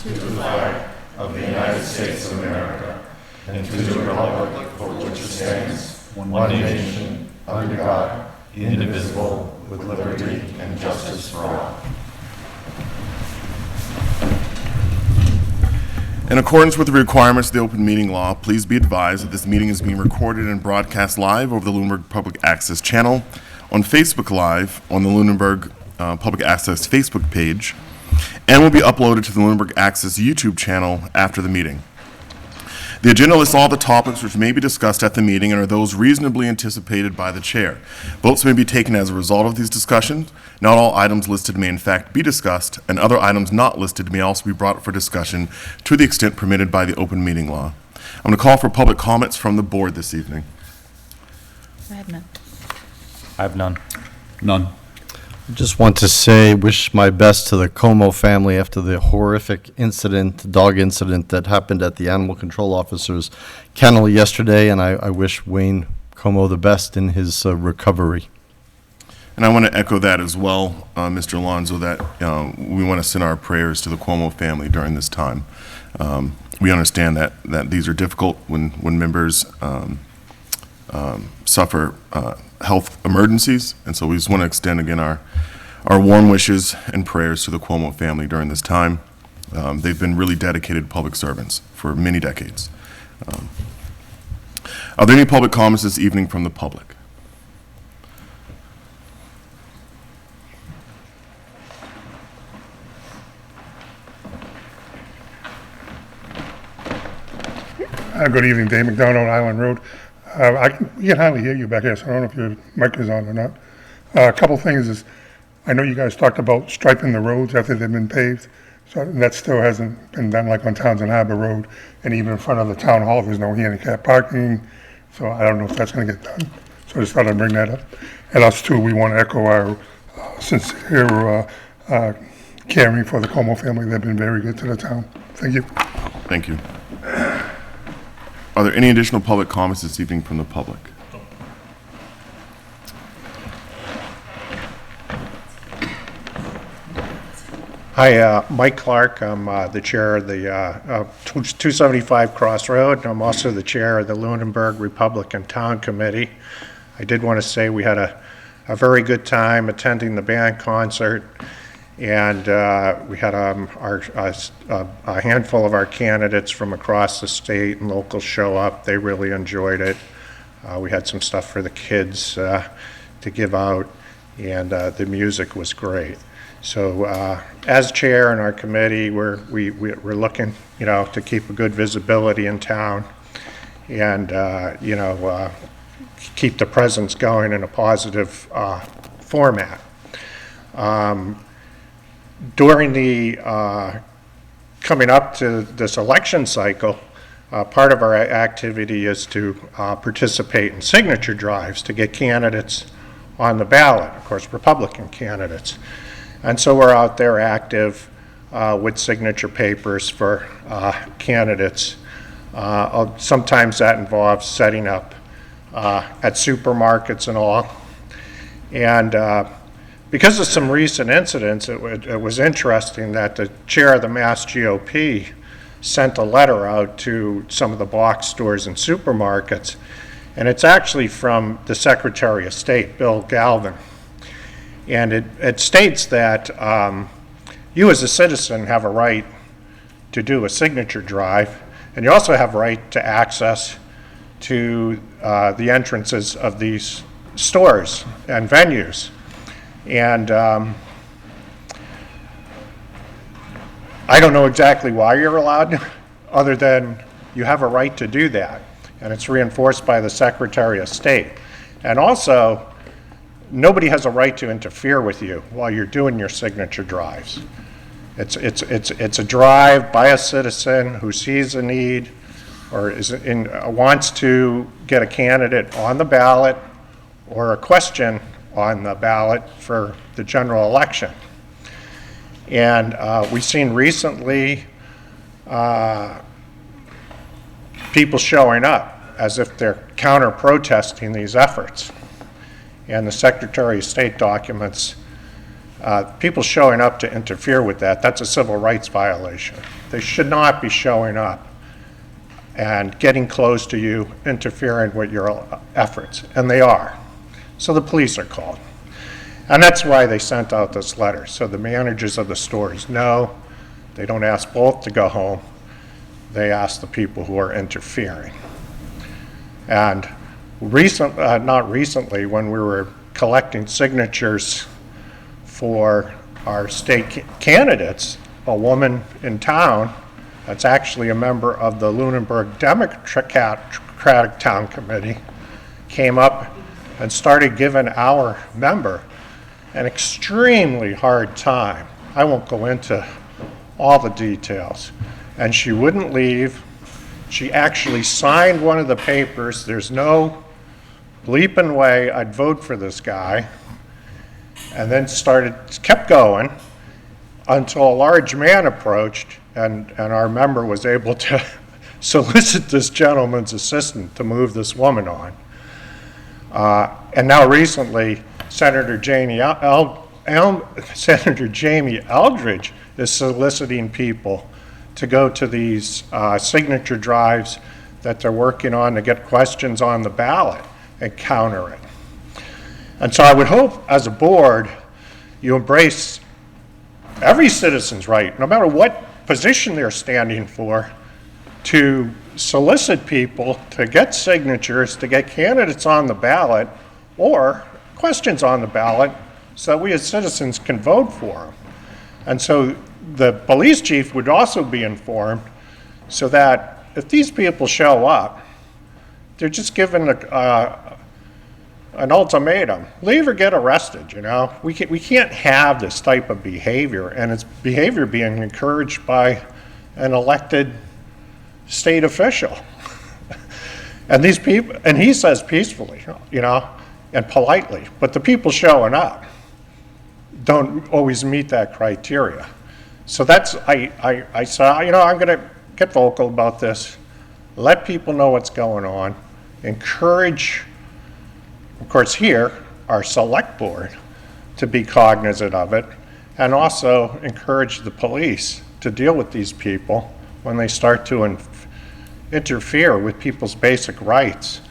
to the flag of the United States of America, and to the republic for which it stands, one nation, under God, indivisible, with liberty and justice for all. In accordance with the requirements of the open meeting law, please be advised that this meeting is being recorded and broadcast live over the Lunenburg Public Access channel, on Facebook Live, on the Lunenburg Public Access Facebook page, and will be uploaded to the Lunenburg Access YouTube channel after the meeting. The agenda lists all the topics which may be discussed at the meeting and are those reasonably anticipated by the chair. Votes may be taken as a result of these discussions. Not all items listed may in fact be discussed, and other items not listed may also be brought for discussion to the extent permitted by the open meeting law. I'm going to call for public comments from the board this evening. I have none. I have none. None. I just want to say, wish my best to the Como family after the horrific incident, dog incident that happened at the animal control officer's kennel yesterday, and I wish Wayne Como the best in his recovery. And I want to echo that as well, Mr. Alonso, that we want to send our prayers to the Cuomo family during this time. We understand that these are difficult when members suffer health emergencies, and so we just want to extend again our warm wishes and prayers to the Cuomo family during this time. They've been really dedicated public servants for many decades. Are there any public comments this evening from the public? Good evening, Dave McDonald, Island Road. We can hardly hear you back here, so I don't know if your mic is on or not. A couple things is, I know you guys talked about striping the roads after they've been paved, so that still hasn't been done like on Townsend Harbor Road, and even in front of the town hall, there's no handicap parking, so I don't know if that's gonna get done. So I just thought I'd bring that up. And us too, we want to echo our sincere caring for the Como family. They've been very good to the town. Thank you. Thank you. Are there any additional public comments this evening from the public? Hi, Mike Clark. I'm the chair of the 275 Crossroad. I'm also the chair of the Lunenburg Republican Town Committee. I did want to say we had a very good time attending the band concert, and we had a handful of our candidates from across the state and local show up. They really enjoyed it. We had some stuff for the kids to give out, and the music was great. So as chair in our committee, we're looking, to keep a good visibility in town, and keep the presence going in a positive format. During the coming up to this election cycle, part of our activity is to participate in signature drives to get candidates on the ballot, of course, Republican candidates. And so we're out there active with signature papers for candidates. Sometimes that involves setting up at supermarkets and all. And because of some recent incidents, it was interesting that the chair of the Mass GOP sent a letter out to some of the box stores and supermarkets, and it's actually from the Secretary of State, Bill Galvin. And it states that you as a citizen have a right to do a signature drive, and you also have a right to access to the entrances of these stores and venues. And I don't know exactly why you're allowed, other than you have a right to do that. And it's reinforced by the Secretary of State. And also, nobody has a right to interfere with you while you're doing your signature drives. It's a drive by a citizen who sees a need or wants to get a candidate on the ballot or a question on the ballot for the general election. And we've seen recently people showing up as if they're counter-protesting these efforts. And the Secretary of State documents People showing up to interfere with that, that's a civil rights violation. They should not be showing up and getting close to you, interfering with your efforts, and they are. So the police are called. And that's why they sent out this letter, so the managers of the stores know. They don't ask both to go home. They ask the people who are interfering. And not recently, when we were collecting signatures for our state candidates, a woman in town that's actually a member of the Lunenburg Democratic Town Committee came up and started giving our member an extremely hard time. I won't go into all the details. And she wouldn't leave. She actually signed one of the papers. There's no bleeping way I'd vote for this guy. And then kept going until a large man approached, and our member was able to solicit this gentleman's assistant to move this woman on. And now recently, Senator Jamie Eldridge is soliciting people to go to these signature drives that they're working on to get questions on the ballot and counter it. And so I would hope, as a board, you embrace every citizen's right, no matter what position they're standing for, to solicit people to get signatures, to get candidates on the ballot, or questions on the ballot, so we as citizens can vote for them. And so the police chief would also be informed, so that if these people show up, they're just given an ultimatum: leave or get arrested. You know, we can't have this type of behavior, and it's behavior being encouraged by an elected state official. And these people, and he says peacefully, you know, and politely, but the people showing up don't always meet that criteria. So that's, I saw, you know, I'm going to get vocal about this, let people know what's going on, encourage, of course, here, our select board to be cognizant of it, and also encourage the police to deal with these people when they start to interfere with people's basic rights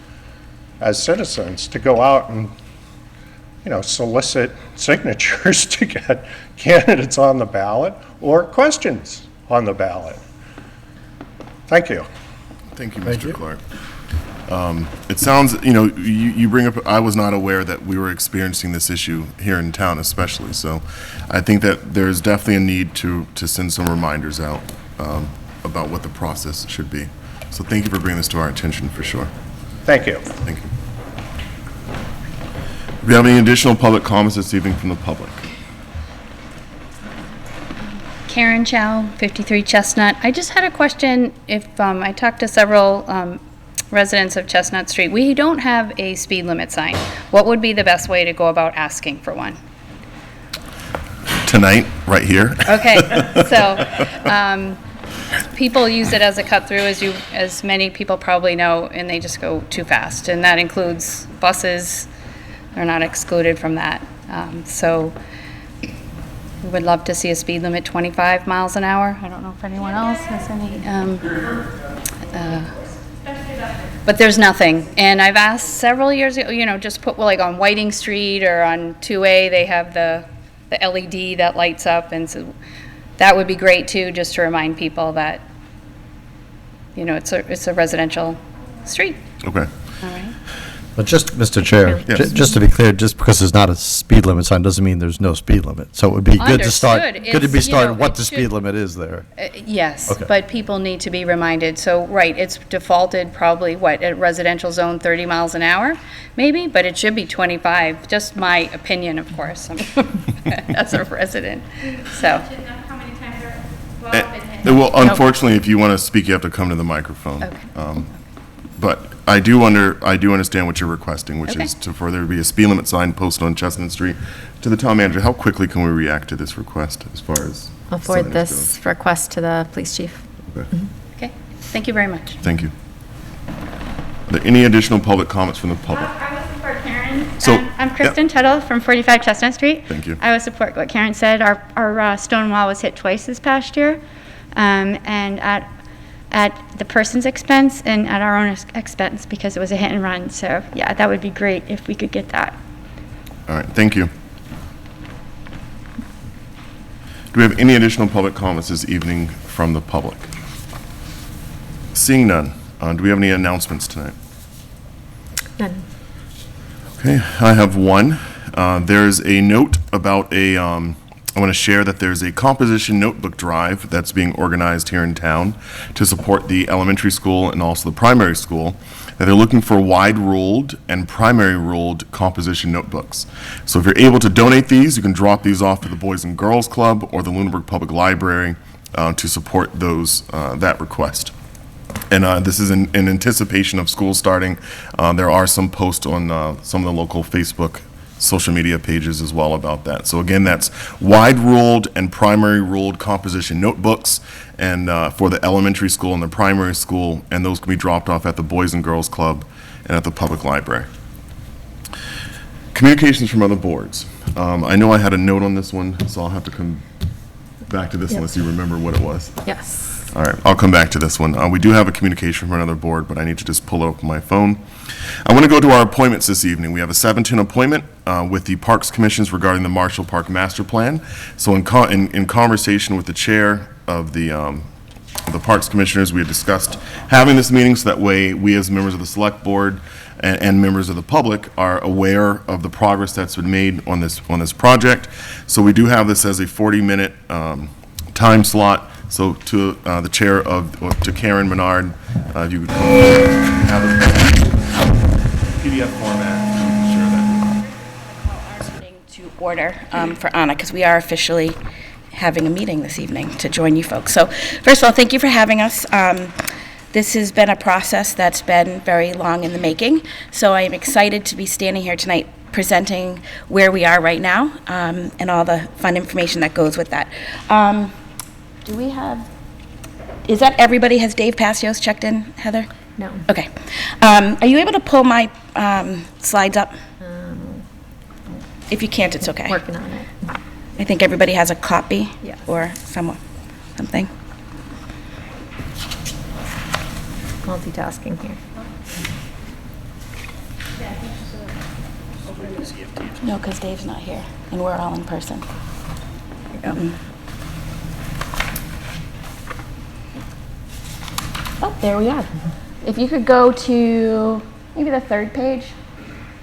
as citizens, to go out and, you know, solicit signatures to get candidates on the ballot or questions on the ballot. Thank you. Thank you, Mr. Clark. It sounds, you know, you bring up, I was not aware that we were experiencing this issue here in town especially, so I think that there's definitely a need to send some reminders out about what the process should be. So thank you for bringing this to our attention, for sure. Thank you. Thank you. Do we have any additional public comments this evening from the public? Karen Chow, 53 Chestnut. I just had a question. If I talked to several residents of Chestnut Street, we don't have a speed limit sign. What would be the best way to go about asking for one? Tonight, right here. Okay, so people use it as a cut through, as many people probably know, and they just go too fast, and that includes buses. They're not excluded from that. So we would love to see a speed limit 25 miles an hour. I don't know if anyone else has any. But there's nothing. And I've asked several years ago, you know, just put like on Whiting Street or on 2A, they have the LED that lights up. And so that would be great too, just to remind people that, you know, it's a residential street. Okay. All right. But just, Mr. Chair, Yes. just to be clear, just because there's not a speed limit sign doesn't mean there's no speed limit. So it would be good to start, Understood. good to be It's, you know, started what it the should- speed limit is there. Yes, Okay. but people need to be reminded. So, right, it's defaulted probably, at residential zone, 30 miles an hour, maybe, but it should be 25, just my opinion, of course, as a resident, so. How many times are, Well, unfortunately, if you want to speak, you have to come to the microphone. Okay. But I do understand what you're requesting, which Okay. is for there to be a speed limit sign posted on Chestnut Street. To the town manager, how quickly can we react to this request as far as I'll forward signage this request to the police chief. goes? Okay. Okay, thank you very much. Thank you. Are there any additional public comments from the public? I was for Karen. So, I'm Kristen Tuttle from 45 Chestnut Street. Thank you. I would support what Karen said. Our stone wall was hit twice this past year, and at the person's expense and at our own expense because it was a hit and run. So yeah, that would be great if we could get that. All right, thank you. Do we have any additional public comments this evening from the public? Seeing none, do we have any announcements tonight? None. Okay, I have one. There's a note about I want to share that there's a composition notebook drive that's being organized here in town to support the elementary school and also the primary school. That they're looking for wide-ruled and primary-ruled composition notebooks. So if you're able to donate these, you can drop these off to the Boys and Girls Club or the Lunenburg Public Library to support that request. And this is in anticipation of school starting. There are some posts on some of the local Facebook social media pages as well about that. So again, that's wide-ruled and primary-ruled composition notebooks and for the elementary school and the primary school, and those can be dropped off at the Boys and Girls Club and at the public library. Communications from other boards. I know I had a note on this one, so I'll have to come back to this unless you remember what it was. Yes. All right, I'll come back to this one. We do have a communication from another board, but I need to just pull it up on my phone. I want to go to our appointments this evening. We have a 7-10 appointment with the Parks Commissions regarding the Marshall Park Master Plan. So in conversation with the chair of the Parks Commissioners, we had discussed having this meeting so that way we as members of the Select Board and members of the public are aware of the progress that's been made on this project. So we do have this as a 40-minute time slot. So to the chair to Karen Menard, if you could come have a PDF format, share that. Call our meeting to order for Anna, because we are officially having a meeting this evening to join you folks. So first of all, thank you for having us. This has been a process that's been very long in the making, so I am excited to be standing here tonight presenting where we are right now and all the fun information that goes with that. Do we have, is that everybody? Has Dave Passios checked in, Heather? No. Okay. Are you able to pull my slides up? If you can't, it's okay. Working on it. I think everybody has a copy Yes. or something. Multitasking here. No, because Dave's not here, and we're all in person. There you go. Oh, there we are. If you could go to maybe the third page,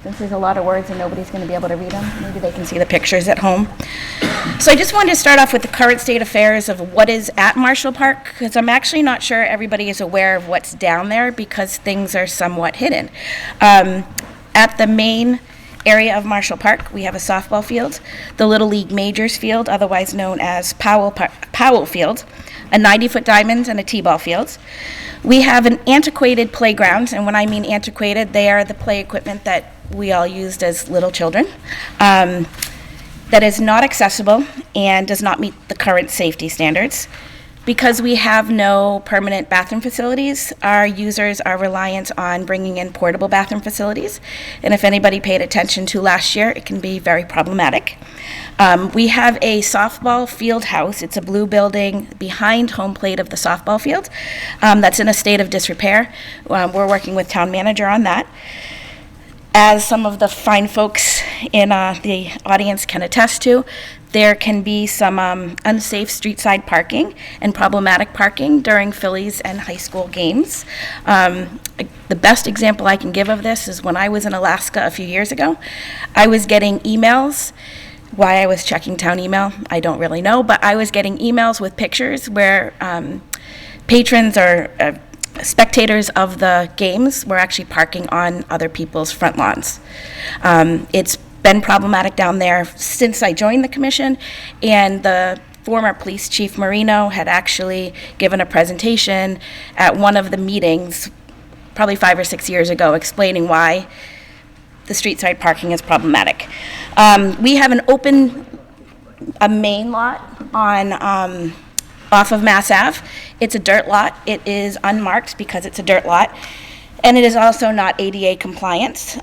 since there's a lot of words and nobody's going to be able to read them. Maybe they can see the pictures at home. So I just wanted to start off with the current state affairs of what is at Marshall Park, because I'm actually not sure everybody is aware of what's down there because things are somewhat hidden. At the main area of Marshall Park, we have a softball field, the Little League Majors field, otherwise known as Powell Field, a 90-foot diamond, and a t-ball field. We have an antiquated playground, and when I mean antiquated, they are the play equipment that we all used as little children, that is not accessible and does not meet the current safety standards. Because we have no permanent bathroom facilities, our users are reliant on bringing in portable bathroom facilities. And if anybody paid attention to last year, it can be very problematic. We have a softball field house. It's a blue building behind home plate of the softball field that's in a state of disrepair. We're working with town manager on that. As some of the fine folks in the audience can attest to, there can be some unsafe street side parking and problematic parking during Phillies and high school games. The best example I can give of this is when I was in Alaska a few years ago, I was getting emails. Why I was checking town email, I don't really know, but I was getting emails with pictures where patrons or spectators of the games were actually parking on other people's front lawns. It's been problematic down there since I joined the commission, and the former police chief Marino had actually given a presentation at one of the meetings probably 5 or 6 years ago explaining why the street side parking is problematic. We have a main lot on off of Mass Ave. It's a dirt lot. It is unmarked because it's a dirt lot, and it is also not ADA compliant.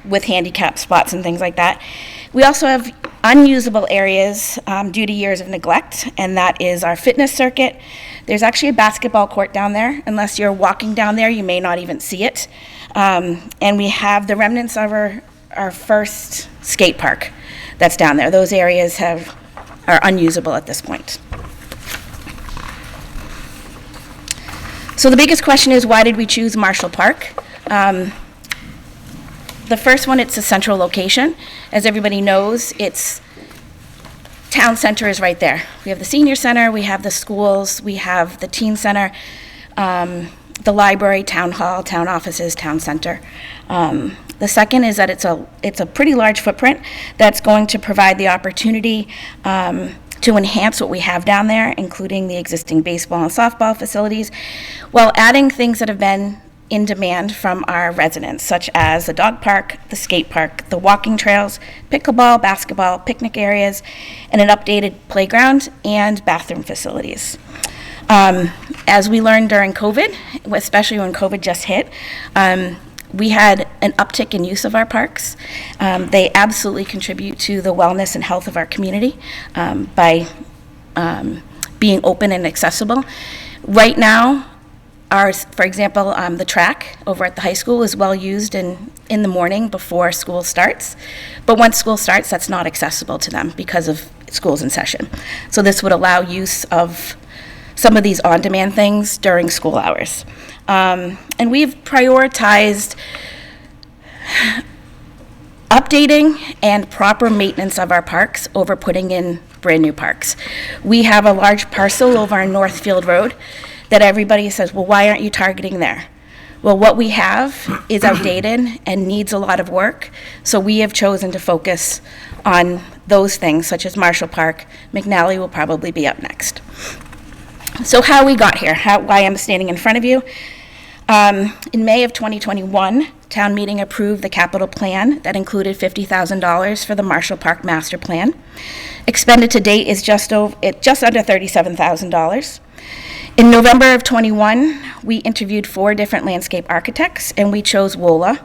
with handicap spots and things like that. We also have unusable areas due to years of neglect, and that is our fitness circuit. There's actually a basketball court down there. Unless you're walking down there, you may not even see it. And we have the remnants of our first skate park that's down there. Those areas are unusable at this point. So the biggest question is, why did we choose Marshall Park? The first one, it's a central location. As everybody knows, town center is right there. We have the senior center, we have the schools, we have the teen center, the library, town hall, town offices, town center. The second is that it's a pretty large footprint that's going to provide the opportunity to enhance what we have down there, including the existing baseball and softball facilities, while adding things that have been in demand from our residents, such as the dog park, the skate park, the walking trails, pickleball, basketball, picnic areas, and an updated playground and bathroom facilities. As we learned during COVID, especially when COVID just hit, we had an uptick in use of our parks. They absolutely contribute to the wellness and health of our community by being open and accessible. Right now, for example, the track over at the high school is well used in the morning before school starts. But once school starts, that's not accessible to them because of school's in session. So this would allow use of some of these on-demand things during school hours. And we've prioritized updating and proper maintenance of our parks over putting in brand new parks. We have a large parcel over on Northfield Road that everybody says, well, why aren't you targeting there? Well, what we have is outdated and needs a lot of work, so we have chosen to focus on those things, such as Marshall Park. McNally will probably be up next. So how we got here, why I'm standing in front of you. In May of 2021, town meeting approved the capital plan that included $50,000 for the Marshall Park master plan. Expended to date is just under $37,000. In November of 21, we interviewed 4 different landscape architects, and we chose WOLA.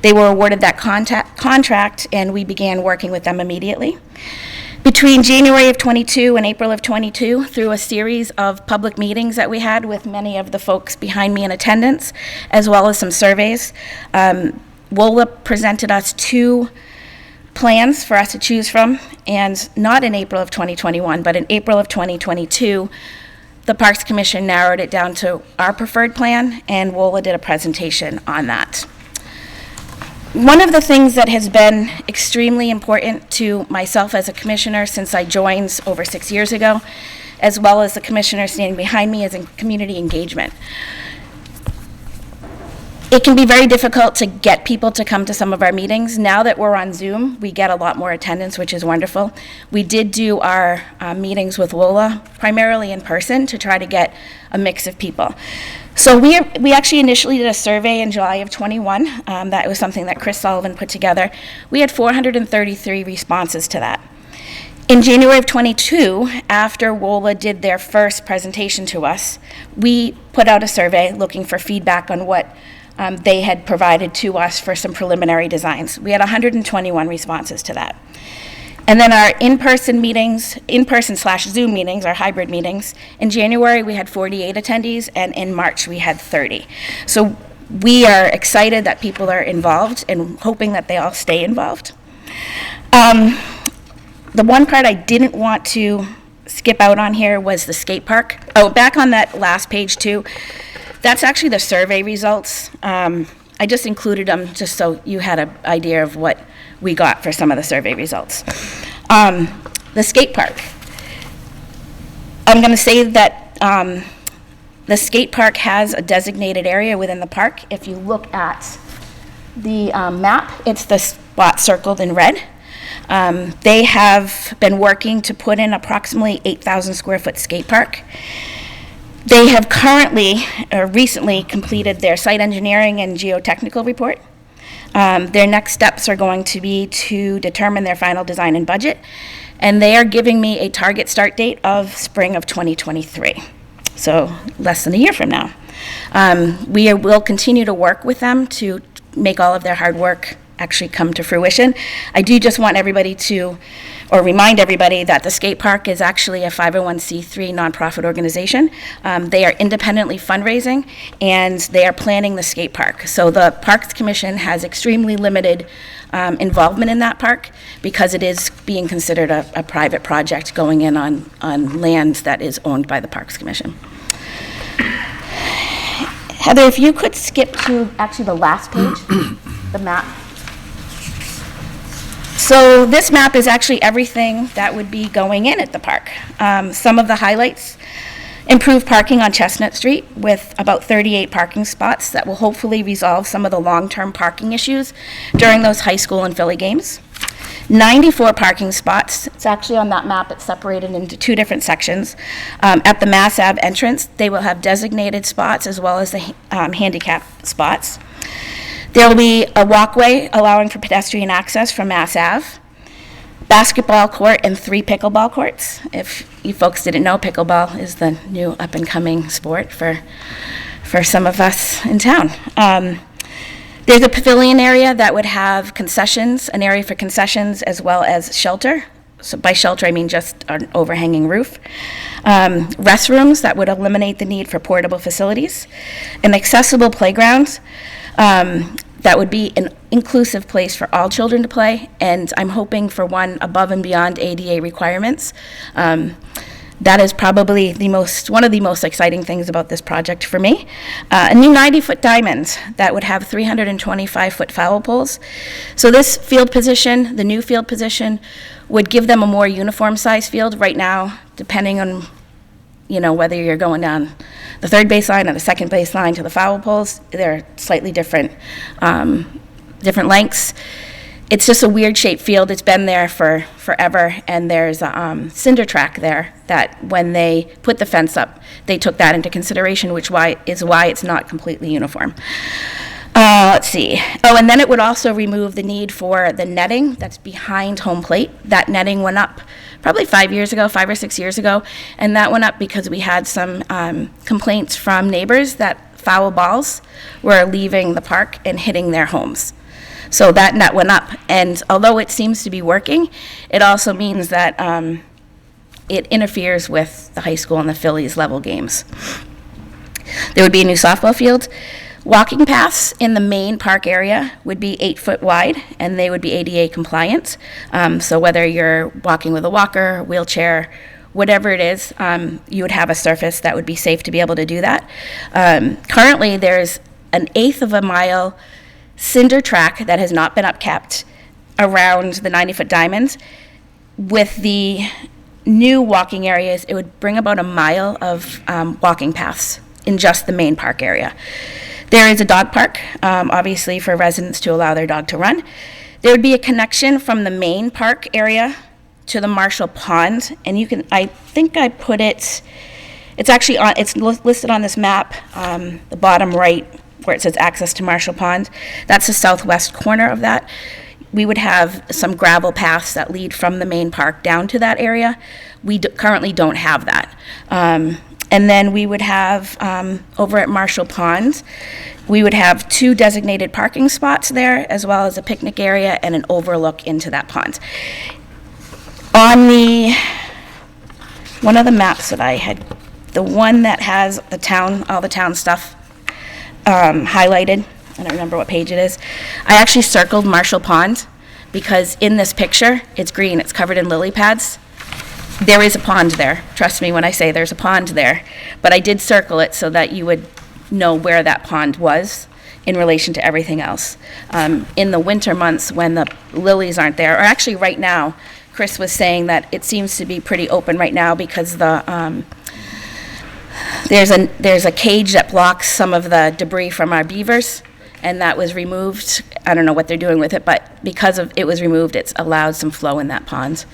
They were awarded that contract, and we began working with them immediately. Between January of 22 and April of 22, through a series of public meetings that we had with many of the folks behind me in attendance, as well as some surveys, WOLA presented us 2 plans for us to choose from, and not in April of 2021, but in April of 2022, the Parks Commission narrowed it down to our preferred plan, and WOLA did a presentation on that. One of the things that has been extremely important to myself as a commissioner since I joined over 6 years ago, as well as the commissioner standing behind me, is in community engagement. It can be very difficult to get people to come to some of our meetings. Now that we're on Zoom, we get a lot more attendance, which is wonderful. We did do our meetings with WOLA primarily in person to try to get a mix of people. So we actually initially did a survey in July of 21. That was something that Chris Sullivan put together. We had 433 responses to that. In January of 22, after WOLA did their first presentation to us, we put out a survey looking for feedback on what they had provided to us for some preliminary designs. We had 121 responses to that. And then our in-person meetings, in-person/Zoom meetings, our hybrid meetings, in January we had 48 attendees, and in March we had 30. So we are excited that people are involved and hoping that they all stay involved. The one part I didn't want to skip out on here was the skate park. Oh, back on that last page too, that's actually the survey results. I just included them just so you had an idea of what we got for some of the survey results. The skate park. I'm going to say that the skate park has a designated area within the park. If you look at the map, it's the spot circled in red. They have been working to put in approximately 8,000 square foot skate park. They have recently completed their site engineering and geotechnical report. Their next steps are going to be to determine their final design and budget, and they are giving me a target start date of spring of 2023, so less than a year from now. We will continue to work with them to make all of their hard work actually come to fruition. I do just want everybody to, or remind everybody that the skate park is actually a 501c3 nonprofit organization. They are independently fundraising, and they are planning the skate park. So the Parks Commission has extremely limited involvement in that park because it is being considered a private project going in on land that is owned by the Parks Commission. Heather, if you could skip to actually the last page, the map. So this map is actually everything that would be going in at the park. Some of the highlights: improved parking on Chestnut Street with about 38 parking spots that will hopefully resolve some of the long-term parking issues during those high school and Philly games. 94 parking spots. It's actually on that map. It's separated into two different sections. At the Mass Ave entrance, they will have designated spots as well as the handicap spots. There will be a walkway allowing for pedestrian access from Mass Ave, basketball court, and 3 pickleball courts. If you folks didn't know, pickleball is the new up-and-coming sport for some of us in town. There's a pavilion area that would have concessions, an area for concessions, as well as shelter. So by shelter, I mean just an overhanging roof. Restrooms that would eliminate the need for portable facilities. An accessible playground that would be an inclusive place for all children to play, and I'm hoping for one above and beyond ADA requirements. That is probably one of the most exciting things about this project for me. A new 90-foot diamond that would have 325-foot foul poles. So this field position, the new field position, would give them a more uniform size field. Right now, depending on whether you're going down the third baseline or the second baseline to the foul poles, they're slightly different lengths. It's just a weird shaped field. It's been there for forever, and there's a cinder track there that when they put the fence up, they took that into consideration, which is why it's not completely uniform. Let's see. Oh, and then it would also remove the need for the netting that's behind home plate. That netting went up probably 5 or 6 years ago, and that went up because we had some complaints from neighbors that foul balls were leaving the park and hitting their homes. So that net went up, and although it seems to be working, it also means that it interferes with the high school and the Phillies level games. There would be a new softball field. Walking paths in the main park area would be 8 foot wide, and they would be ADA compliant. So whether you're walking with a walker, wheelchair, whatever it is, you would have a surface that would be safe to be able to do that. Currently, there's an 1/8 of a mile cinder track that has not been upkept around the 90-foot diamonds. With the new walking areas, it would bring about a mile of walking paths in just the main park area. There is a dog park, obviously for residents to allow their dog to run. There would be a connection from the main park area to the Marshall Pond, and I think I put it's actually it's listed on this map, the bottom right, where it says access to Marshall Pond. That's the southwest corner of that. We would have some gravel paths that lead from the main park down to that area. We currently don't have that. And then we would have, over at Marshall Pond, we would have 2 designated parking spots there, as well as a picnic area and an overlook into that pond. On one of the maps that I had, the one that has all the town stuff highlighted, I don't remember what page it is, I actually circled Marshall Pond because in this picture, it's green, it's covered in lily pads. There is a pond there. Trust me when I say there's a pond there. But I did circle it so that you would know where that pond was in relation to everything else. In the winter months when the lilies aren't there, or actually right now, Chris was saying that it seems to be pretty open right now because there's a cage that blocks some of the debris from our beavers, and that was removed. I don't know what they're doing with it, but because it was removed, it's allowed some flow in that pond.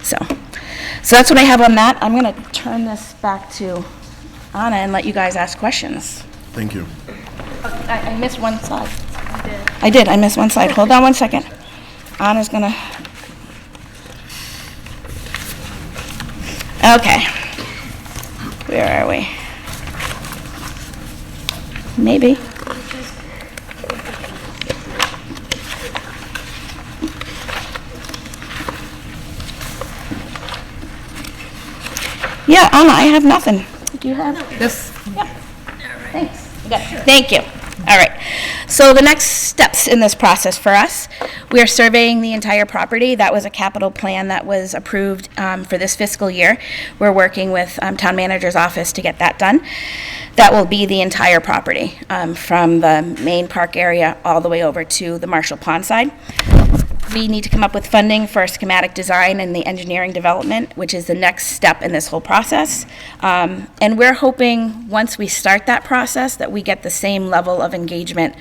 So that's what I have on that. I'm going to turn this back to Anna and let you guys ask questions. Thank you. I missed one slide. I did. I missed one slide. Hold on one second. Anna's going to... Okay. Where are we? Maybe. Yeah, Anna, I have nothing. Do you have? This, Thanks. You got it. Thank you. All right. So the next steps in this process for us, we are surveying the entire property. That was a capital plan that was approved for this fiscal year. We're working with town manager's office to get that done. That will be the entire property from the main park area all the way over to the Marshall Pond side. We need to come up with funding for schematic design and the engineering development, which is the next step in this whole process. And we're hoping, once we start that process, that we get the same level of engagement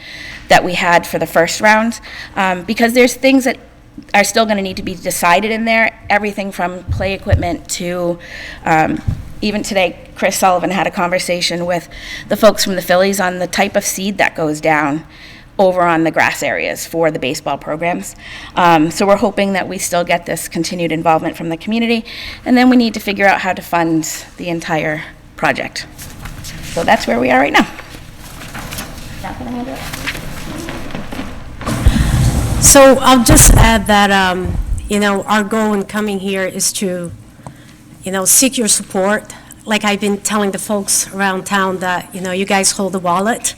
that we had for the first round, because there's things that are still going to need to be decided in there, everything from play equipment to, even today, Chris Sullivan had a conversation with the folks from the Phillies on the type of seed that goes down over on the grass areas for the baseball programs. So we're hoping that we still get this continued involvement from the community, and then we need to figure out how to fund the entire project. So that's where we are right now. Not gonna hand it. So I'll just add that, our goal in coming here is to, seek your support. Like I've been telling the folks around town that, you guys hold the wallet.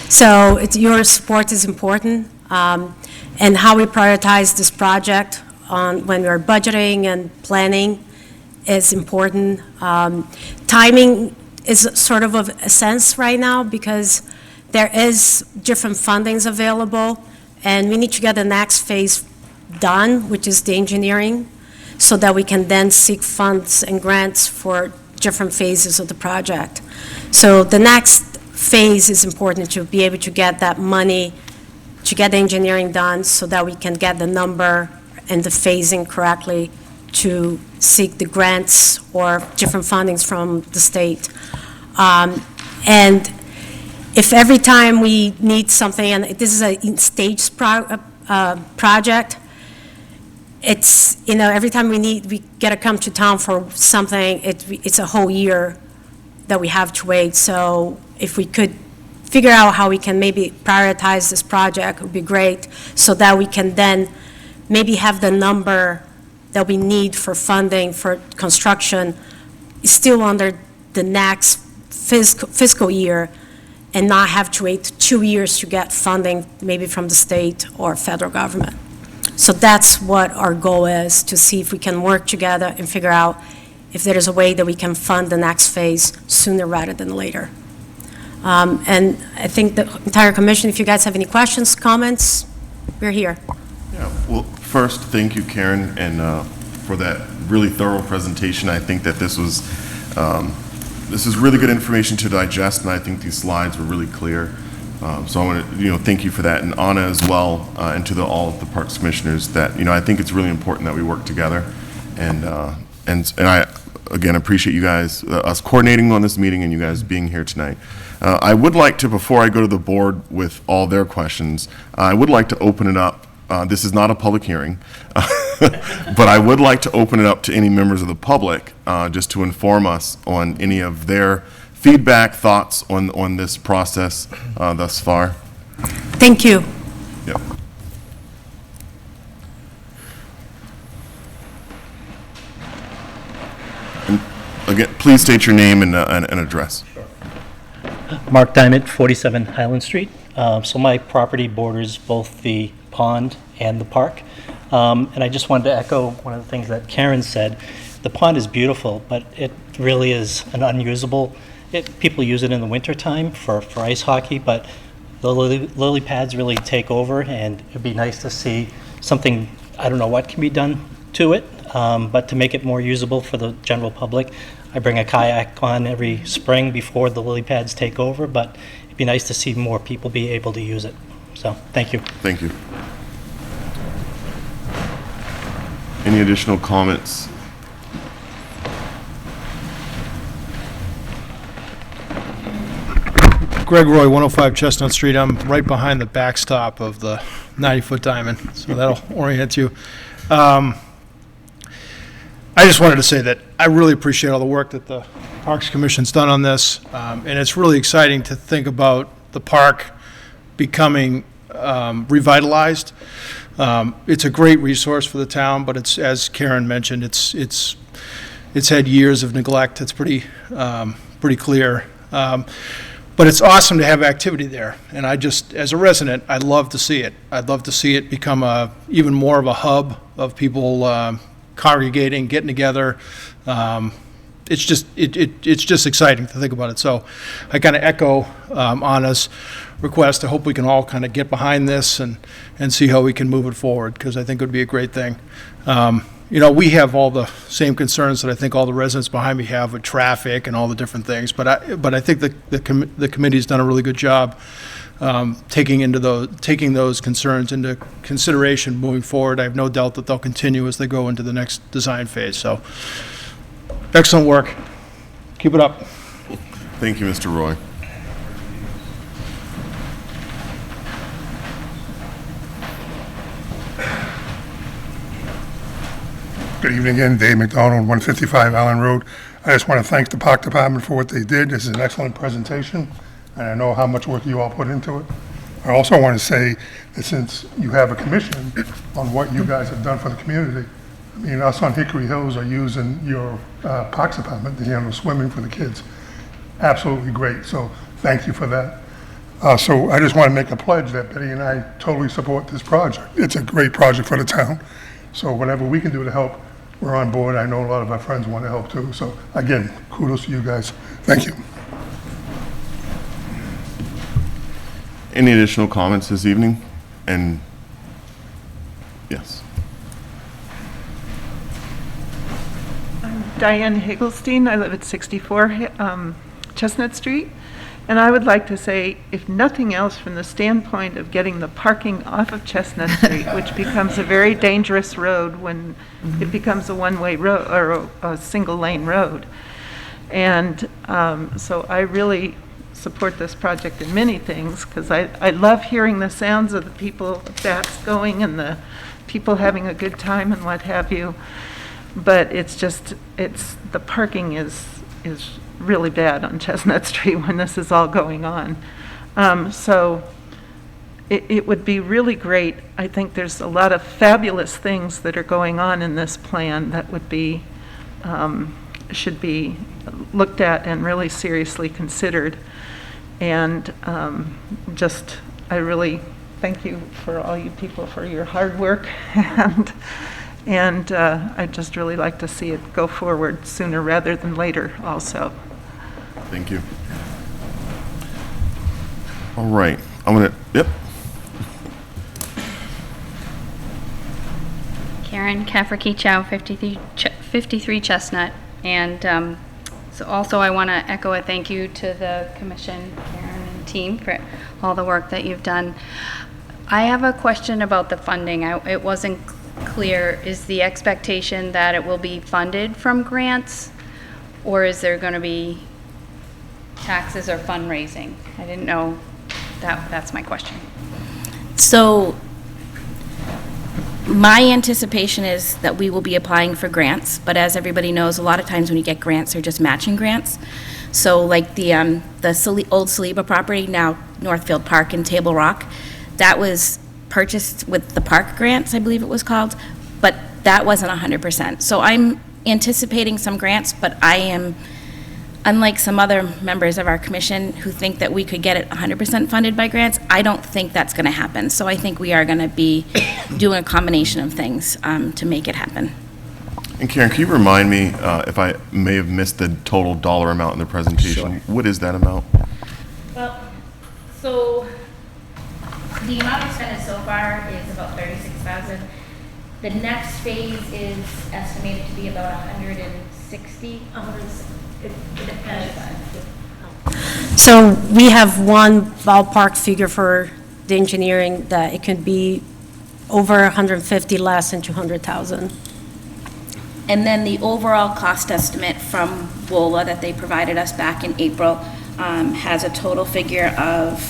So your support is important, and how we prioritize this project when we're budgeting and planning is important. Timing is sort of a sense right now because there is different fundings available, and we need to get the next phase done, which is the engineering, so that we can then seek funds and grants for different phases of the project. So the next phase is important to be able to get that money, to get the engineering done so that we can get the number and the phasing correctly to seek the grants or different fundings from the state. And if every time we need something, and this is a staged project, it's, every time we get to come to town for something, it's a whole year that we have to wait. So if we could figure out how we can maybe prioritize this project, it would be great, so that we can then maybe have the number that we need for funding for construction still under the next fiscal year, and not have to wait 2 years to get funding maybe from the state or federal government. So that's what our goal is, to see if we can work together and figure out if there is a way that we can fund the next phase sooner rather than later. And I think the entire commission, if you guys have any questions, comments, we're here. Yeah, well, first, thank you, Karen, and for that really thorough presentation. I think that this is really good information to digest, and I think these slides were really clear. So I want to, thank you for that, and Anna as well, and to all of the Parks Commissioners. That I think it's really important that we work together, and I again appreciate you guys, us coordinating on this meeting, and you guys being here tonight. I would like to, before I go to the board with all their questions, I would like to open it up. This is not a public hearing, but I would like to open it up to any members of the public, just to inform us on any of their feedback, thoughts on this process thus far. Thank you. Yep. And again, please state your name and address. Mark Diamond, 47 Highland Street. So my property borders both the pond and the park. And I just wanted to echo one of the things that Karen said. The pond is beautiful, but it really is an unusable. People use it in the wintertime for ice hockey, but the lily pads really take over, and it'd be nice to see something, I don't know what can be done to it, but to make it more usable for the general public. I bring a kayak on every spring before the lily pads take over, but it'd be nice to see more people be able to use it. So, thank you. Thank you. Any additional comments? Greg Roy, 105 Chestnut Street. I'm right behind the backstop of the 90-foot diamond, so that'll orient you. I just wanted to say that I really appreciate all the work that the Parks Commission's done on this, and it's really exciting to think about the park becoming revitalized. It's a great resource for the town, but it's, as Karen mentioned, it's it's had years of neglect. It's pretty clear. But it's awesome to have activity there, and as a resident, I'd love to see it. I'd love to see it become even more of a hub of people congregating, getting together. It's just exciting to think about it. So I kind of echo Anna's request. I hope we can all kind of get behind this and see how we can move it forward, because I think it would be a great thing. We have all the same concerns that I think all the residents behind me have with traffic and all the different things, but I think the committee's done a really good job taking those concerns into consideration moving forward. I have no doubt that they'll continue as they go into the next design phase. So, excellent work. Keep it up. Thank you, Mr. Roy. Good evening again, Dave McDonald, 155 Allen Road. I just want to thank the Park Department for what they did. This is an excellent presentation, and I know how much work you all put into it. I also want to say that since you have a commission on what you guys have done for the community, I mean, us on Hickory Hills are using your Parks Department to handle swimming for the kids. Absolutely great, so thank you for that. So I just want to make a pledge that Betty and I totally support this project. It's a great project for the town. So whatever we can do to help, we're on board. I know a lot of our friends want to help too. So again, kudos to you guys. Thank you. Any additional comments this evening? And yes. I'm Diane Higglestein. I live at 64 Chestnut Street. And I would like to say, if nothing else, from the standpoint of getting the parking off of Chestnut Street, which becomes a very dangerous road when it becomes a one-way road or a single-lane road. And so I really support this project in many things, because I love hearing the sounds of the people, bats going and the people having a good time and what have you. But the parking is really bad on Chestnut Street when this is all going on. So it would be really great. I think there's a lot of fabulous things that are going on in this plan that would be, should be looked at and really seriously considered. And I really thank you for all you people for your hard work. And I'd just really like to see it go forward sooner rather than later also. Thank you. All right. Yep. Karen Kafraki-Chow, 53 Chestnut. And so also I want to echo a thank you to the commission, Karen and team, for all the work that you've done. I have a question about the funding. It wasn't clear. Is the expectation that it will be funded from grants, or is there going to be taxes or fundraising? I didn't know. That's my question. So my anticipation is that we will be applying for grants, but as everybody knows, a lot of times when you get grants, they're just matching grants. So like the old Saliba property, now Northfield Park in Table Rock, that was purchased with the park grants, I believe it was called, but that wasn't 100%. So I'm anticipating some grants, but I am, unlike some other members of our commission who think that we could get it 100% funded by grants, I don't think that's going to happen. So I think we are going to be doing a combination of things to make it happen. And Karen, can you remind me if I may have missed the total dollar amount in the presentation? Sure. What is that amount? Well, so the amount expended so far is about $36,000. The next phase is estimated to be about 160. It depends. So we have one ballpark figure for the engineering that it could be over 150, less than 200,000. And then the overall cost estimate from WOLA that they provided us back in April has a total figure of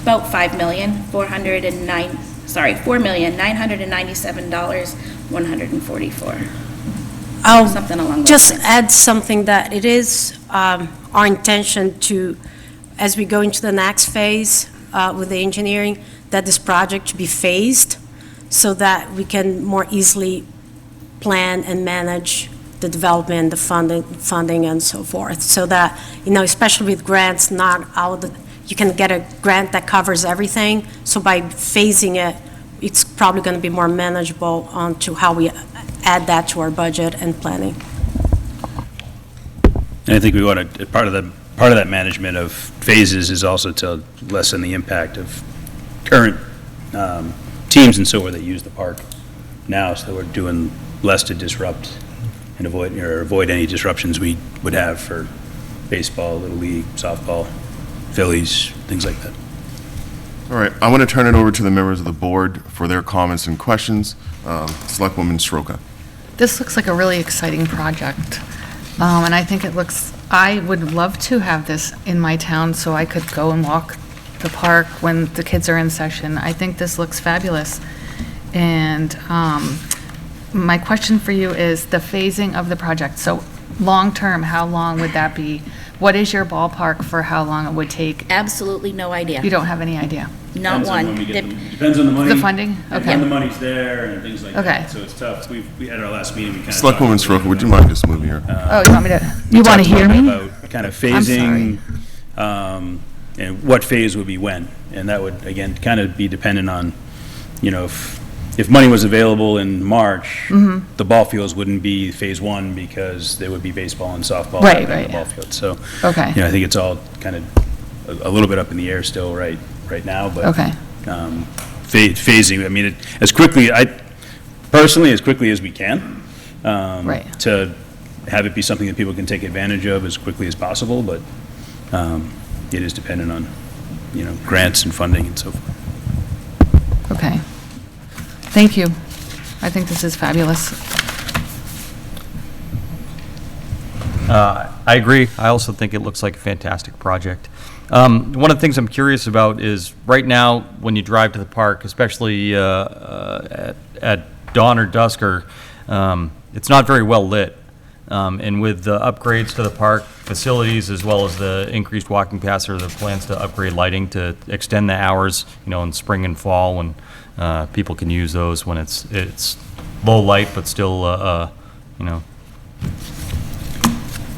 about $4,997,144. I'll Something along those just lines. add something that it is our intention to, as we go into the next phase with the engineering, that this project should be phased so that we can more easily plan and manage the development, the funding and so forth. So that, especially with grants, not all you can get a grant that covers everything. So by phasing it, it's probably going to be more manageable onto how we add that to our budget and planning. And I think we want to, part of that management of phases is also to lessen the impact of current teams and so forth that use the park now, so that we're doing less to disrupt and avoid any disruptions we would have for baseball, Little League, softball, Phillies, things like that. All right, I want to turn it over to the members of the board for their comments and questions. Selectwoman Sroka. This looks like a really exciting project. And I would love to have this in my town so I could go and walk the park when the kids are in session. I think this looks fabulous. And my question for you is the phasing of the project. So long-term, how long would that be? What is your ballpark for how long it would take? Absolutely no idea. You don't have any idea? Not one. Depends on the money. The funding? Okay. When the money's there and things like Okay. that. So it's tough. We had our last meeting. We kind of Selectwoman Sroka, would you mind just moving here? Oh, you want me to? You want to hear me? About kind of phasing, and what phase would be when, and that would again kind of be dependent on, if money was available in March, the ball fields wouldn't be phase one because there would be baseball and softball Right. the ball field. So, Okay. I think it's all kind of a little bit up in the air still right now. But Okay. phasing. I mean, as quickly as we can, Right. to have it be something that people can take advantage of as quickly as possible. But it is dependent on grants and funding and so forth. Okay. Thank you. I think this is fabulous. I agree. I also think it looks like a fantastic project. One of the things I'm curious about is right now when you drive to the park, especially at dawn or dusk, it's not very well lit. And with the upgrades to the park facilities as well as the increased walking paths or the plans to upgrade lighting to extend the hours, in spring and fall when people can use those when it's low light but still,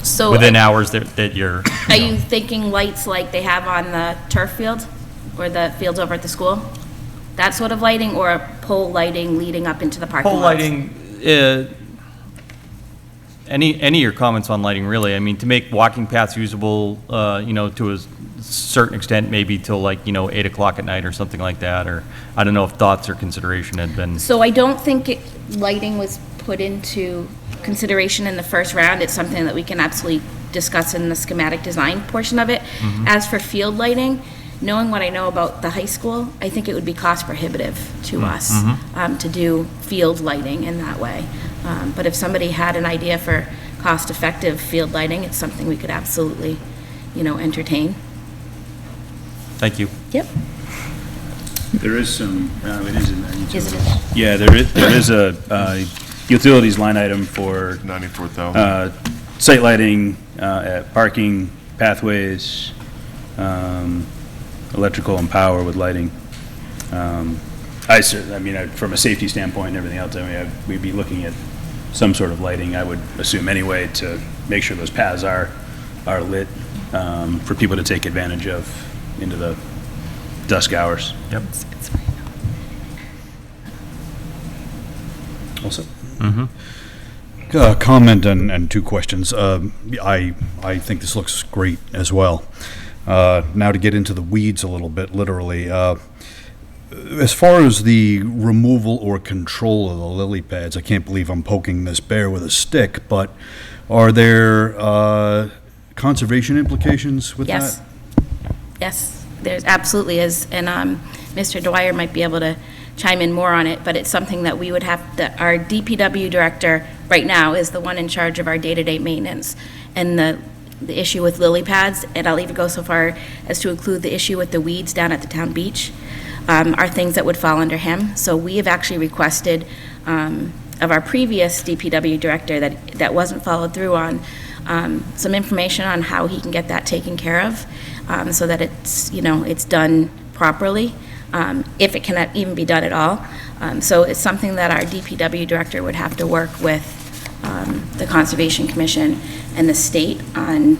So within hours that you're. Are you thinking lights like they have on the turf field or the fields over at the school? That sort of lighting, or pole lighting leading up into the parking Pole lots? lighting, any of your comments on lighting, really? I mean, to make walking paths usable, to a certain extent, maybe till 8 o'clock at night or something like that, or I don't know if thoughts or consideration had been. So I don't think lighting was put into consideration in the first round. It's something that we can absolutely discuss in the schematic design portion of it. As for field lighting, knowing what I know about the high school, I think it would be cost prohibitive to us to do field lighting in that way. But if somebody had an idea for cost-effective field lighting, it's something we could absolutely, entertain. Thank you. Yep. There is some. It is in there. Is it? Yeah, there is a utilities line item for $94,000. Site lighting, parking, pathways, electrical and power with lighting. From a safety standpoint and everything else, we'd be looking at some sort of lighting, I would assume anyway, to make sure those paths are lit for people to take advantage of into the dusk hours. Yep. Also. Comment and two questions. I think this looks great as well. Now to get into the weeds a little bit, literally. As far as the removal or control of the lily pads, I can't believe I'm poking this bear with a stick, but are there conservation implications with that? Yes, there's absolutely is, and Mr. Dwyer might be able to chime in more on it, but it's something that we would have, our DPW director right now is the one in charge of our day-to-day maintenance, and the issue with lily pads, and I'll even go so far as to include the issue with the weeds down at the town beach, are things that would fall under him. So we have actually requested of our previous DPW director that wasn't followed through on some information on how he can get that taken care of, so that it's done properly, if it can even be done at all. So it's something that our DPW director would have to work with the Conservation Commission and the state on,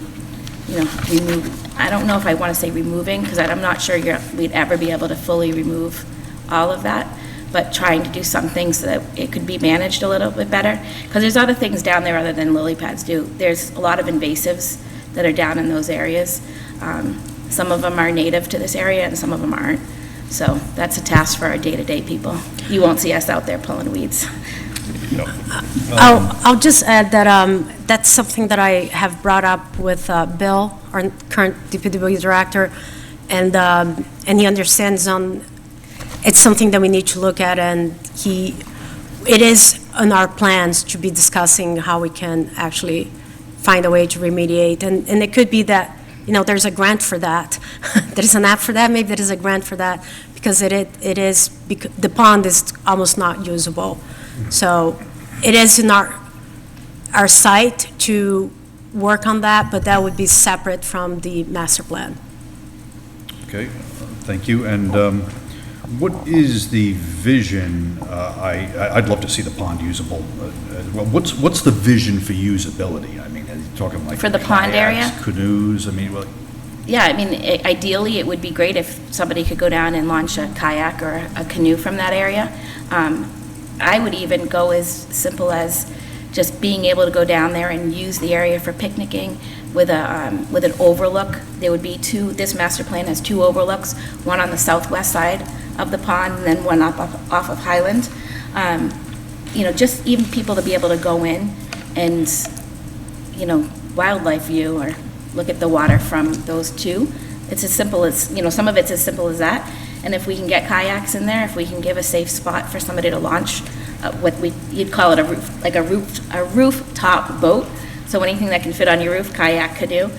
I don't know if I want to say removing, because I'm not sure we'd ever be able to fully remove all of that, but trying to do some things so that it could be managed a little bit better. Because there's other things down there other than lily pads do. There's a lot of invasives that are down in those areas. Some of them are native to this area and some of them aren't. So that's a task for our day-to-day people. You won't see us out there pulling weeds. I'll just add that that's something that I have brought up with Bill, our current DPW director, and he understands it's something that we need to look at, and it is in our plans to be discussing how we can actually find a way to remediate, and it could be that, there's a grant for that. There's an app for that, maybe there is a grant for that, because the pond is almost not usable. So it is in our site to work on that, but that would be separate from the master plan. Okay, thank you. And what is the vision? I'd love to see the pond usable. Well, what's the vision for usability? I mean, are you talking like for the pond area, canoes? I mean, yeah. I mean, ideally, it would be great if somebody could go down and launch a kayak or a canoe from that area. I would even go as simple as just being able to go down there and use the area for picnicking with an overlook. There would be this master plan has 2 overlooks, one on the southwest side of the pond and then one off of Highland. Just even people to be able to go in and, wildlife view or look at the water from those 2. It's as simple as, some of it's as simple as that. And if we can get kayaks in there, if we can give a safe spot for somebody to launch you'd call it a rooftop boat. So anything that can fit on your roof, kayak, canoe.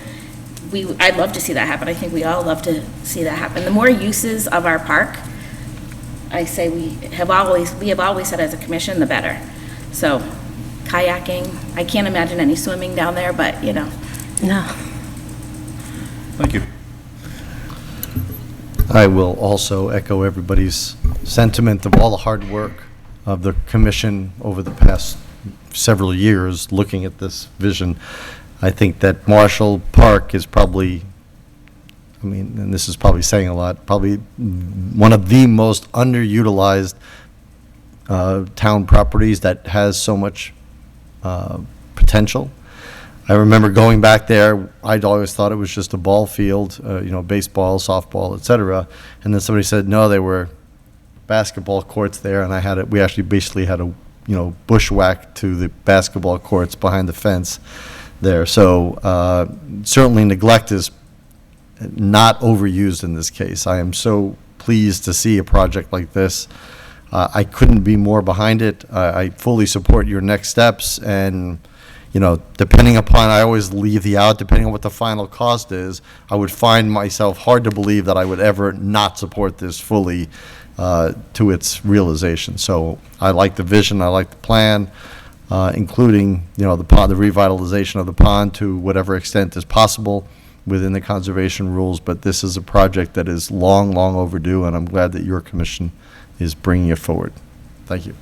I'd love to see that happen. I think we all love to see that happen. The more uses of our park, I say we have always said as a commission, the better. So kayaking, I can't imagine any swimming down there, but No. Thank you. I will also echo everybody's sentiment of all the hard work of the commission over the past several years looking at this vision. I think that Marshall Park is probably, and this is probably saying a lot, probably one of the most underutilized town properties that has so much potential. I remember going back there, I'd always thought it was just a ball field, baseball, softball, etc. And then somebody said, no, they were basketball courts there, and we actually basically had a, bushwhack to the basketball courts behind the fence there. So certainly neglect is not overused in this case. I am so pleased to see a project like this. I couldn't be more behind it. I fully support your next steps, and depending upon, I always leave depending on what the final cost is, I would find myself hard to believe that I would ever not support this fully to its realization. So I like the vision, I like the plan, including, the pond, the revitalization of the pond to whatever extent is possible within the conservation rules. But this is a project that is long, long overdue, and I'm glad that your commission is bringing it forward. Thank you.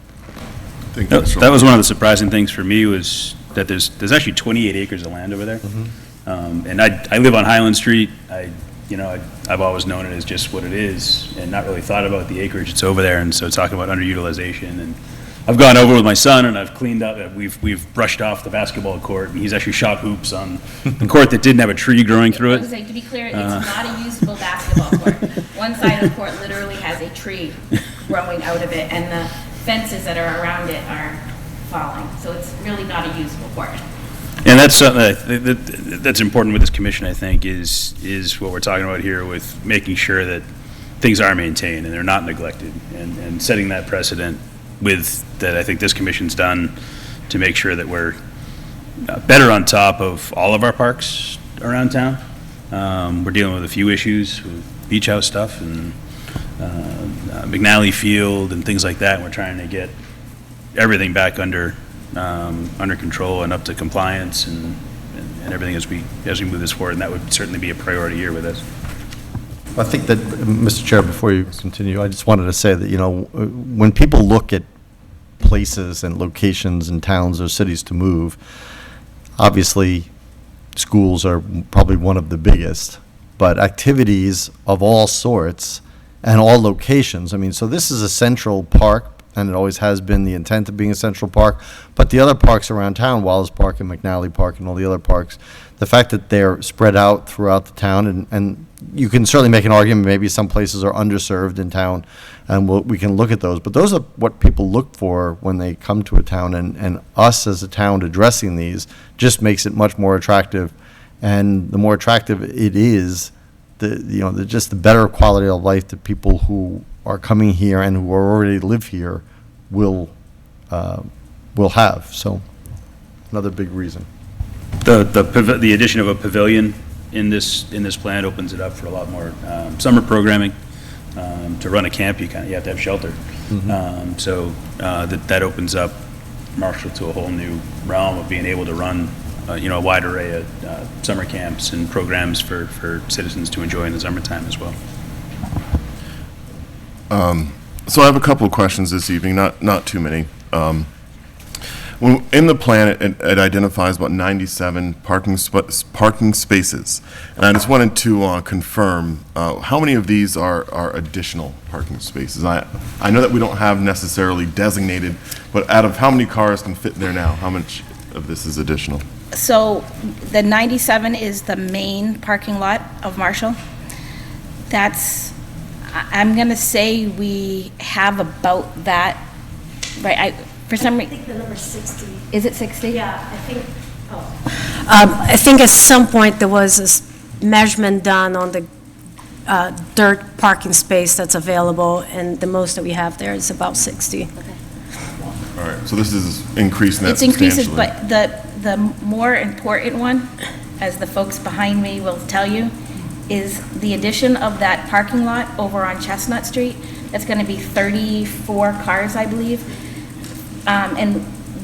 That was one of the surprising things for me was that there's actually 28 acres of land over there. Mm-hmm. And I live on Highland Street. I've always known it as just what it is and not really thought about the acreage that's over there. And so talking about underutilization, and I've gone over with my son and I've cleaned up, we've brushed off the basketball court, and he's actually shot hoops on the court that didn't have a tree growing through it. To be clear, it's not a usable basketball court. One side of the court literally has a tree growing out of it, and the fences that are around it are falling. So it's really not a usable court. And that's something that's important with this commission, I think, is what we're talking about here with making sure that things are maintained and they're not neglected, and setting that precedent that I think this commission's done to make sure that we're better on top of all of our parks around town. We're dealing with a few issues with beach house stuff and McNally Field and things like that, and we're trying to get everything back under control and up to compliance and everything as we move this forward, and that would certainly be a priority here with us. I think that, Mr. Chair, before you continue, I just wanted to say that, when people look at places and locations and towns or cities to move. Obviously, schools are probably one of the biggest, but activities of all sorts and all locations. I mean, so this is a central park, and it always has been the intent of being a central park, but the other parks around town, Wallace Park and McNally Park and all the other parks, the fact that they're spread out throughout the town, and you can certainly make an argument, maybe some places are underserved in town, and we can look at those, but those are what people look for when they come to a town, and us as a town addressing these just makes it much more attractive, and the more attractive it is, just the better quality of life that people who are coming here and who already live here will have. So another big reason. The addition of a pavilion in this plan opens it up for a lot more summer programming. To run a camp, you have to have shelter. So that opens up Marshall to a whole new realm of being able to run a wide array of summer camps and programs for citizens to enjoy in the summertime as well. So I have a couple of questions this evening, not too many. In the plan, it identifies about 97 parking spaces, and I just wanted to confirm how many of these are additional parking spaces. I know that we don't have necessarily designated, but out of how many cars can fit there now, how much of this is additional? So the 97 is the main parking lot of Marshall. I'm going to say we have about that, right? For some reason. I think the number 60. Is it 60? Yeah, I think. I think at some point there was a measurement done on the dirt parking space that's available, and the most that we have there is about 60. All right, so this is increasing that It's increases, substantially. but the more important one, as the folks behind me will tell you, is the addition of that parking lot over on Chestnut Street. That's going to be 34 cars, I believe. And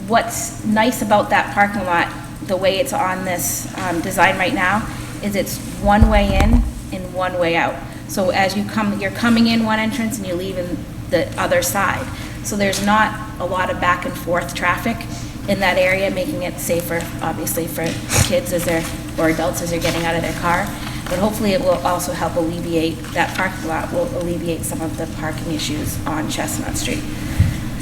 what's nice about that parking lot, the way it's on this design right now, is it's one way in and one way out. So as you're coming in one entrance and you're leaving the other side. So there's not a lot of back and forth traffic in that area, making it safer, obviously, for kids or adults as they're getting out of their car. But hopefully it will also help alleviate, that parking lot will alleviate some of the parking issues on Chestnut Street.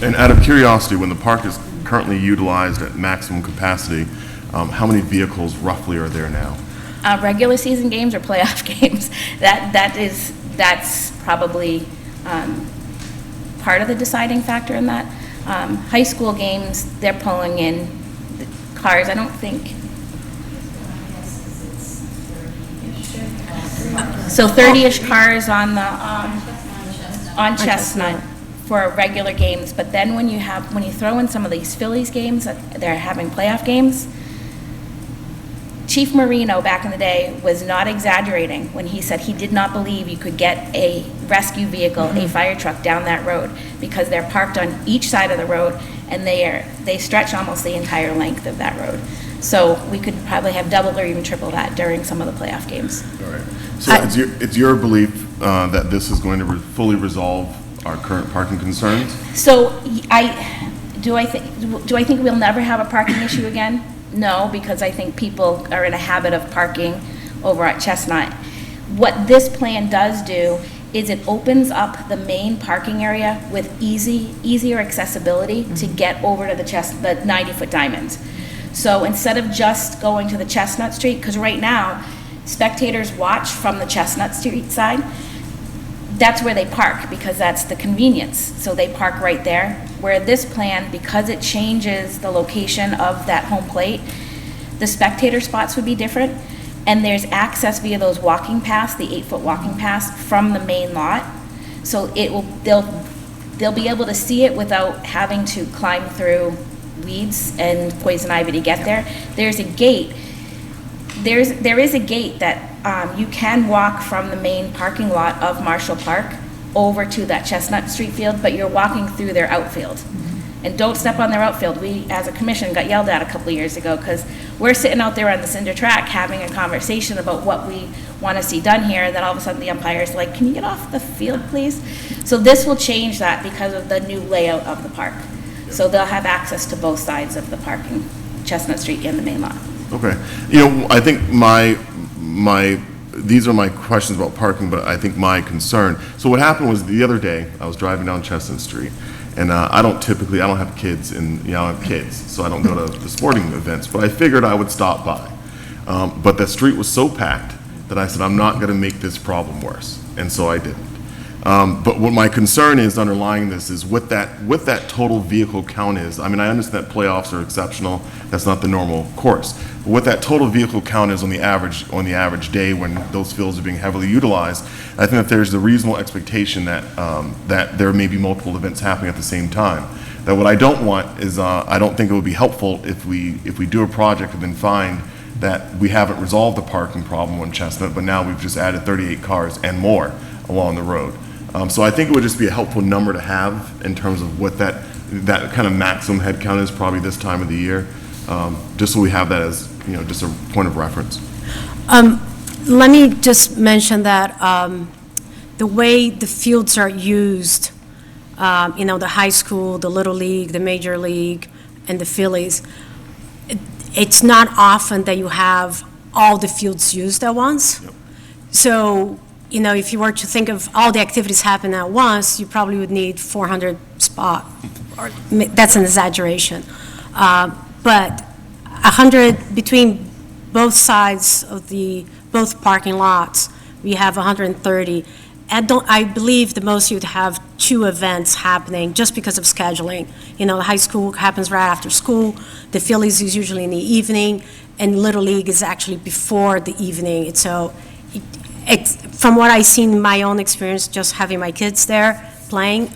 And out of curiosity, when the park is currently utilized at maximum capacity, how many vehicles roughly are there now? Regular season games or playoff games, that's probably part of the deciding factor in that. High school games, they're pulling in the cars. I don't think. So 30-ish cars on Chestnut for regular games, but then when you throw in some of these Phillies games, they're having playoff games. Chief Marino back in the day was not exaggerating when he said he did not believe you could get a rescue vehicle, a fire truck down that road, because they're parked on each side of the road and they stretch almost the entire length of that road. So we could probably have double or even triple that during some of the playoff games. All right. So it's your belief that this is going to fully resolve our current parking concerns? So do I think we'll never have a parking issue again? No, because I think people are in a habit of parking over at Chestnut. What this plan does do is it opens up the main parking area with easier accessibility to get over to the 90-foot diamond. So instead of just going to the Chestnut Street, because right now, spectators watch from the Chestnut Street side, that's where they park because that's the convenience. So they park right there. Where this plan, because it changes the location of that home plate, the spectator spots would be different. And there's access via those walking paths, the 8-foot walking paths from the main lot. So they'll be able to see it without having to climb through weeds and poison ivy to get there. There's a gate. There is a gate that you can walk from the main parking lot of Marshall Park over to that Chestnut Street field, but you're walking through their outfield. And don't step on their outfield. We, as a commission, got yelled at a couple of years ago because we're sitting out there on the cinder track having a conversation about what we want to see done here, and then all of a sudden the umpire's like, can you get off the field, please? So this will change that because of the new layout of the park. So they'll have access to both sides of the parking, Chestnut Street and the main lot. Okay. I think these are my questions about parking, but I think my concern, so what happened was the other day, I was driving down Chestnut Street, and I don't have kids, and I don't have kids, so I don't go to the sporting events, but I figured I would stop by. But the street was so packed that I said, I'm not going to make this problem worse, and so I didn't. But what my concern is underlying this is what that total vehicle count is. I mean, I understand that playoffs are exceptional. That's not the normal course. But what that total vehicle count is on the average day when those fields are being heavily utilized, I think that there's a reasonable expectation that that there may be multiple events happening at the same time. That what I don't want is I don't think it would be helpful if we do a project and then find that we haven't resolved the parking problem on Chestnut, but now we've just added 38 cars and more along the road. So I think it would just be a helpful number to have in terms of what that kind of maximum head count is probably this time of the year, just so we have that as, just a point of reference. Let me just mention that the way the fields are used, the high school, the Little League, the Major League, and the Phillies, it's not often that you have all the fields used at once. Yep. So, if you were to think of all the activities happening at once, you probably would need 400 spots. That's an exaggeration. But 100 between both sides of both parking lots, we have 130. I believe the most you'd have 2 events happening just because of scheduling. The high school happens right after school, the Phillies is usually in the evening, and Little League is actually before the evening. So it's from what I've seen in my own experience, just having my kids there playing,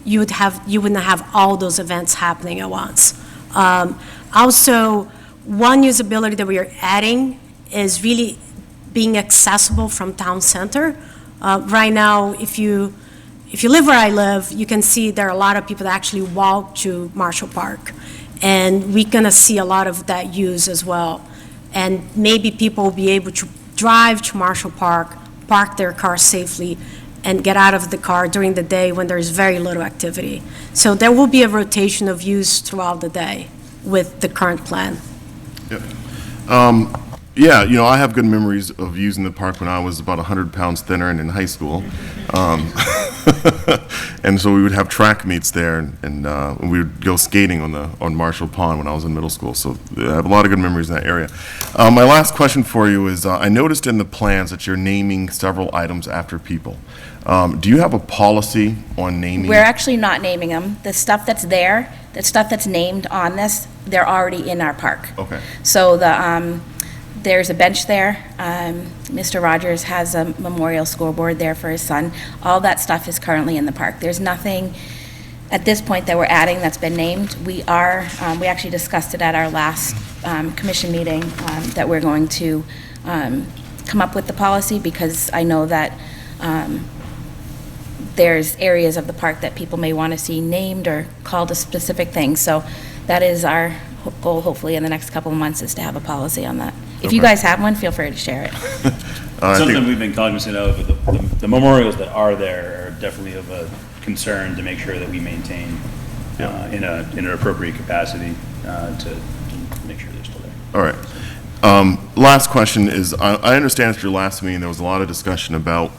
you wouldn't have all those events happening at once. Also, one usability that we are adding is really being accessible from town center. Right now, if you live where I live, you can see there are a lot of people that actually walk to Marshall Park, and we're gonna see a lot of that use as well. And maybe people will be able to drive to Marshall Park, park their car safely, and get out of the car during the day when there's very little activity. So there will be a rotation of use throughout the day with the current plan. Yep. Yeah, I have good memories of using the park when I was about 100 pounds thinner and in high school. And so we would have track meets there, and we would go skating on Marshall Pond when I was in middle school. So I have a lot of good memories in that area. My last question for you is, I noticed in the plans that you're naming several items after people. Do you have a policy on naming? We're actually not naming them. The stuff that's there, the stuff that's named on this, they're already in our park. Okay. So there's a bench there. Mr. Rogers has a memorial scoreboard there for his son. All that stuff is currently in the park. There's nothing at this point that we're adding that's been named. We actually discussed it at our last commission meeting, that we're going to come up with the policy, because I know that there's areas of the park that people may want to see named or called a specific thing. So that is our goal, hopefully, in the next couple of months, is to have a policy on that. If you guys have one, feel free to share it. Something we've been cognizant of, the memorials that are there are definitely of a concern to make sure that we maintain in an appropriate capacity to make sure they're still there. All right. Last question is, I understand at your last meeting there was a lot of discussion about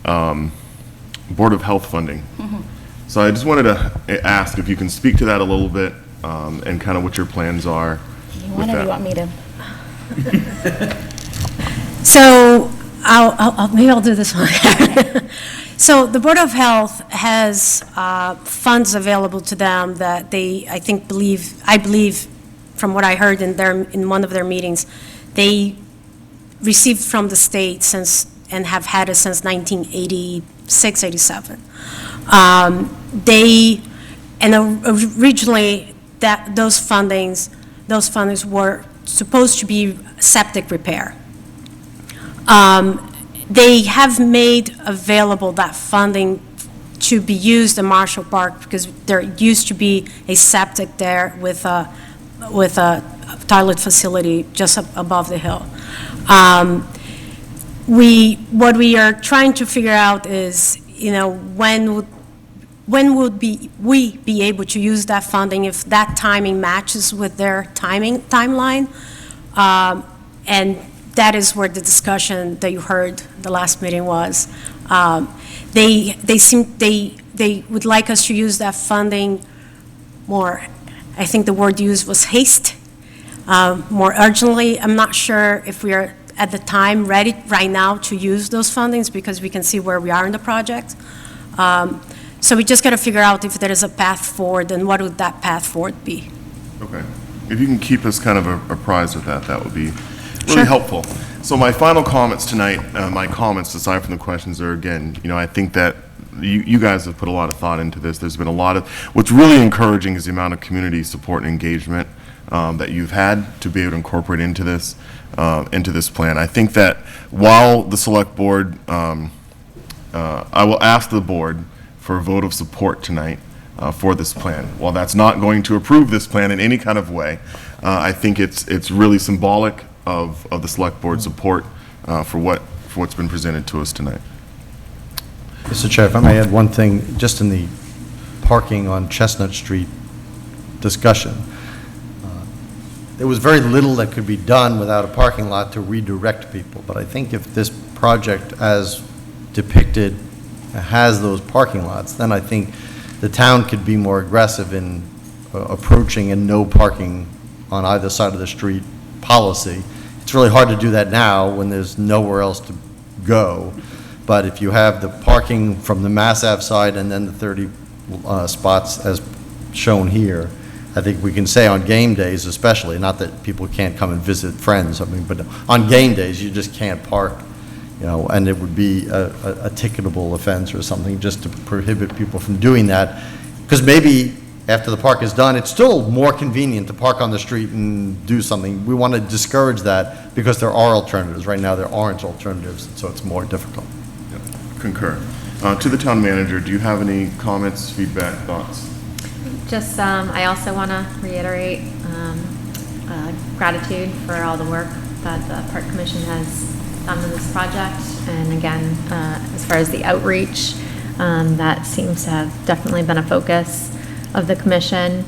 Board of Health funding. Mm-hmm. So I just wanted to ask if you can speak to that a little bit, and kind of what your plans are You with want that. to want me to? So maybe I'll do this one. So the Board of Health has funds available to them that they, I believe, from what I heard in one of their meetings, they received from the state and have had it since 1986, 87. Originally those fundings were supposed to be septic repair. They have made available that funding to be used in Marshall Park, because there used to be a septic there with a toilet facility just above the hill. What we are trying to figure out is, when when would we be able to use that funding if that timing matches with their timeline? And that is where the discussion that you heard the last meeting was. They would like us to use that funding more, I think the word used was haste, more urgently. I'm not sure if we are at the time ready right now to use those fundings because we can see where we are in the project. So we just got to figure out if there is a path forward and what would that path forward be. Okay. If you can keep us kind of apprised of that, that would be really helpful. So my final comments tonight, my comments aside from the questions are, again, I think that you guys have put a lot of thought into this. There's been a lot of, what's really encouraging is the amount of community support and engagement that you've had to be able to incorporate into this plan. I think that while the select board, I will ask the board for a vote of support tonight for this plan. While that's not going to approve this plan in any kind of way, I think it's really symbolic of the select board support for what's been presented to us tonight. Mr. Chair, if I may add one thing, just in the parking on Chestnut Street discussion. There was very little that could be done without a parking lot to redirect people, but I think if this project, as depicted, has those parking lots, then I think the town could be more aggressive in approaching a no parking on either side of the street policy. It's really hard to do that now when there's nowhere else to go. But if you have the parking from the Mass Ave side and then the 30 spots as shown here, I think we can say on game days especially, not that people can't come and visit friends, but on game days you just can't park, and it would be a ticketable offense or something just to prohibit people from doing that. Because maybe after the park is done, it's still more convenient to park on the street and do something. We want to discourage that because there are alternatives. Right now there aren't alternatives, so it's more difficult. Concur. To the town manager, do you have any comments, feedback, thoughts? Just, I also want to reiterate gratitude for all the work that the Park Commission has done in this project. And again, as far as the outreach, that seems to have definitely been a focus of the commission,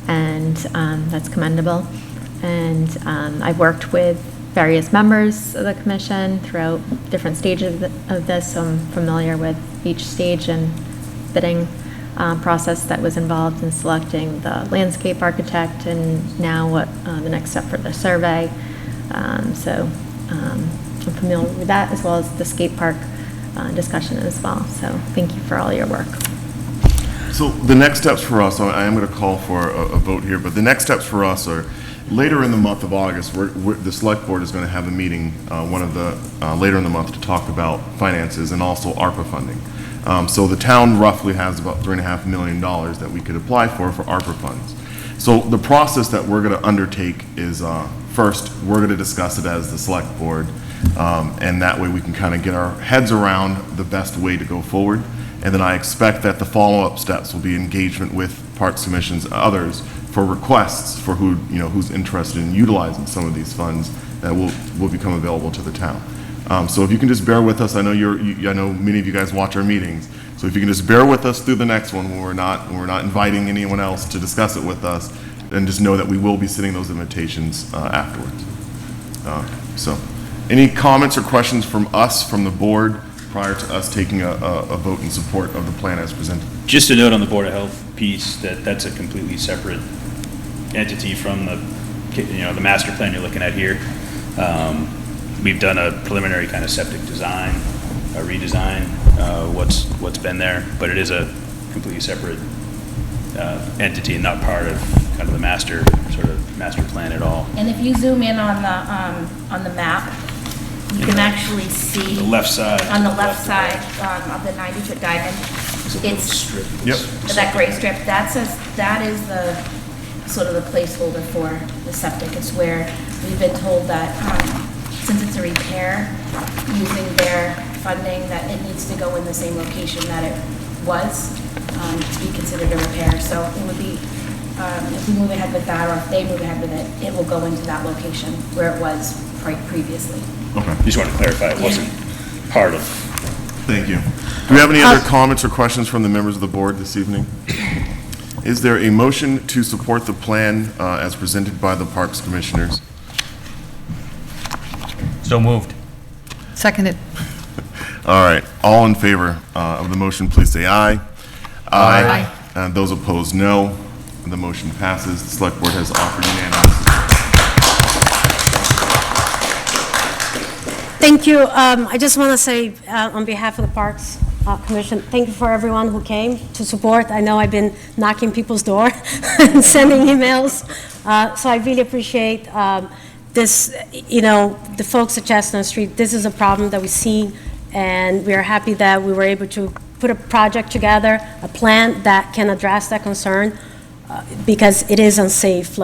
and that's commendable. And I've worked with various members of the commission throughout different stages of this, so I'm familiar with each stage and bidding process that was involved in selecting the landscape architect and now what the next step for the survey. So I'm familiar with that, as well as the skate park discussion as well. So thank you for all your work. So the next steps for us, I am going to call for a vote here, but the next steps for us are later in the month of August, the select board is going to have a meeting, later in the month, to talk about finances and also ARPA funding. So the town roughly has about $3.5 million that we could apply for ARPA funds. So the process that we're going to undertake is, first, we're going to discuss it as the select board, and that way we can kind of get our heads around the best way to go forward. And then I expect that the follow-up steps will be engagement with Parks Commissions and others for requests for who's interested in utilizing some of these funds that will become available to the town. So if you can just bear with us, I know I know many of you guys watch our meetings, so if you can just bear with us through the next one when we're not inviting anyone else to discuss it with us, and just know that we will be sending those invitations afterwards. So any comments or questions from us, from the board, prior to us taking a vote in support of the plan as presented? Just a note on the Board of Health piece, that's a completely separate entity from the master plan you're looking at here. We've done a preliminary kind of septic design, a redesign, what's been there, but it is a completely separate entity and not part of kind of the master plan at all. And if you zoom in on the map, you can actually see the left side. On the left side of the 90-foot diamond, it's strip. Yep. That gray strip. That is the sort of the placeholder for the septic. It's where we've been told that since it's a repair, using their funding, that it needs to go in the same location that it was to be considered a repair. So it would be, if we move ahead with that, or if they move ahead with it, it will go into that location where it was previously. Okay. Just want to clarify, it wasn't part of Thank you. Do we have any other comments or questions from the members of the board this evening? Is there a motion to support the plan as presented by the Parks Commissioners? So moved. Seconded. All right, all in favor of the motion, please say aye. Aye. And those opposed, no. The motion passes. The Select Board has offered unanimous. Thank you. I just want to say, on behalf of the Parks Commission, thank you for everyone who came to support. I know I've been knocking people's door and sending emails, so I really appreciate this, the folks at Chestnut Street. This is a problem that we see, and we are happy that we were able to put a project together, a plan that can address that concern, because it is unsafe.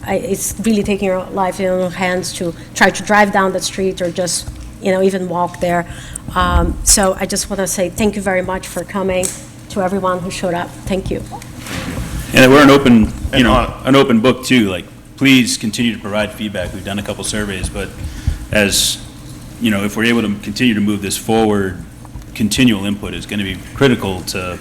It's really taking your life in your own hands to try to drive down the street or just even walk there. So I just want to say thank you very much for coming, to everyone who showed up. Thank you. And we're an open, an open book too. Please continue to provide feedback. We've done a couple surveys, but as if we're able to continue to move this forward, continual input is going to be critical to,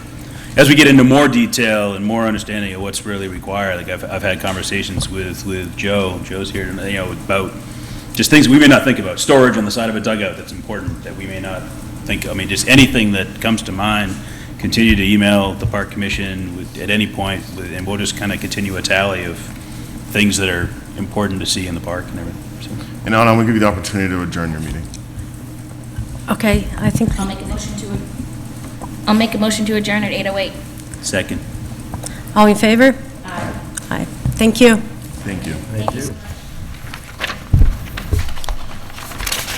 as we get into more detail and more understanding of what's really required. I've had conversations with Joe. Joe's here, about just things we may not think about. Storage on the side of a dugout that's important that we may not think of. Just anything that comes to mind, continue to email the Park Commission at any point, and we'll just kind of continue a tally of things that are important to see in the park and everything. So. And Anna, I'm going to give you the opportunity to adjourn your meeting. Okay, I think I'll make a motion to adjourn at 8:08. Second. all in favor? Aye. Thank you. Thank you. Thank you.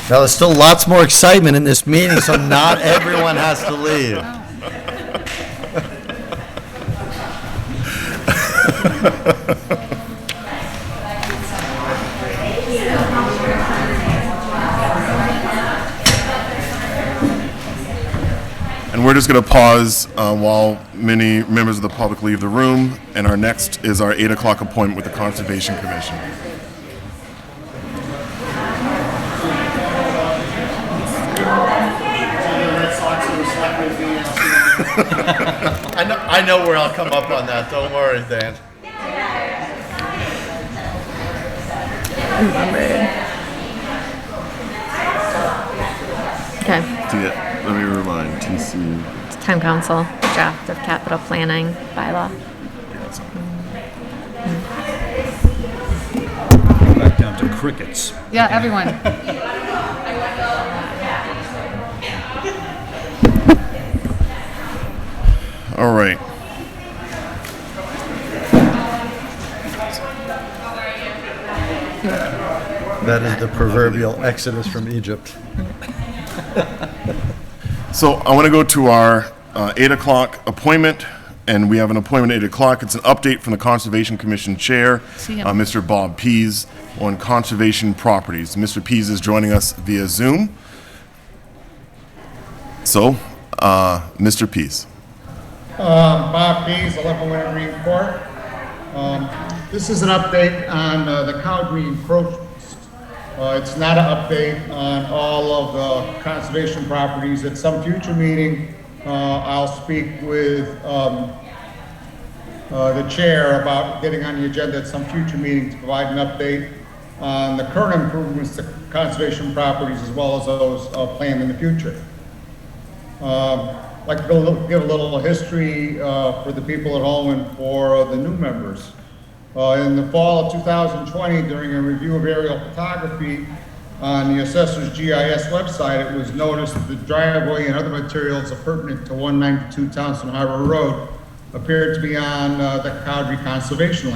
Now, there's still lots more excitement in this meeting, so not everyone has to leave. And we're just going to pause while many members of the public leave the room. And our next is our 8 o'clock appointment with the Conservation Commission. I know where I'll come up on that. Don't worry, Dan. Okay. Let me remind, TC. Town council, draft of capital planning bylaw. Back down to crickets. Yeah, everyone. All right. That is the proverbial exodus from Egypt. So I want to go to our 8 o'clock appointment, and we have an appointment at 8 o'clock. It's an update from the Conservation Commission Chair, See him. Mr. Bob Pease, on conservation properties. Mr. Pease is joining us via Zoom. So, Mr. Pease. Bob Pease, 11 Winter Green Court. This is an update on the cow green encroachments. It's not an update on all of the conservation properties. At some future meeting, I'll speak with the chair about getting on the agenda at some future meeting to provide an update on the current improvements to conservation properties as well as those planned in the future. I'd like to give a little history for the people at home and for the new members. In the fall of 2020, during a review of aerial photography on the Assessor's GIS website, it was noticed that the driveway and other materials pertinent to 192 Townsend Harbor Road appeared to be on the Cowdrey Conservation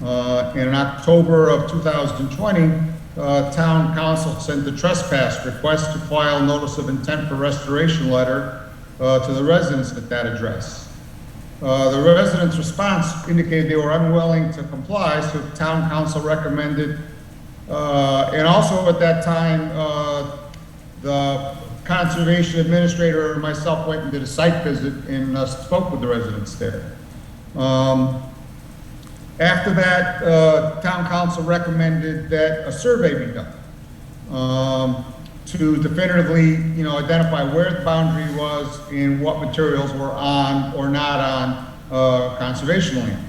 Land. In October of 2020, Town Council sent a trespass request to file notice of intent for restoration letter to the residents at that address. The residents' response indicated they were unwilling to comply, so Town Council recommended, and also at that time, the Conservation Administrator and myself went and did a site visit and spoke with the residents there. After that, Town Council recommended that a survey be done. to definitively, identify where the boundary was and what materials were on or not on conservation land.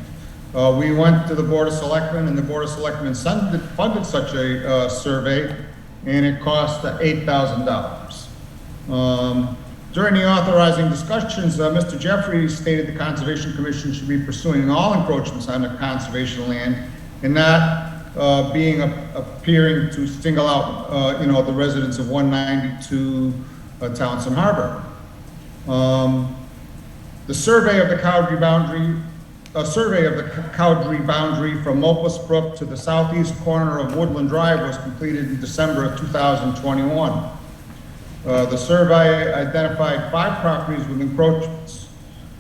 We went to the Board of Selectmen, and the Board of Selectmen funded such a survey, and it cost $8,000. During the authorizing discussions, Mr. Jeffrey stated the Conservation Commission should be pursuing all encroachments on the conservation land and not appearing to single out, the residents of 192 Townsend Harbor. The survey of the Cowdrey boundary, a survey of the Cowdrey boundary from Mopus Brook to the southeast corner of Woodland Drive was completed in December of 2021. The survey identified 5 properties with encroachments.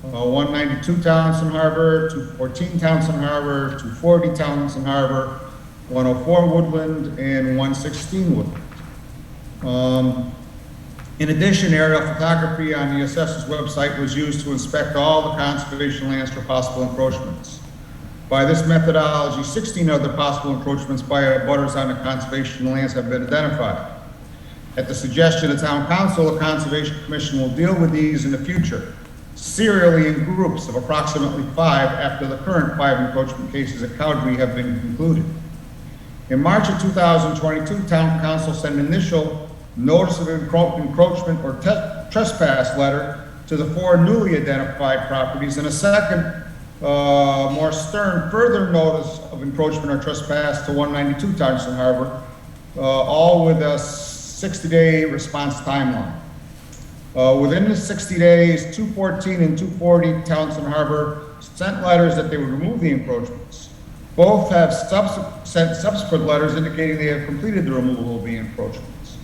192 Townsend Harbor, 214 Townsend Harbor, 240 Townsend Harbor, 104 Woodland, and 116 Woodland. In addition, aerial photography on the assessor's website was used to inspect all the conservation lands for possible encroachments. By this methodology, 16 other possible encroachments by abutters on the conservation lands have been identified. At the suggestion of Town Council, the Conservation Commission will deal with these in the future, serially in groups of approximately 5 after the current 5 encroachment cases at Cowdrey have been concluded. In March of 2022, Town Council sent an initial notice of encroachment or trespass letter to the 4 newly identified properties, and a second, more stern further notice of encroachment or trespass to 192 Townsend Harbor, all with a 60-day response timeline. Within the 60 days, 214 and 240 Townsend Harbor sent letters that they would remove the encroachments. Both have sent subsequent letters indicating they have completed the removal of the encroachments.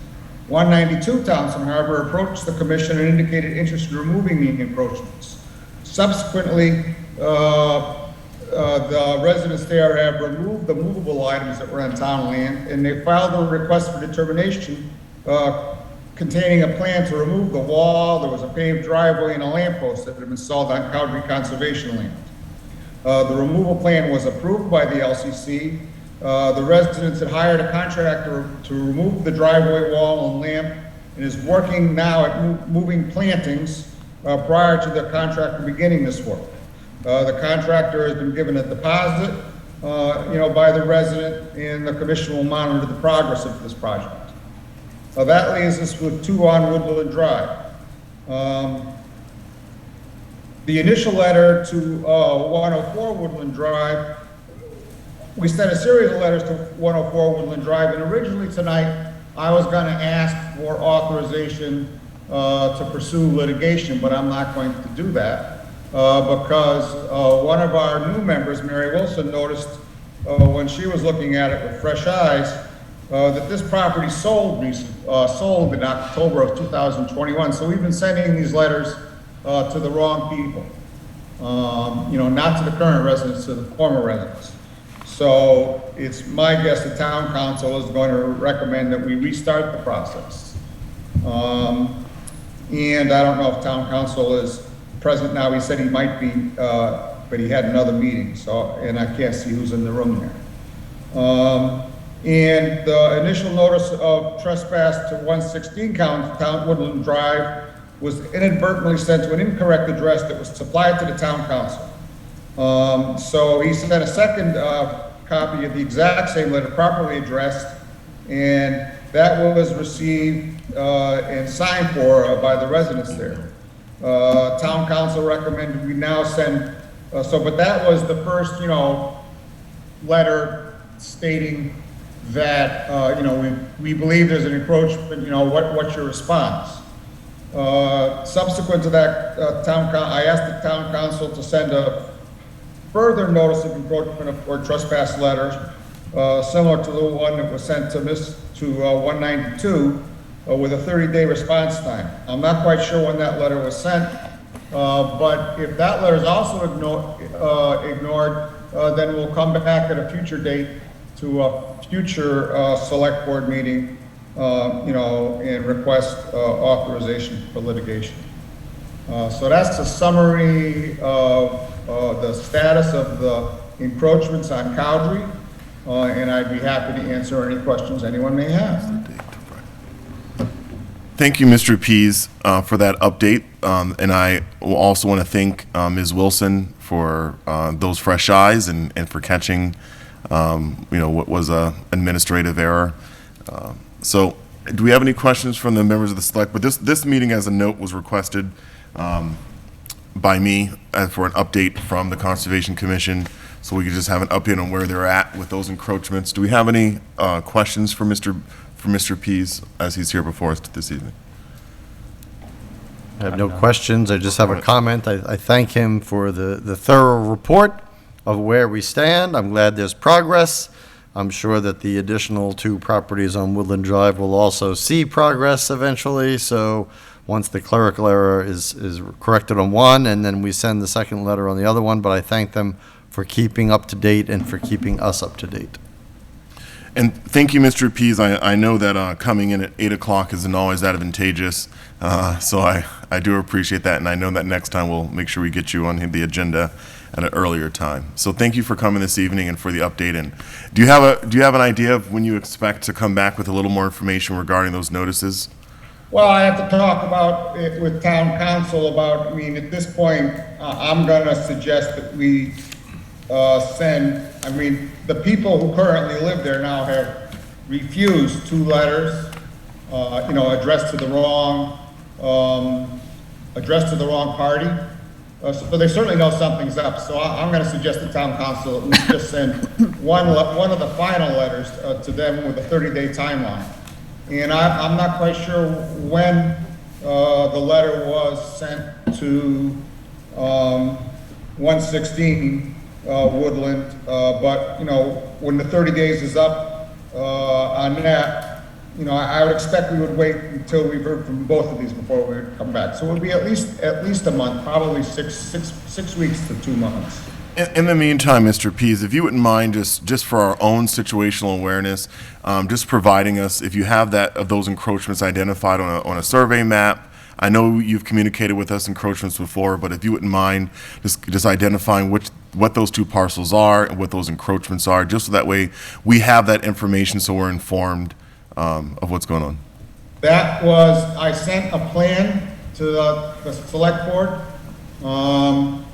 192 Townsend Harbor approached the commission and indicated interest in removing the encroachments. Subsequently, the residents there have removed the movable items that were on town land, and they filed a request for determination containing a plan to remove the wall. There was a paved driveway and a lamppost that had been installed on Cowdrey Conservation land. The removal plan was approved by the LCC. The residents had hired a contractor to remove the driveway wall and lamp, and is working now at moving plantings prior to the contractor beginning this work. The contractor has been given a deposit, by the resident, and the commission will monitor the progress of this project. That leaves us with 2 on Woodland Drive. The initial letter to 104 Woodland Drive, we sent a series of letters to 104 Woodland Drive, and originally tonight I was going to ask for authorization to pursue litigation, but I'm not going to do that because one of our new members, Mary Wilson, noticed when she was looking at it with fresh eyes that this property sold in October of 2021. So we've been sending these letters to the wrong people, not to the current residents, to the former residents. So it's my guess the town council is going to recommend that we restart the process. And I don't know if town council is present now. He said he might be, but he had another meeting, and I can't see who's in the room there. And the initial notice of trespass to 116 Town Woodland Drive was inadvertently sent to an incorrect address that was supplied to the town council. So he sent a second copy of the exact same letter properly addressed, and that was received and signed for by the residents there. Town council recommended we now send, but that was the first, letter stating that, we believe there's an encroachment, what's your response? Subsequent to that, I asked the town council to send a further notice of encroachment or trespass letter, similar to the one that was sent to 192, with a 30-day response time. I'm not quite sure when that letter was sent, but if that letter is also ignored, then we'll come back at a future date to a future select board meeting, and request authorization for litigation. So that's a summary of the status of the encroachments on Cowdrey, and I'd be happy to answer any questions anyone may have. Thank you, Mr. Pease, for that update. And I will also want to thank Ms. Wilson for those fresh eyes and for catching, what was a administrative error. So, do we have any questions from the members of the select? But this meeting, as a note, was requested by me for an update from the Conservation Commission, so we could just have an update on where they're at with those encroachments. Do we have any questions for Mr. Pease as he's here before us this evening? I have no questions. I just have a comment. I thank him for the thorough report of where we stand. I'm glad there's progress. I'm sure that the additional 2 properties on Woodland Drive will also see progress eventually. So once the clerical error is corrected on one, and then we send the second letter on the other one. But I thank them for keeping up to date and for keeping us up to date. And thank you, Mr. Pease. I know that coming in at 8 o'clock isn't always advantageous, so I do appreciate that, and I know that next time we'll make sure we get you on the agenda at an earlier time. So thank you for coming this evening and for the update. And do you have an idea of when you expect to come back with a little more information regarding those notices? Well, I have to talk about it with town council about, at this point, I'm gonna suggest that we the people who currently live there now have refused 2 letters, addressed to the wrong party. So they certainly know something's up. So I'm going to suggest the town council at least just send one of the final letters to them with a 30-day timeline. And I'm not quite sure when the letter was sent to 116 Woodland, but when the 30 days is up on that, I would expect we would wait until we've heard from both of these before we would come back. So it would be at least a month, probably six weeks to 2 months. In the meantime, Mr. Pease, if you wouldn't mind, just for our own situational awareness, just providing us, if you have those encroachments identified on a survey map. I know you've communicated with us encroachments before, but if you wouldn't mind just identifying what those 2 parcels are and what those encroachments are, just so that way we have that information so we're informed of what's going on. I sent a plan to the select board on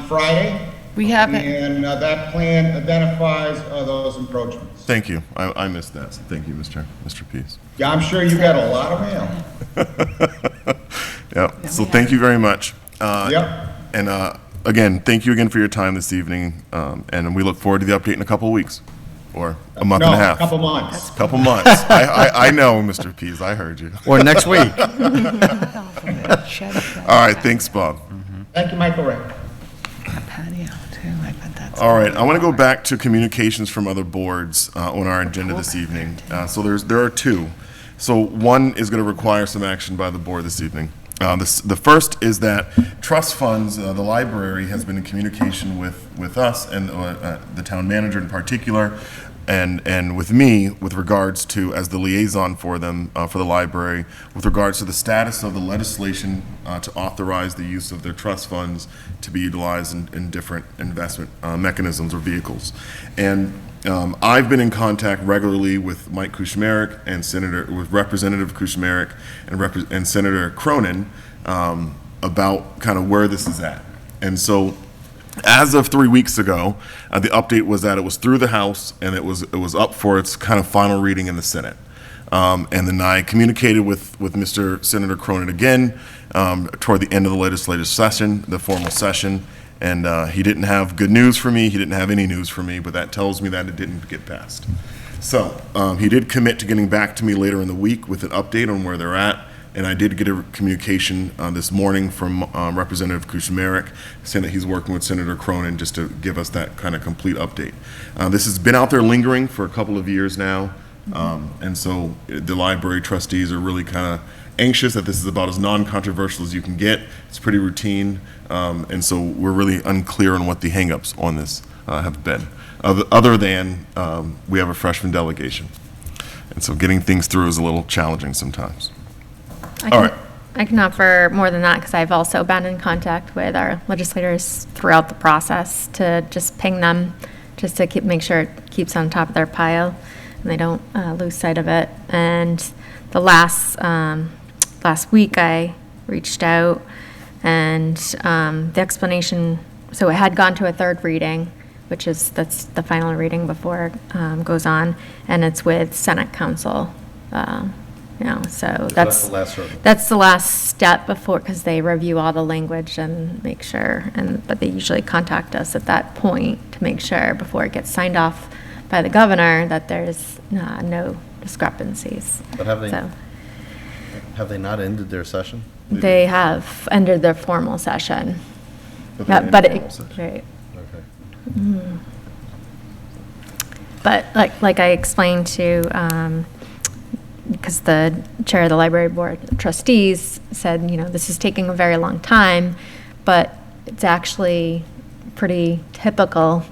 Friday. We have it. And that plan identifies those encroachments. Thank you. I missed that. So thank you, Mr. Pease. Yeah, I'm sure you got a lot of mail. Yeah. So thank you very much. Yep. And again, thank you again for your time this evening. And we look forward to the update in a couple of weeks. Or a month and a half. A couple months. Couple months. I know, Mr. Pease. I heard you. Or next week. All right. Thanks, Bob. Thank you, Michael Ray. Patio, too. I bet that's. All right. I want to go back to communications from other boards on our agenda this evening. So there are 2. So one is going to require some action by the board this evening. The first is that trust funds, the library has been in communication with us and the town manager in particular, and with me with regards to, as the liaison for them, for the library, with regards to the status of the legislation to authorize the use of their trust funds to be utilized in different investment mechanisms or vehicles. And I've been in contact regularly with Mike Kuchmarek and with Representative Kuchmarek and Senator Cronin about kind of where this is at. And so, as of 3 weeks ago, the update was that it was through the House and it was up for its kind of final reading in the Senate. And then I communicated with Mr. Senator Cronin again toward the end of the legislative session, the formal session. And he didn't have good news for me. He didn't have any news for me, but that tells me that it didn't get passed. So he did commit to getting back to me later in the week with an update on where they're at. And I did get a communication this morning from Representative Kuchmarek saying that he's working with Senator Cronin just to give us that kind of complete update. This has been out there lingering for a couple of years now. And so the library trustees are really kind of anxious that this is about as non-controversial as you can get. It's pretty routine. And so we're really unclear on what the hangups on this have been, other than we have a freshman delegation. And so getting things through is a little challenging sometimes. I can offer more than that because I've also been in contact with our legislators throughout the process to just ping them, just to make sure it keeps on top of their pile and they don't lose sight of it. And the last week I reached out, and the explanation, so it had gone to a third reading, that's the final reading before it goes on, and it's with Senate Council. So that's the last hurdle. That's the last step before, because they review all the language and make sure, but they usually contact us at that point to make sure before it gets signed off by the governor that there's no discrepancies. But have So they not ended their session? they have ended their formal session. But Yeah, they but ended it, the session. right. Okay. Mhm. But like I explained to, because the chair of the library board of trustees said, this is taking a very long time, but it's actually pretty typical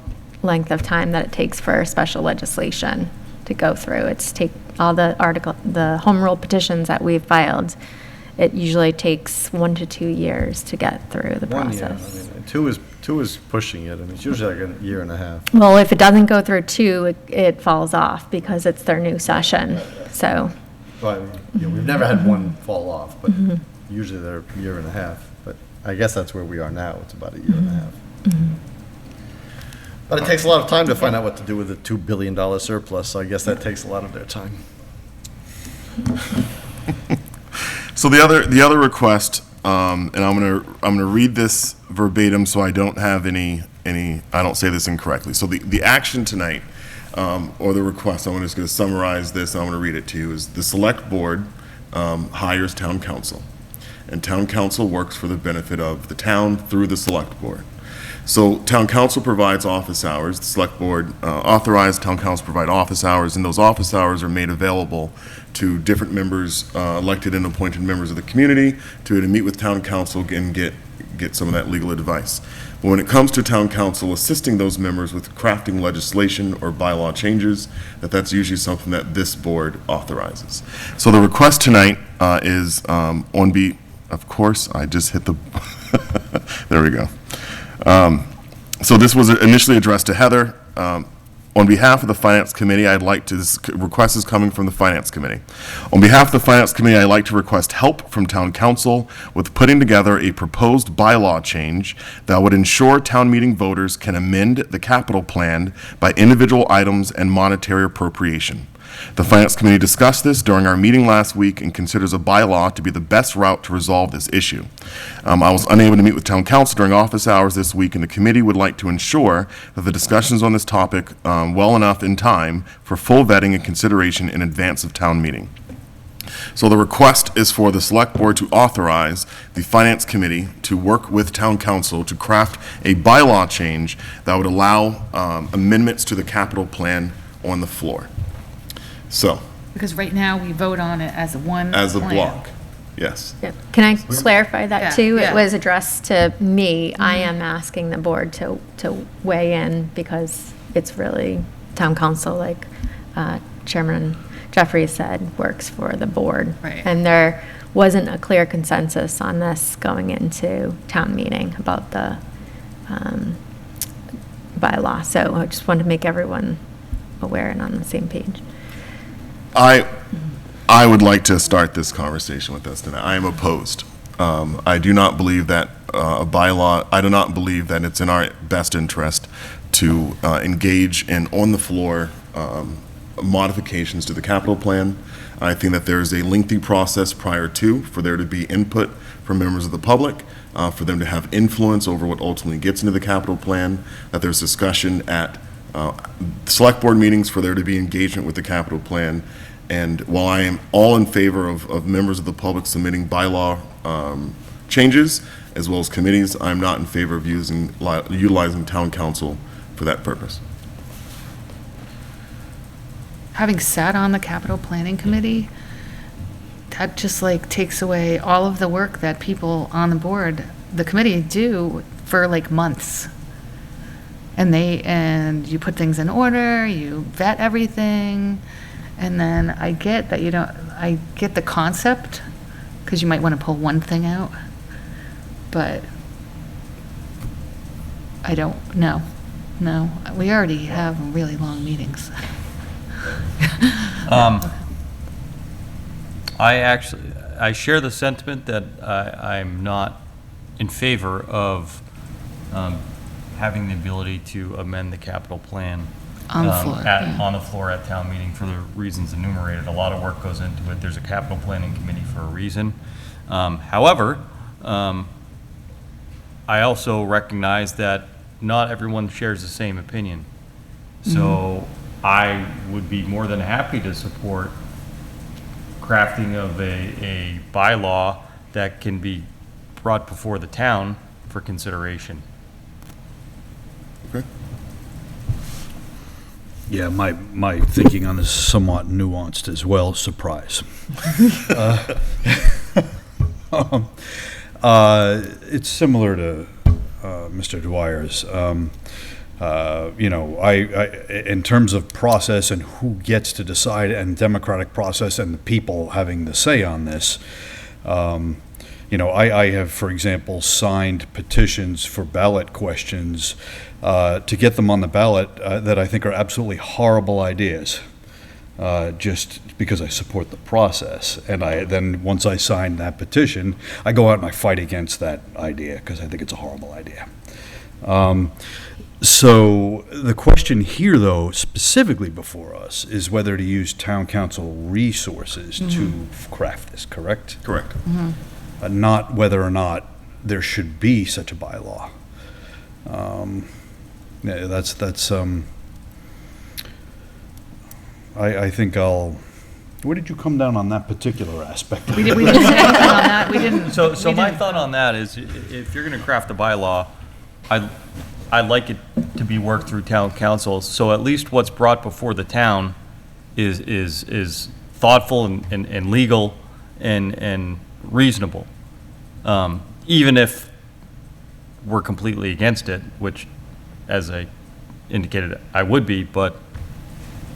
length of time that it takes for special legislation to go through. All the home rule petitions that we've filed, it usually takes 1 to 2 years to get through the 1 year. process. I mean, two is pushing it. I mean, it's usually like a year and a half. Well, if it doesn't go through 2, it falls off because it's their new session, so. But we've never had one fall off, but Mhm. usually they're a year and a half. But I guess that's where we are now. It's about a year and a half. But it takes a lot of time to find out what to do with a $2 billion surplus, so I guess that takes a lot of their time. So the other request, and I'm gonna read this verbatim so I don't have any I don't say this incorrectly. So the action tonight, or the request, I'm just gonna summarize this and I'm gonna read it to you, is the select board hires town council. And town council works for the benefit of the town through the select board. So town council provides office hours, the select board authorized town council provide office hours, and those office hours are made available to different members, elected and appointed members of the community, to meet with town council and get some of that legal advice. But when it comes to town council assisting those members with crafting legislation or bylaw changes, that's usually something that this board authorizes. So the request tonight is of course, I just hit the, there we go. So this was initially addressed to Heather. On behalf of the Finance Committee, this request is coming from the Finance Committee. On behalf of the Finance Committee, I'd like to request help from Town Council with putting together a proposed bylaw change that would ensure town meeting voters can amend the capital plan by individual items and monetary appropriation. The Finance Committee discussed this during our meeting last week and considers a bylaw to be the best route to resolve this issue. I was unable to meet with Town Council during office hours this week, and the committee would like to ensure that the discussions on this topic well enough in time for full vetting and consideration in advance of town meeting. So the request is for the Select Board to authorize the Finance Committee to work with Town Council to craft a bylaw change that would allow amendments to the capital plan on the floor. So, Because right now, we vote on it as one as a plan. block, yes. Yeah. Can I clarify that Yeah, too? yeah. It was addressed to me. I am asking the board to weigh in because it's really town council, like Chairman Jeffrey said, works for the board. Right. And there wasn't a clear consensus on this going into town meeting about the bylaw. So I just wanted to make everyone aware and on the same page. I would like to start this conversation with us tonight. I am opposed. I do not believe that a bylaw, I do not believe that it's in our best interest to engage in on-the-floor modifications to the capital plan. I think that there is a lengthy process prior to, for there to be input from members of the public, for them to have influence over what ultimately gets into the capital plan, that there's discussion at select board meetings for there to be engagement with the capital plan. And while I am all in favor of members of the public submitting bylaw changes, as well as committees, I'm not in favor of utilizing town council for that purpose. Having sat on the capital planning committee, that just like takes away all of the work that people on the board, the committee do for like months. And you put things in order, you vet everything, and then I get that I get the concept, because you might want to pull one thing out, but I don't know. No, we already have really long meetings. I share the sentiment that I'm not in favor of having the ability to amend the capital plan On the floor, yeah. on the floor at town meeting for the reasons enumerated. A lot of work goes into it. There's a capital planning committee for a reason. However, I also recognize that not everyone shares the same opinion. So I would be more than happy to support crafting of a bylaw that can be brought before the town for consideration. Okay. Yeah, my thinking on this is somewhat nuanced as well. Surprise. It's similar to Mr. Dwyer's. In terms of process and who gets to decide, and democratic process and the people having the say on this, I have, for example, signed petitions for ballot questions to get them on the ballot that I think are absolutely horrible ideas, just because I support the process. And then once I sign that petition, I go out and I fight against that idea because I think it's a horrible idea. So the question here, though, specifically before us, is whether to use town council resources to craft this, correct? Correct. Not whether or not there should be such a bylaw. I think where did you come down on that particular aspect? We didn't say anything on that. We didn't. So my thought on that is, if you're going to craft a bylaw, I'd like it to be worked through town council, so at least what's brought before the town is thoughtful and legal and reasonable. Even if we're completely against it, which, as I indicated, I would be, but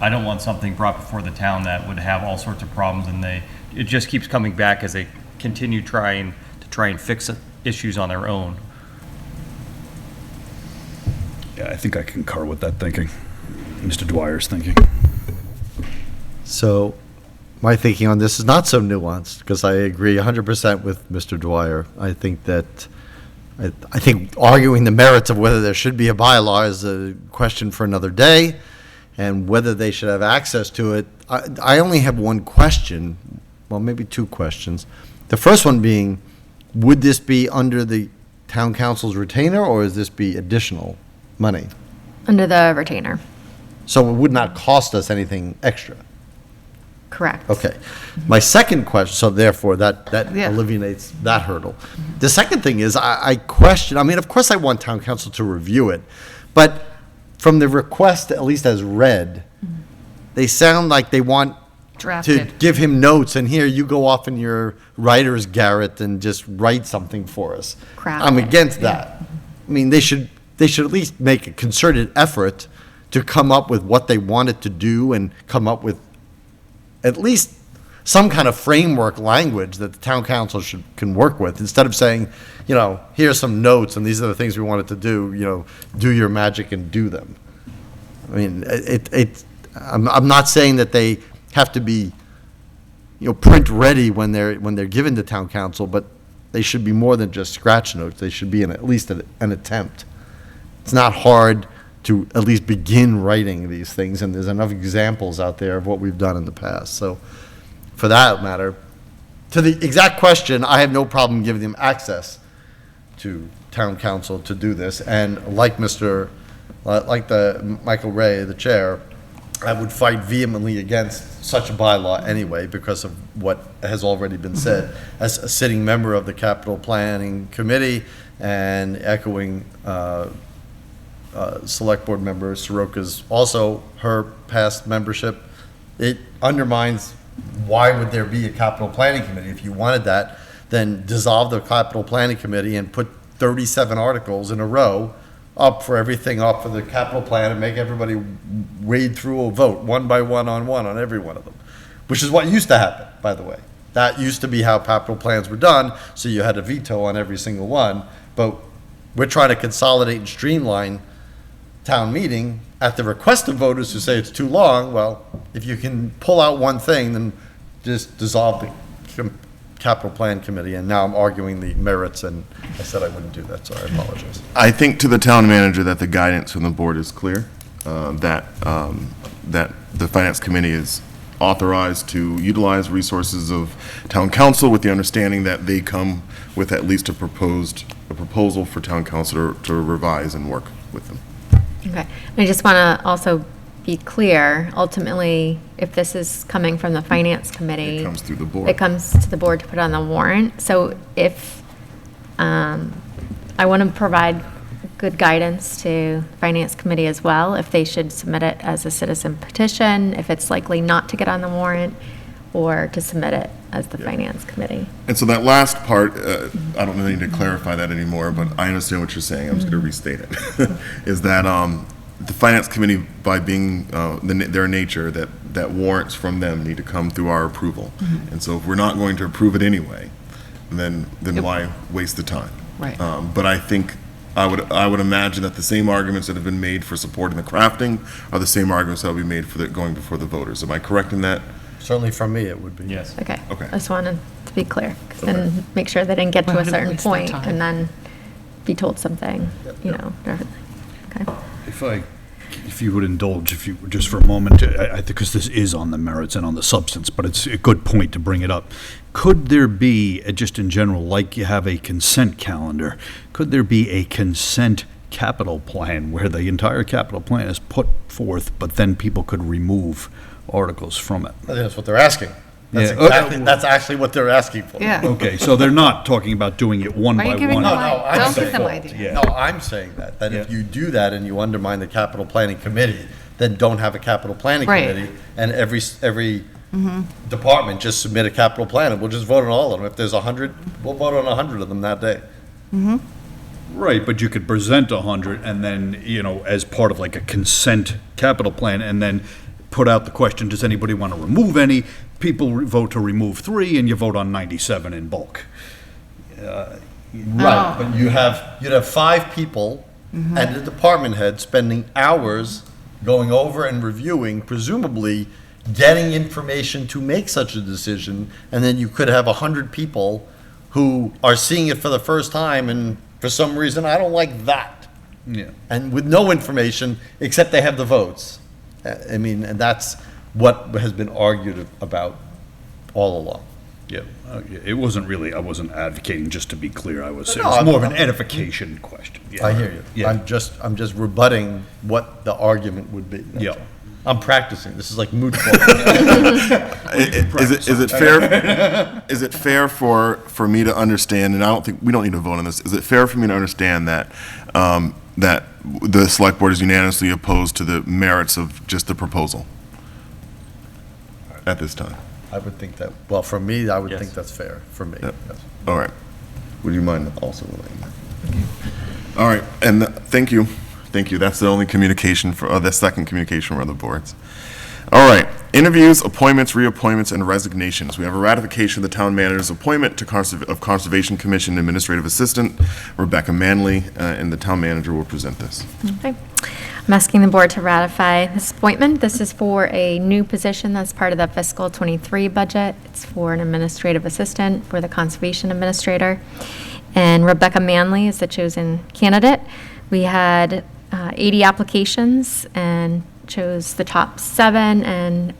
I don't want something brought before the town that would have all sorts of problems, and it just keeps coming back as they continue trying and fix issues on their own. Yeah, I think I concur with that thinking, Mr. Dwyer's thinking. So my thinking on this is not so nuanced, because I agree 100% with Mr. Dwyer. I think that I think arguing the merits of whether there should be a bylaw is a question for another day, and whether they should have access to it. I only have one question, well, maybe two questions. The first one being, would this be under the town council's retainer, or is this be additional money? Under the retainer. So it would not cost us anything extra? Correct. Okay. My second question, so therefore that Yeah. eliminates that hurdle. The second thing is, I question, I mean, of course I want town council to review it, but from the request, at least as read, they sound like they want to Drafted. give him notes, and here, you go off in your writer's garret and just write something for us. Craft I'm it. against that. I mean, they should at least make a concerted effort to come up with what they wanted to do, and come up with at least some kind of framework language that the town council can work with, instead of saying, here's some notes and these are the things we wanted to do, do your magic and do them. I mean, I'm not saying that they have to be, print ready when they're given to town council, but they should be more than just scratch notes. They should be at least an attempt. It's not hard to at least begin writing these things, and there's enough examples out there of what we've done in the past. So for that matter, to the exact question, I have no problem giving them access to town council to do this. And like the Michael Ray, the chair, I would fight vehemently against such a bylaw anyway, because of what has already been said. As a sitting member of the capital planning committee, and echoing select board member Soroka's, also her past membership, it undermines, why would there be a capital planning committee? If you wanted that, then dissolve the capital planning committee and put 37 articles in a row up for the capital plan, and make everybody wade through a vote one by one on every one of them, which is what used to happen, by the way. That used to be how capital plans were done, so you had a veto on every single one. But we're trying to consolidate and streamline town meeting at the request of voters who say it's too long. Well, if you can pull out one thing, then just dissolve capital plan committee, and now I'm arguing the merits, and I said I wouldn't do that, so I apologize. I think to the town manager that the guidance from the board is clear, that the finance committee is authorized to utilize resources of town council with the understanding that they come with at least a proposal for town council to revise and work with them. Okay. I just want to also be clear, ultimately, if this is coming from the finance committee. It comes through the board. It comes to the board to put on the warrant. So if, I want to provide good guidance to finance committee as well, if they should submit it as a citizen petition, if it's likely not to get on the warrant, or to submit it as the finance committee. And so that last part, I don't need to clarify that anymore, but I understand what you're saying. I'm just going to restate it. Is that the finance committee, by being their nature, that warrants from them need to come through our approval. And so if we're not going to approve it anyway, then why waste the time? Right. But I think I would imagine that the same arguments that have been made for supporting the crafting are the same arguments that will be made for going before the voters. Am I correct in that? Certainly from me, it would be. Yes. Okay. Okay. I just wanted to be clear, 'cause then make sure they didn't get to Well, a certain waste their point time. and then be told something, you know, differently. Okay. If you would indulge, just for a moment, I think, because this is on the merits and on the substance, but it's a good point to bring it up. Could there be, just in general, like you have a consent calendar, could there be a consent capital plan where the entire capital plan is put forth, but then people could remove articles from it? I think that's what they're asking. That's Yeah. exactly, that's actually what they're asking for. Yeah. Okay, so they're not talking about doing it one Why are by you giving one. them No, I'm Don't saying- give them ideas. Yeah. No, I'm saying that if you do that and you undermine the capital planning committee, then don't have a capital planning Right. committee, and every department just submit a capital plan, and we'll just vote on all of them. If there's 100, we'll vote on 100 of them that day. Right, but you could present 100 and then, as part of like a consent capital plan, and then put out the question, does anybody want to remove any? People vote to remove 3, and you vote on 97 in bulk. Right, but you'd have 5 people and the department head spending hours going over and reviewing, presumably getting information to make such a decision, and then you could have 100 people who are seeing it for the first time, and for some reason, I don't like that. Yeah. And with no information, except they have the votes. I mean, and that's what has been argued about all along. Yeah, it wasn't really, I wasn't advocating, just to be clear, I was saying, No, it's more of I'm- an edification question. Yeah. I hear you. Yeah. I'm just rebutting what the argument would be. That's Yeah. all. I'm practicing. This is like moot court. Is it fair? Is it fair for me to understand? And I don't think we don't need to vote on this. Is it fair for me to understand that that the select board is unanimously opposed to the merits of just the proposal at this time? I would think that, well, for me, I would Yes. think that's fair, for me. Yep. yes. All right. Would you mind also relaying that? All right, and thank you. Thank you. That's the only communication the second communication from other boards. All right, interviews, appointments, reappointments, and resignations. We have a ratification of the town manager's appointment of Conservation Commission Administrative Assistant Rebecca Manley, and the town manager will present this. Okay. I'm asking the board to ratify this appointment. This is for a new position that's part of the fiscal '23 budget. It's for an administrative assistant for the conservation administrator. And Rebecca Manley is the chosen candidate. We had 80 applications and chose the top 7, and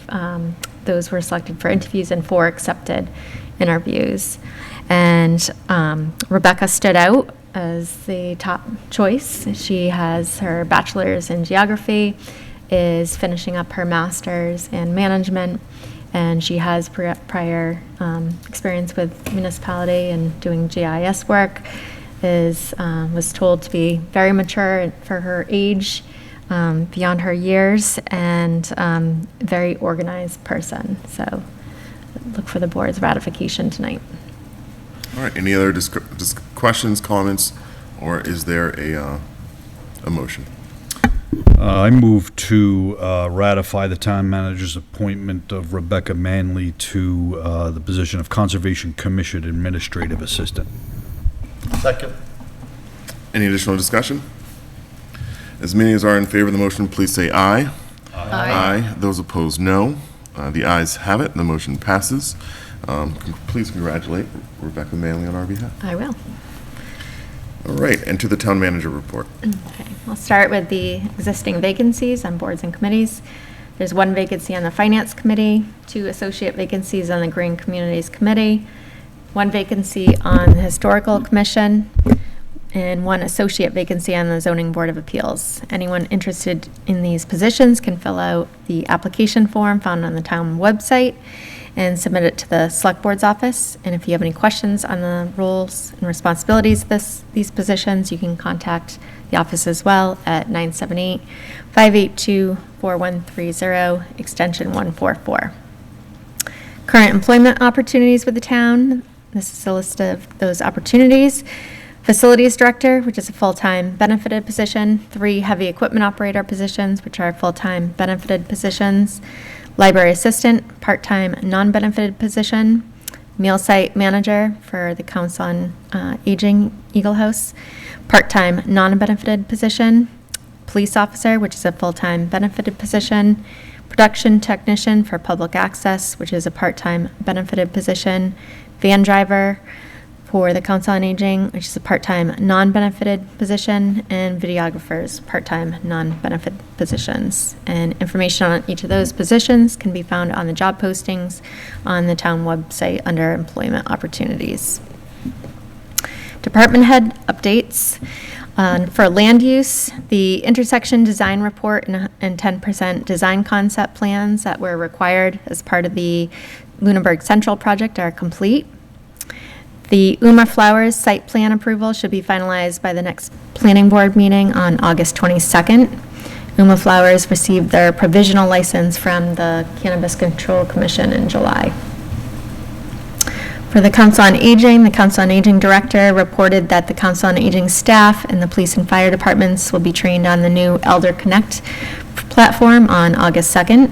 those were selected for interviews and 4 accepted interviews. And Rebecca stood out as the top choice. She has her bachelor's in geography, is finishing up her master's in management, and she has prior experience with municipality and doing GIS work. Was told to be very mature for her age, beyond her years, and very organized person. So look for the board's ratification tonight. All right, any other questions, comments, or is there a motion? I move to ratify the town manager's appointment of Rebecca Manley to the position of Conservation Commission Administrative Assistant. Second. Any additional discussion? As many as are in favor of the motion, please say aye. Aye. Those opposed, no. The ayes have it, the motion passes. Please congratulate Rebecca Manley on our behalf. I will. All right, and to the town manager report. Okay, I'll start with the existing vacancies on boards and committees. There's 1 vacancy on the Finance Committee, 2 associate vacancies on the Green Communities Committee, 1 vacancy on the Historical Commission, and 1 associate vacancy on the Zoning Board of Appeals. Anyone interested in these positions can fill out the application form found on the town website and submit it to the Select Board's office. And if you have any questions on the roles and responsibilities of these positions, you can contact the office as well at 978-582-4130, extension 144. Current employment opportunities with the town. This is a list of those opportunities. Facilities Director, which is a full-time benefited position. 3 heavy equipment operator positions, which are full-time benefited positions. Library Assistant, part-time non-benefited position. Meal Site Manager for the Council on Aging Eagle House, part-time non-benefited position. Police Officer, which is a full-time benefited position. Production Technician for Public Access, which is a part-time benefited position. Van Driver for the Council on Aging, which is a part-time non-benefited position, and videographers, part-time non-benefit positions. And information on each of those positions can be found on the job postings on the town website under Employment Opportunities. Department head updates. For land use, the intersection design report and 10% design concept plans that were required as part of the Lunenburg Central project are complete. The Uma Flowers site plan approval should be finalized by the next planning board meeting on August 22nd. Uma Flowers received their provisional license from the Cannabis Control Commission in July. For the Council on Aging, the Council on Aging Director reported that the Council on Aging staff and the police and fire departments will be trained on the new Elder Connect platform on August 2nd.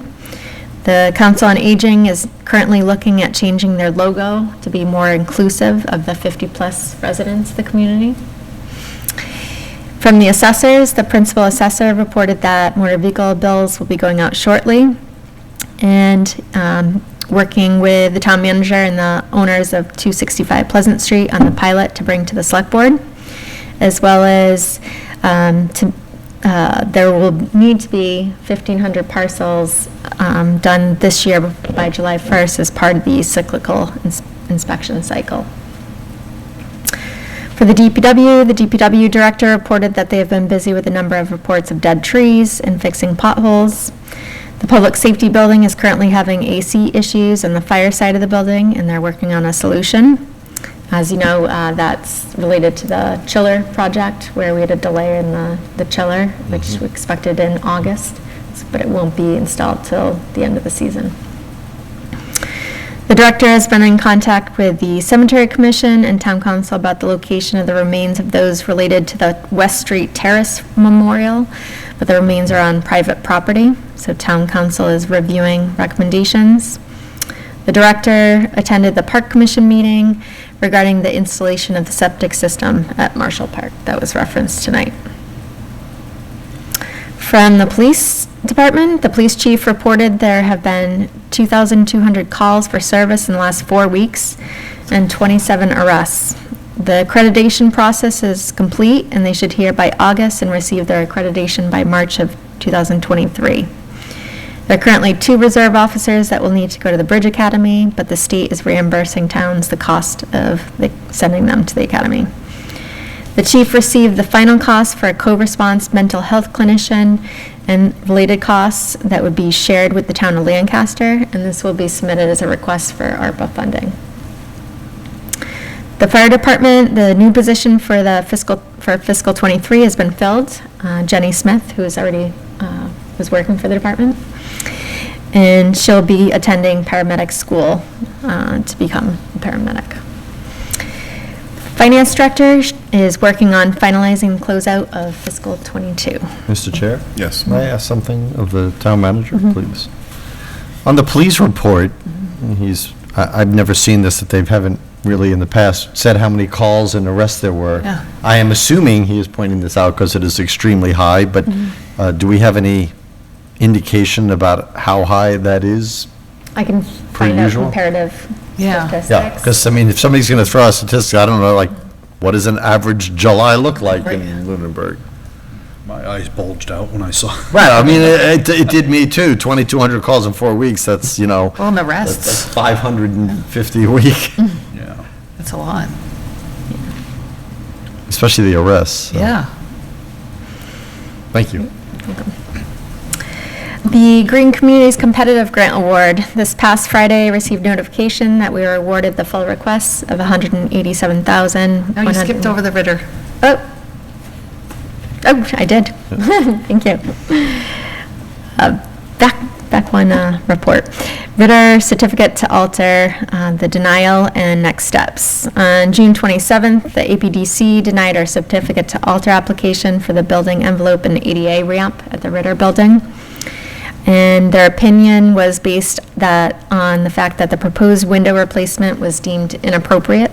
The Council on Aging is currently looking at changing their logo to be more inclusive of the 50-plus residents of the community. From the assessors, the principal assessor reported that motor vehicle bills will be going out shortly, and working with the town manager and the owners of 265 Pleasant Street on the pilot to bring to the select board, as well as there will need to be 1,500 parcels done this year by July 1st as part of the cyclical inspection cycle. For the DPW director reported that they have been busy with a number of reports of dead trees and fixing potholes. The public safety building is currently having AC issues on the fire side of the building, and they're working on a solution. As you know, that's related to the chiller project, where we had a delay in the chiller, which we expected in August, but it won't be installed till the end of the season. The director has been in contact with the Cemetery Commission and Town Council about the location of the remains of those related to the West Street Terrace Memorial, but the remains are on private property, so Town Council is reviewing recommendations. The director attended the Park Commission meeting regarding the installation of the septic system at Marshall Park that was referenced tonight. From the police department, the police chief reported there have been 2,200 calls for service in the last 4 weeks and 27 arrests. The accreditation process is complete, and they should hear by August and receive their accreditation by March of 2023. There are currently 2 reserve officers that will need to go to the Bridge Academy, but the state is reimbursing towns the cost of sending them to the academy. The chief received the final cost for a co-response mental health clinician and related costs that would be shared with the town of Lancaster, and this will be submitted as a request for ARPA funding. The fire department, the new position for fiscal 23 has been filled. Jenny Smith, who is already was working for the department, and she'll be attending paramedic school to become a paramedic. Finance director is working on finalizing the closeout of fiscal 22. Mr. Chair? Yes. May I ask something of the town manager, please? On the police report, I've never seen this, that they haven't really in the past said how many calls and arrests there were. Yeah. I am assuming he is pointing this out because it is extremely high, but do we have any indication about how high that is? I can find out comparative Yeah. Yeah, statistics. because, I mean, if somebody's going to throw out statistics, I don't know, like, what does an average July look like in Lunenburg? My eyes bulged out when I saw. Right, I mean, it did me too, 2,200 calls in 4 weeks, that's, you know. Well, and the That's rests, 550 a week, Yeah. that's a lot. especially the arrests. so. Yeah. Thank you. The Green Communities Competitive Grant Award. This past Friday, received notification that we were awarded the full request of $187,000. No, you skipped over the Ritter. Oh, I did. Thank you. Back one report. Ritter certificate to alter the denial and next steps. On June 27th, the APDC denied our certificate to alter application for the building envelope and ADA ramp at the Ritter building. And their opinion was based on the fact that the proposed window replacement was deemed inappropriate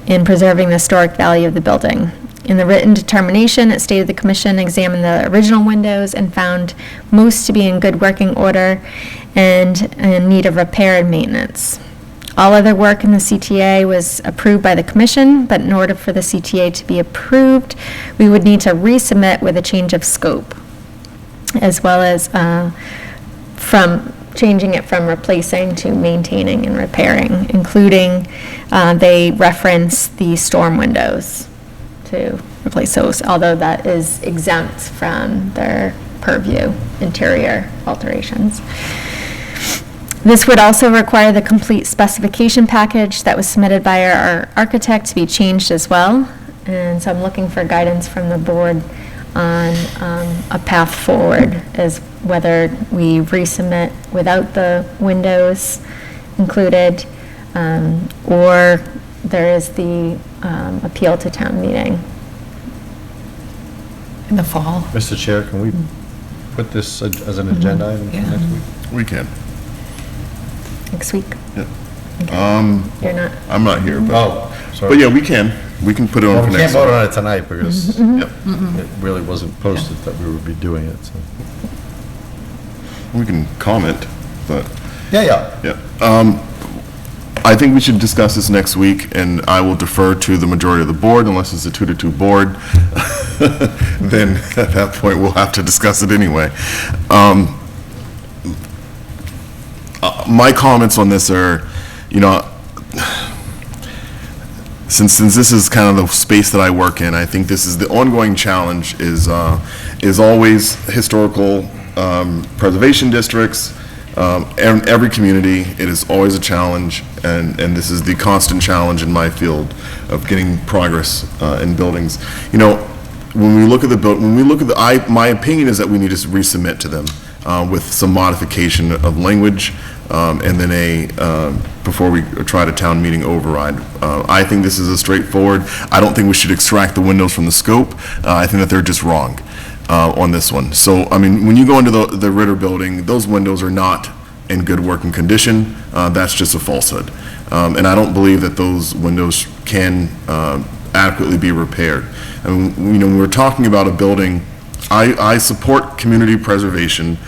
in preserving the historic value of the building. In the written determination, it stated the commission examined the original windows and found most to be in good working order and in need of repair and maintenance. All other work in the CTA was approved by the commission, but in order for the CTA to be approved, we would need to resubmit with a change of scope, as well as from changing it from replacing to maintaining and repairing, including they reference the storm windows to replace those, although that is exempt from their purview, interior alterations. This would also require the complete specification package that was submitted by our architect to be changed as well. And so I'm looking for guidance from the board on a path forward, as whether we resubmit without the windows included, or there is the appeal to town meeting. In the fall. Mr. Chair, can we put this as an agenda item for next week? We can. Next week? Yeah. You're not? I'm not here, but, Oh, sorry. but yeah, we can put it on Well, for we next can't vote week. on it tonight because Yep. it really wasn't posted that we would be doing it, so. We can comment, but. Yeah. Yeah. I think we should discuss this next week, and I will defer to the majority of the board, unless it's a 2-2 board. Then at that point, we'll have to discuss it anyway. My comments on this are, you know, since this is kind of the space that I work in, I think this is the ongoing challenge is always historical preservation districts. Every community, it is always a challenge, and this is the constant challenge in my field of getting progress in buildings. You know, when we look at my opinion is that we need to resubmit to them with some modification of language, and then before we try to town meeting override. I think this is a straightforward. I don't think we should extract the windows from the scope. I think that they're just wrong on this one. So, I mean, when you go into the Ritter building, those windows are not in good working condition. That's just a falsehood. And I don't believe that those windows can adequately be repaired. And, you know, when we're talking about a building, I support community preservation,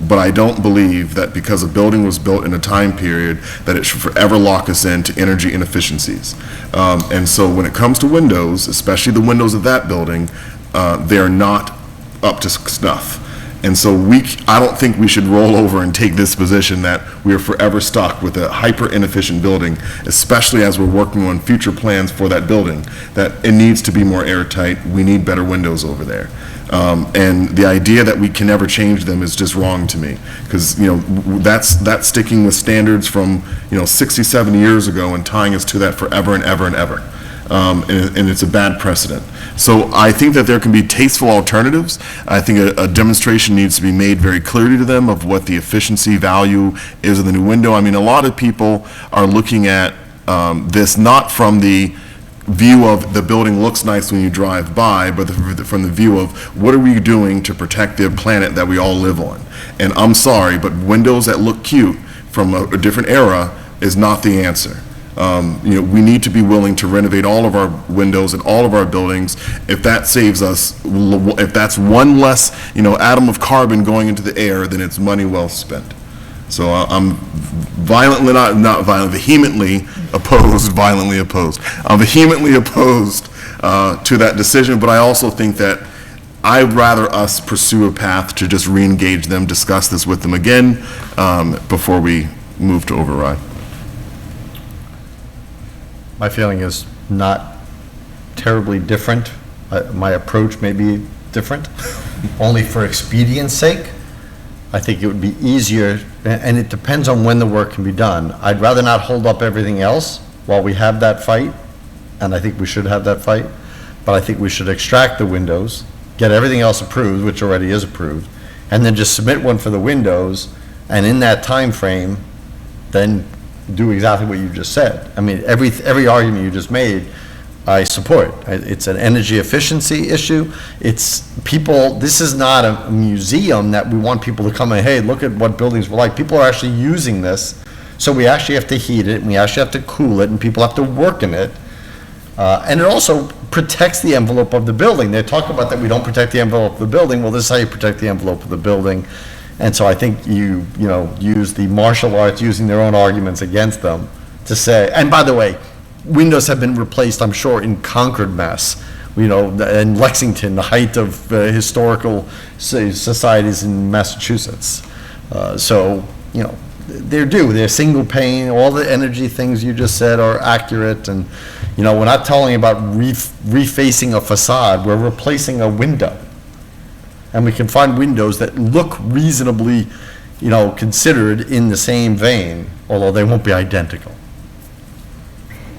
but I don't believe that because a building was built in a time period that it should forever lock us into energy inefficiencies. And so when it comes to windows, especially the windows of that building, they are not up to snuff. And so I don't think we should roll over and take this position that we are forever stuck with a hyper inefficient building, especially as we're working on future plans for that building, that it needs to be more airtight. We need better windows over there. And the idea that we can never change them is just wrong to me, because, you know, that's sticking with standards from, you know, 60, 70 years ago and tying us to that forever and ever and ever. And it's a bad precedent. So I think that there can be tasteful alternatives. I think a demonstration needs to be made very clearly to them of what the efficiency value is of the new window. I mean, a lot of people are looking at this not from the view of the building looks nice when you drive by, but from the view of what are we doing to protect the planet that we all live on. And I'm sorry, but windows that look cute from a different era is not the answer. You know, we need to be willing to renovate all of our windows in all of our buildings. If that saves us, if that's one less, you know, atom of carbon going into the air, then it's money well spent. So I'm violently, not violent, vehemently opposed, violently opposed. I'm vehemently opposed to that decision, but I also think that I'd rather us pursue a path to just re-engage them, discuss this with them again before we move to override. My feeling is not terribly different. My approach may be different, only for expedience sake. I think it would be easier, and it depends on when the work can be done. I'd rather not hold up everything else while we have that fight, and I think we should have that fight, but I think we should extract the windows, get everything else approved, which already is approved, and then just submit one for the windows, and in that time frame, then do exactly what you just said. I mean, every argument you just made, I support. It's an energy efficiency issue. It's people, this is not a museum that we want people to come and, hey, look at what buildings were like. People are actually using this, so we actually have to heat it, and we actually have to cool it, and people have to work in it. And it also protects the envelope of the building. They talk about that we don't protect the envelope of the building. Well, this is how you protect the envelope of the building. And so I think you use the martial arts, using their own arguments against them to say, and by the way, windows have been replaced, I'm sure, in Concord, Mass. In Lexington, the height of historical societies in Massachusetts. They're single pane, all the energy things you just said are accurate, and, we're not telling about refacing a facade, we're replacing a window. And we can find windows that look reasonably, considered in the same vein, although they won't be identical.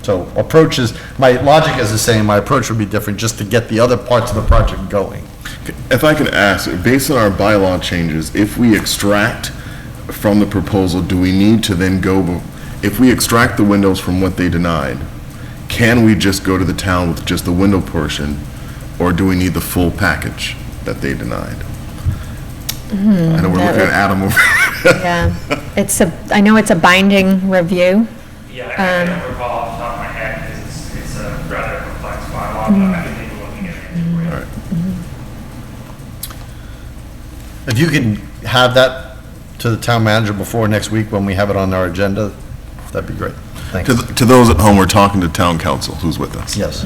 So approaches, my logic is the same, my approach would be different, just to get the other parts of the project going. If I could ask, based on our bylaw changes, if we extract from the proposal, do we need to then go, if we extract the windows from what they denied, can we just go to the town with just the window portion, or do we need the full package that they denied? I know we're looking at Adam over Yeah, I know it's a binding review. Yeah, I don't recall off the top of my head because it's a rather complex bylaw, but I can take a look and get an answer for you. If you can have that to the town manager before next week when we have it on our agenda, that'd be great. Thanks. To those at home, we're talking to town council, who's with us. Yes.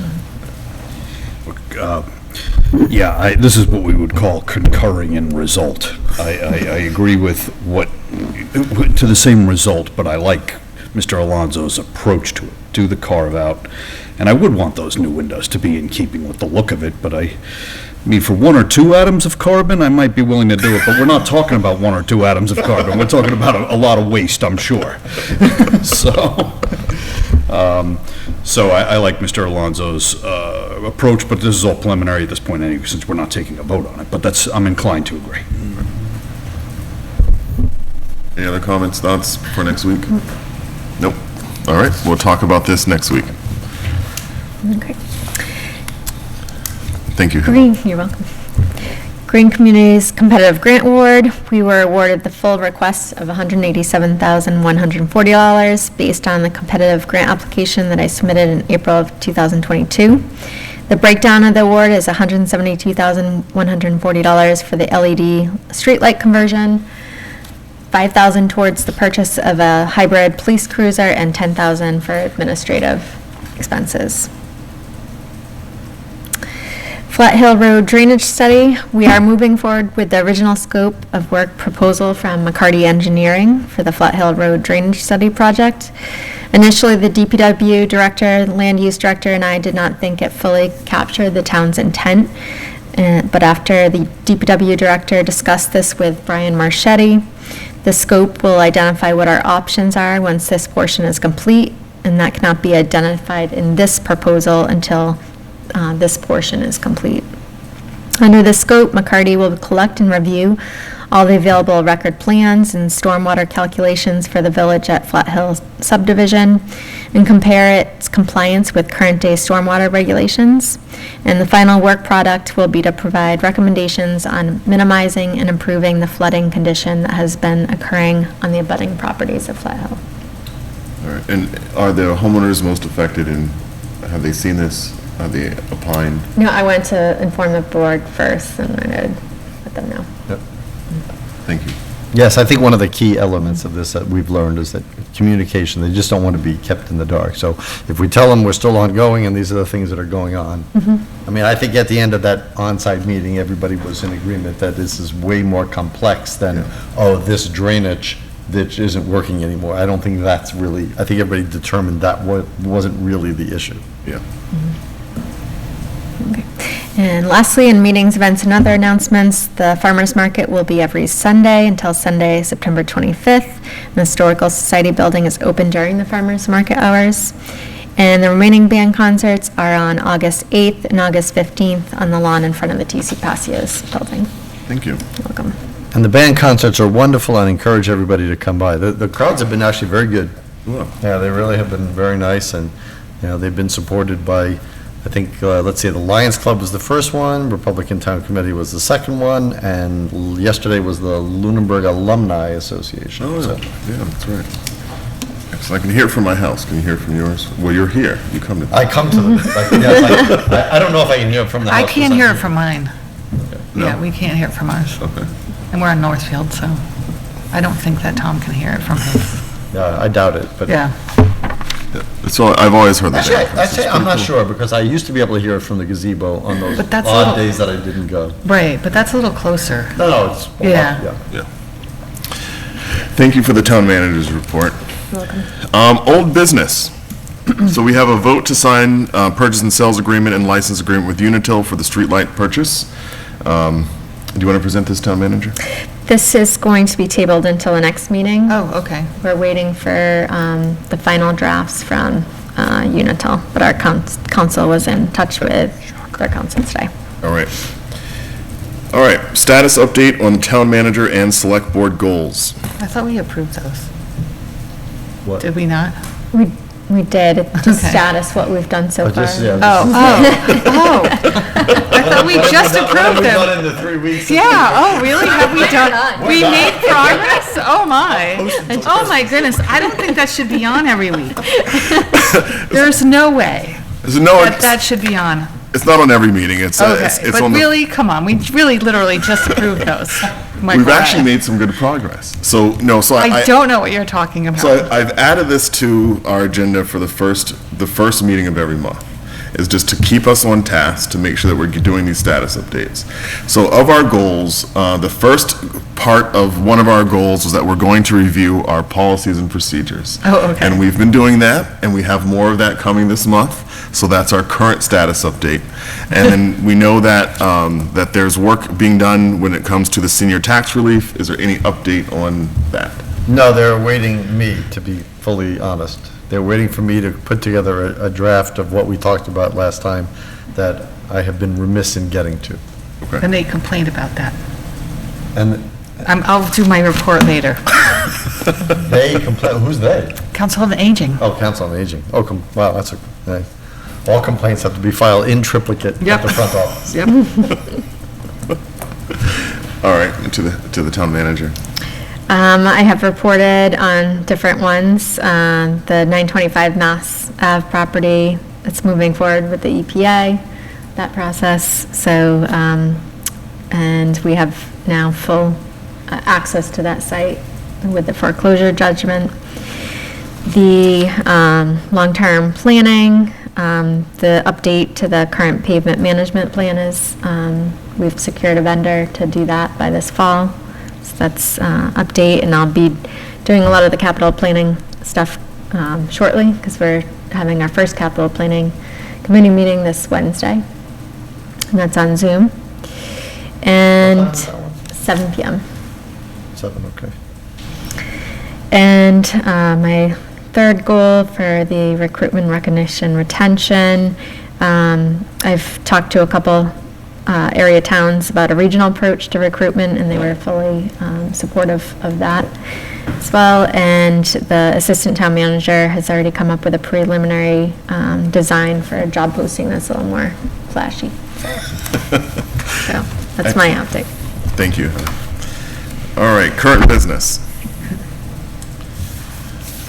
This is what we would call concurring in result. I agree with to the same result, but I like Mr. Alonso's approach to it, do the carve out. And I would want those new windows to be in keeping with the look of it, but I mean, for 1 or 2 atoms of carbon, I might be willing to do it, but we're not talking about 1 or 2 atoms of carbon. We're talking about a lot of waste, I'm sure. So I like Mr. Alonso's approach, but this is all preliminary at this point anyway, since we're not taking a vote on it, but I'm inclined to agree. Any other comments, thoughts for next week? Nope. All right, we'll talk about this next week. Okay. Thank you. You're welcome. Green Communities Competitive Grant Award. We were awarded the full request of $187,140 based on the competitive grant application that I submitted in April of 2022. The breakdown of the award is $172,140 for the LED streetlight conversion, $5,000 towards the purchase of a hybrid police cruiser, and $10,000 for administrative expenses. Flat Hill Road drainage study. We are moving forward with the original scope of work proposal from McCarty Engineering for the Flat Hill Road drainage study project. Initially, the DPW director, land use director, and I did not think it fully captured the town's intent. But after the DPW director discussed this with Brian Marchetti, the scope will identify what our options are once this portion is complete, and that cannot be identified in this proposal until this portion is complete. Under the scope, McCarty will collect and review all the available record plans and stormwater calculations for the village at Flat Hill subdivision and compare its compliance with current day stormwater regulations. And the final work product will be to provide recommendations on minimizing and improving the flooding condition that has been occurring on the abutting properties of Flat Hill. All right, and are the homeowners most affected, and have they seen this? Have they opined? No, I went to inform the board first, and I did let them know. Yep. Thank you. Yes, I think one of the key elements of this that we've learned is that communication, they just don't want to be kept in the dark. So if we tell them we're still ongoing and these are the things that are going on, I mean, I think at the end of that on-site meeting, everybody was in agreement that this is way more complex than, oh, this drainage that isn't working anymore. I don't think that's really, I think everybody determined that wasn't really the issue. Yeah. And lastly, in meetings, events, and other announcements, the farmers market will be every Sunday until Sunday, September 25th. The Historical Society building is open during the farmers market hours. And the remaining band concerts are on August 8th and August 15th on the lawn in front of the TC Passios building. Thank you. You're welcome. And the band concerts are wonderful and encourage everybody to come by. The crowds have been actually very good. Yeah, they really have been very nice, and, you know, they've been supported by, I think, let's see, the Lions Club was the first one, Republican Town Committee was the second one, and yesterday was the Lunenburg Alumni Association. Oh, So- yeah, that's right. Excellent. I can hear it from my house. Can you hear it from yours? Well, you're here. You come to. I come to them. I don't know if I can hear it from the house. I can't hear it from mine. No? Yeah, we can't hear it from ours. Okay. And we're on Northfield, so I don't think that Tom can hear it from his. Yeah, I doubt it, but. Yeah. So I've always heard that. Actually, I'd say I'm not sure, because I used to be able to hear it from the gazebo on those But that's a odd little- days that I didn't go. Right, but that's a little closer. No, it's. Yeah. Yeah. Thank you for the town manager's report. Welcome. Old business. So we have a vote to sign purchase and sales agreement and license agreement with Unitil for the streetlight purchase. Do you want to present this, town manager? This is going to be tabled until the next meeting. Oh, okay. We're waiting for the final drafts from Unitil, but our council was in touch with their council today. All right. All right, status update on town manager and select board goals. I thought we approved those. What? Did we not? We did, just Okay. status what we've done so Oh, far. just, yeah, Oh. I thought we just approved them. We've done in the 3 weeks. Yeah, oh, really? Have we done, we made progress? Oh, my. Oh, my goodness. I don't think that should be on every week. There's no way So no, that should be on. it's not on every meeting. It's Okay, it's but on the. really, come on, we really literally just approved those. My We've God. actually made some good progress. So no, so I don't know what you're talking about. So I've added this to our agenda for the first meeting of every month, is just to keep us on task, to make sure that we're doing these status updates. So of our goals, the first part of one of our goals was that we're going to review our policies and procedures. Oh, okay. And we've been doing that, and we have more of that coming this month. So that's our current status update. And then we know that, that there's work being done when it comes to the senior tax relief. Is there any update on that? No, they're awaiting me, to be fully honest. They're waiting for me to put together a draft of what we talked about last time that I have been remiss in getting to. And they complained about that. And I'll do my report later. they complain, who's they? Council on Aging. Oh, Council on Aging. Oh, wow, that's a, nice. All complaints have to be filed in triplicate at the front office. Yep. All right, to the town manager. I have reported on different ones. The 925 Mass Ave property, it's moving forward with the EPA, that process. So, and we have now full access to that site with the foreclosure judgment. The long-term planning, the update to the current pavement management plan is we've secured a vendor to do that by this fall. So that's update, and I'll be doing a lot of the capital planning stuff shortly, because we're having our first capital planning committee meeting this Wednesday, and that's on Zoom. And 7 p.m. 7, okay. And my third goal for the recruitment, recognition, retention, I've talked to a couple area towns about a regional approach to recruitment, and they were fully supportive of that as well. And the assistant town manager has already come up with a preliminary design for a job posting that's a little more flashy. So that's my update. Thank you. All right, current business.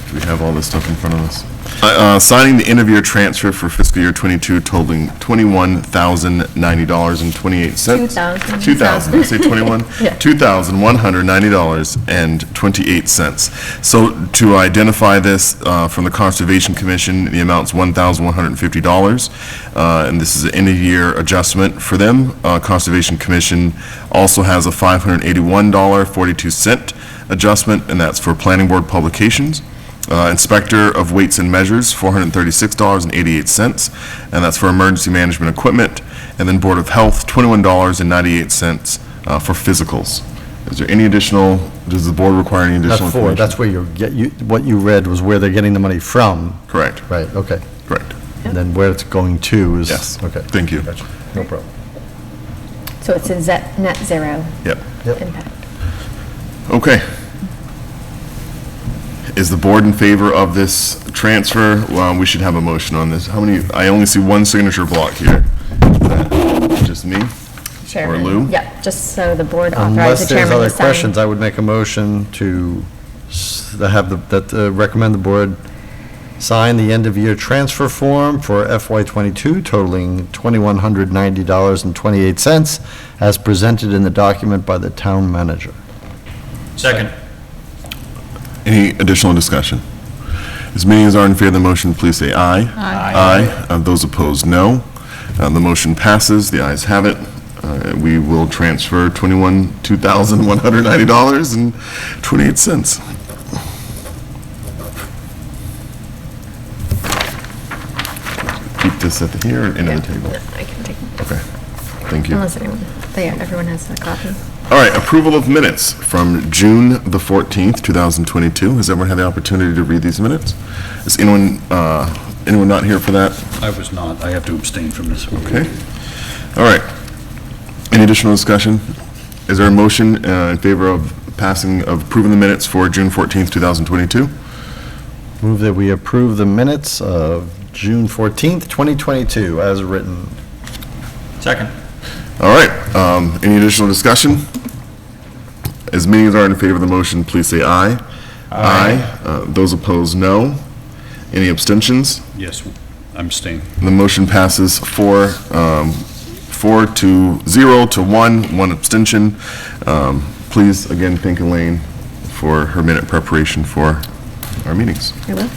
Do we have all this stuff in front of us? Signing the end-of-year transfer for fiscal year '22 totaling $21,090.28. 2,000. 2,000, did I say 21? Yeah. $2,190.28. So to identify this from the Conservation Commission, the amount's $1,150. And this is an end-of-year adjustment for them. Conservation Commission also has a $581.42 adjustment, and that's for Planning Board publications. Inspector of Weights and Measures, $436.88, and that's for emergency management equipment. And then Board of Health, $21.98 for physicals. Is there any additional, does the board require any additional information? That's where what you read was where they're getting the money from. Correct. Right, okay. Correct. And then where it's going to is. Yes. Okay. Thank you. Gotcha. No problem. So it's a net zero Yep. impact. Okay. Is the board in favor of this transfer? Well, we should have a motion on this. How many, I only see one signature block here. Is that just me? Chairman. Or Lou? Yep, just so the board authorizes Unless the there's chairman other to sign. questions, I would make a motion to recommend the board sign the end-of-year transfer form for FY '22 totaling $2,190.28 as presented in the document by the town manager. Second. Any additional discussion? As many as are in favor of the motion, please say aye. Aye. Aye. Those opposed, no. The motion passes. The ayes have it. We will transfer $2,190.28. Keep this at the here or end of the table? I can take it. Okay. Thank you. Unless everyone has a copy. All right, approval of minutes from June the 14th, 2022. Has everyone had the opportunity to read these minutes? Is anyone not here for that? I was not. I have to abstain from this. Okay. All right. Any additional discussion? Is there a motion in favor of approving the minutes for June 14th, 2022? Move that we approve the minutes of June 14th, 2022 as written. Second. All right. Any additional discussion? As many as are in favor of the motion, please say aye. Aye. Those opposed, no. Any abstentions? Yes, I'm abstaining. The motion passes 4-0 to 1 abstention. Please, again, thank Elaine for her minute preparation for our meetings. I will.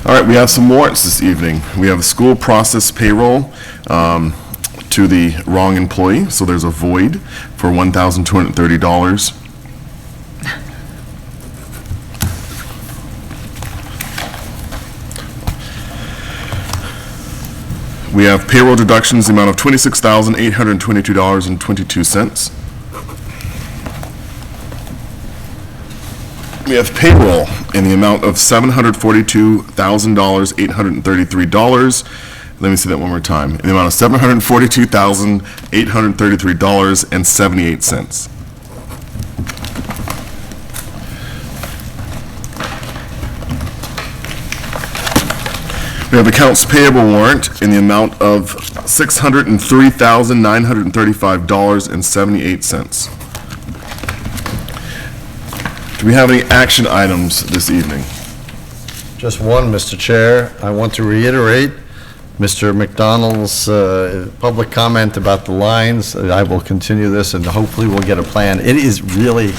All right, we have some warrants this evening. We have a school process payroll to the wrong employee, so there's a void for $1,230. We have payroll deductions, the amount of $26,822.22. We have payroll in the amount of $742,833. Let me see that one more time. In the amount of $742,833.78. We have accounts payable warrant in the amount of $603,935.78. Do we have any action items this evening? Just one, Mr. Chair. I want to reiterate Mr. McDonald's public comment about the lines. I will continue this and hopefully we'll get a plan. It is really,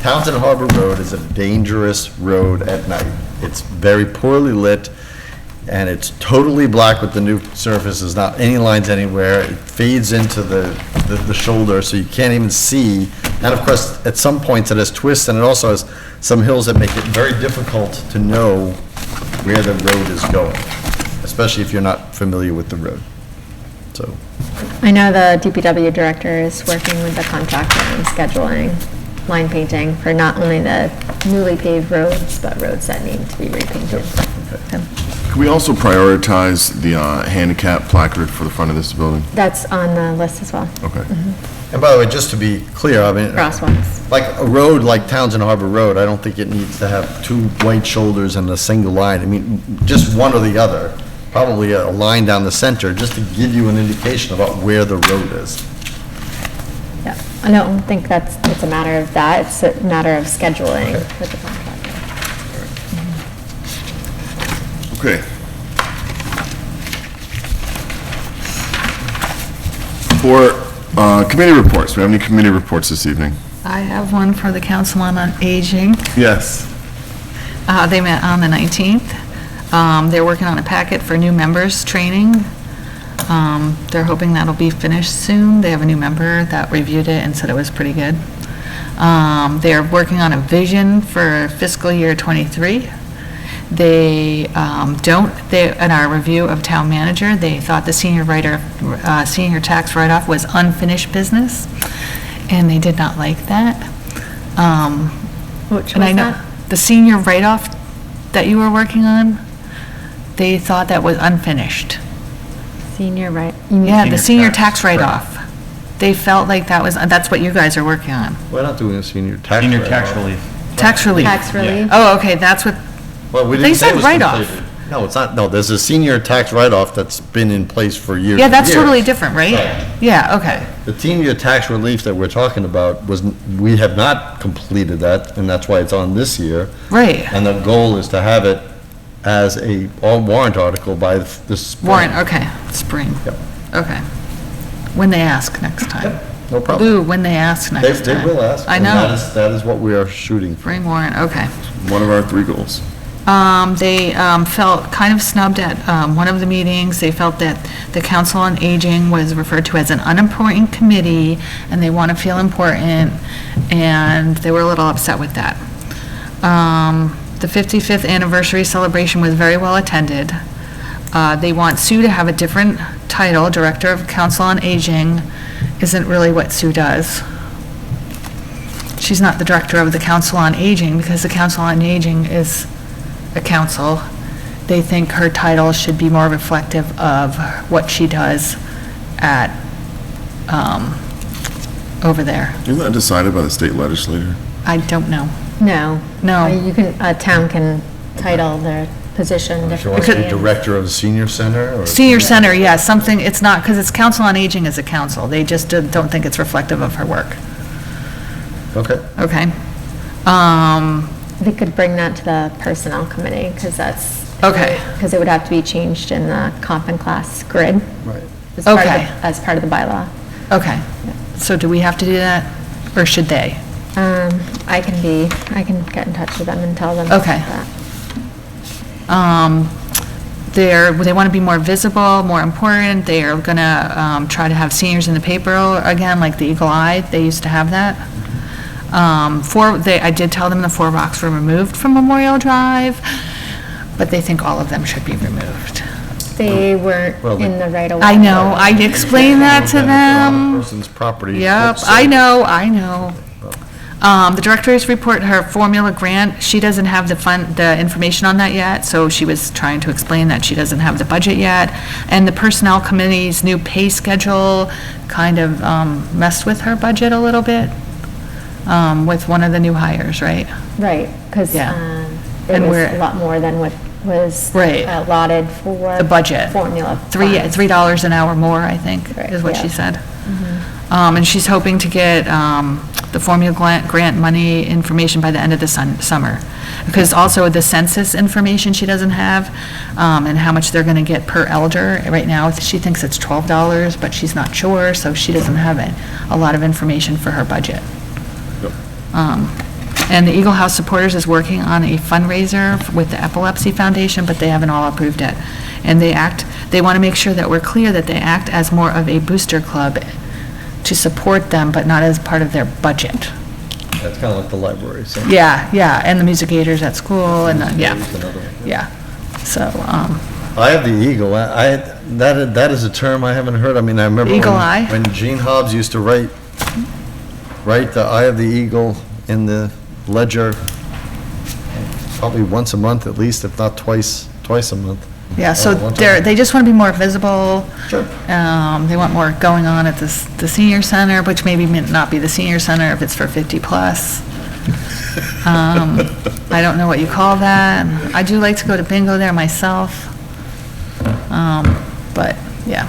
Townsend Harbor Road is a dangerous road at night. It's very poorly lit and it's totally black with the new surface. There's not any lines anywhere. It fades into the shoulder so you can't even see. And of course, at some points it has twists and it also has some hills that make it very difficult to know where the road is going, especially if you're not familiar with the road. So, I know the DPW director is working with the contractor on scheduling line painting for not only the newly paved roads, but roads that need to be repainted. So, Can we also prioritize the handicap placard for the front of this building? that's on the list as well. Okay. and by the way, just to be clear, I mean, Crosswalks. like a road like Townsend Harbor Road, I don't think it needs to have two white shoulders and a single line. I mean, just one or the other. Probably a line down the center, just to give you an indication about where the road is. Yeah, I don't think it's a matter of that, it's a matter of scheduling with the contractor. Okay. For committee reports, do we have any committee reports this evening? I have one for the Council on Aging. Yes. They met on the 19th. They're working on a packet for new members training. They're hoping that'll be finished soon. They have a new member that reviewed it and said it was pretty good. They're working on a vision for fiscal year '23. They in our review of town manager, they thought the senior tax write-off was unfinished business, and they did not like that. Which was that? The senior write-off that you were working on, they thought that was unfinished. Senior, right? Yeah, the senior tax write-off. They felt like that's what you guys are working on. We're not doing a senior tax. Senior tax relief. Tax relief. Tax relief. Oh, okay, that's what, Well, we They didn't say said it was write-off. completed. No, it's not, no, there's a senior tax write-off that's been in place for years. yeah, and that's years. totally different, right? Right. Yeah, okay. The senior tax relief that we're talking about we have not completed that, and that's why it's on this year. Right. And the goal is to have it as a warrant article by this spring. Warrant, okay, spring. Yep. Okay. When they ask next time. No problem. Lou, when they ask next They time. will ask. I and know. that is what we are shooting for. Spring warrant, okay. One of our 3 goals. They felt kind of snubbed at one of the meetings. They felt that the Council on Aging was referred to as an unimportant committee, and they want to feel important, and they were a little upset with that. The 55th anniversary celebration was very well attended. They want Sue to have a different title. Director of Council on Aging isn't really what Sue does. She's not the director of the Council on Aging, because the Council on Aging is a council. They think her title should be more reflective of what she does at, over there. Isn't that decided by the state legislature? I don't know. No. No. You can, a town can title their position If you want to be differently. director of the senior center or? Senior Center, yeah, something, it's not, because it's Council on Aging as a council. They just don't think it's reflective of her work. Okay. Okay. They could bring that to the personnel committee, because that's. Okay. Because it would have to be changed in the comp and class grid. Right. Okay. As part of the bylaw. Okay. So do we have to do that, or should they? I can get in touch with them and tell them. Okay. that. They want to be more visible, more important. They are gonna try to have seniors in the paper again, like the Eagle Eye. They used to have that. I did tell them the 4 rocks were removed from Memorial Drive, but they think all of them should be removed. They weren't in the right of way. I know, I explained that to them. Person's property. Yep, I know. The director's report, her formula grant, she doesn't have the information on that yet, so she was trying to explain that she doesn't have the budget yet. And the personnel committee's new pay schedule kind of messed with her budget a little bit, with one of the new hires, right? Right, because Yeah. it And was we're- a lot more than what was Right. allotted for. The budget. Formula. funds. $3 an hour more, I think, Right, is what yeah. she said. And she's hoping to get the formula grant money information by the end of the summer. Because also the census information she doesn't have, and how much they're going to get per elder. Right now, she thinks it's $12, but she's not sure, so she doesn't have a lot of information for her budget. And the Eagle House Supporters is working on a fundraiser with the Epilepsy Foundation, but they haven't all approved it. And they want to make sure that we're clear that they act as more of a booster club to support them, but not as part of their budget. That's kind of like the library, so. Yeah, and the music aiders at school, and, yeah. So, I have the Eagle. That is a term I haven't heard. I mean, I remember Eagle Eye? when Gene Hobbs used to write the Eye of the Eagle in the Ledger, probably once a month at least, if not twice a month. yeah, so One time. they just want to be more visible. Sure. They want more going on at the senior center, which maybe may not be the senior center if it's for 50+. I don't know what you call that. I do like to go to bingo there myself. But, yeah.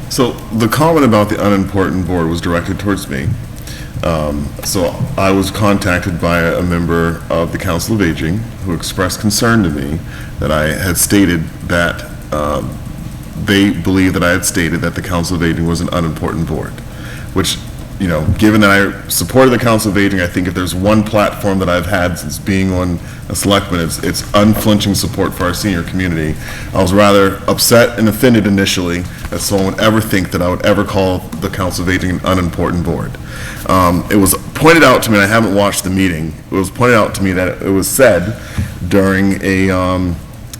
So the comment about the unimportant board was directed towards me. So I was contacted by a member of the Council of Aging who expressed concern to me that I had stated that they believe that I had stated that the Council of Aging was an unimportant board, which, you know, given that I supported the Council of Aging, I think if there's one platform that I've had since being on a selectman, it's unflinching support for our senior community. I was rather upset and offended initially that someone would ever think that I would ever call the Council of Aging an unimportant board. It was pointed out to me, and I haven't watched the meeting, it was pointed out to me that it was said during a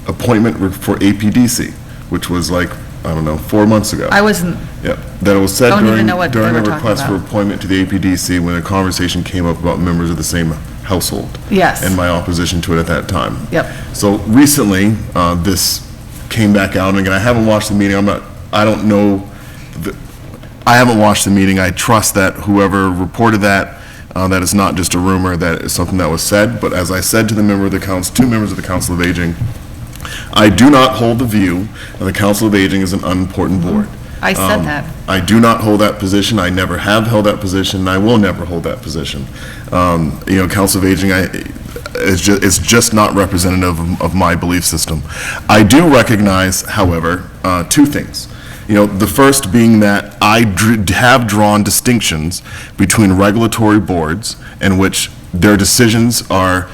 appointment for APDC, which was like, I don't know, 4 months ago. I wasn't, Yeah, that it was said Don't even know what they during were a talking request for about. appointment to the APDC when a conversation came up about members of the same household. Yes. And my opposition to it at that time. Yep. So recently, this came back out, and again, I haven't watched the meeting, I don't know, I haven't watched the meeting, I trust that whoever reported that, that it's not just a rumor, that it's something that was said, but as I said to the member of the council, two members of the Council of Aging, I do not hold the view that the Council of Aging is an unimportant board. I said that. I do not hold that position. I never have held that position, and I will never hold that position. You know, Council of Aging, it's just not representative of my belief system. I do recognize, however, two things. You know, the first being that I have drawn distinctions between regulatory boards in which their decisions are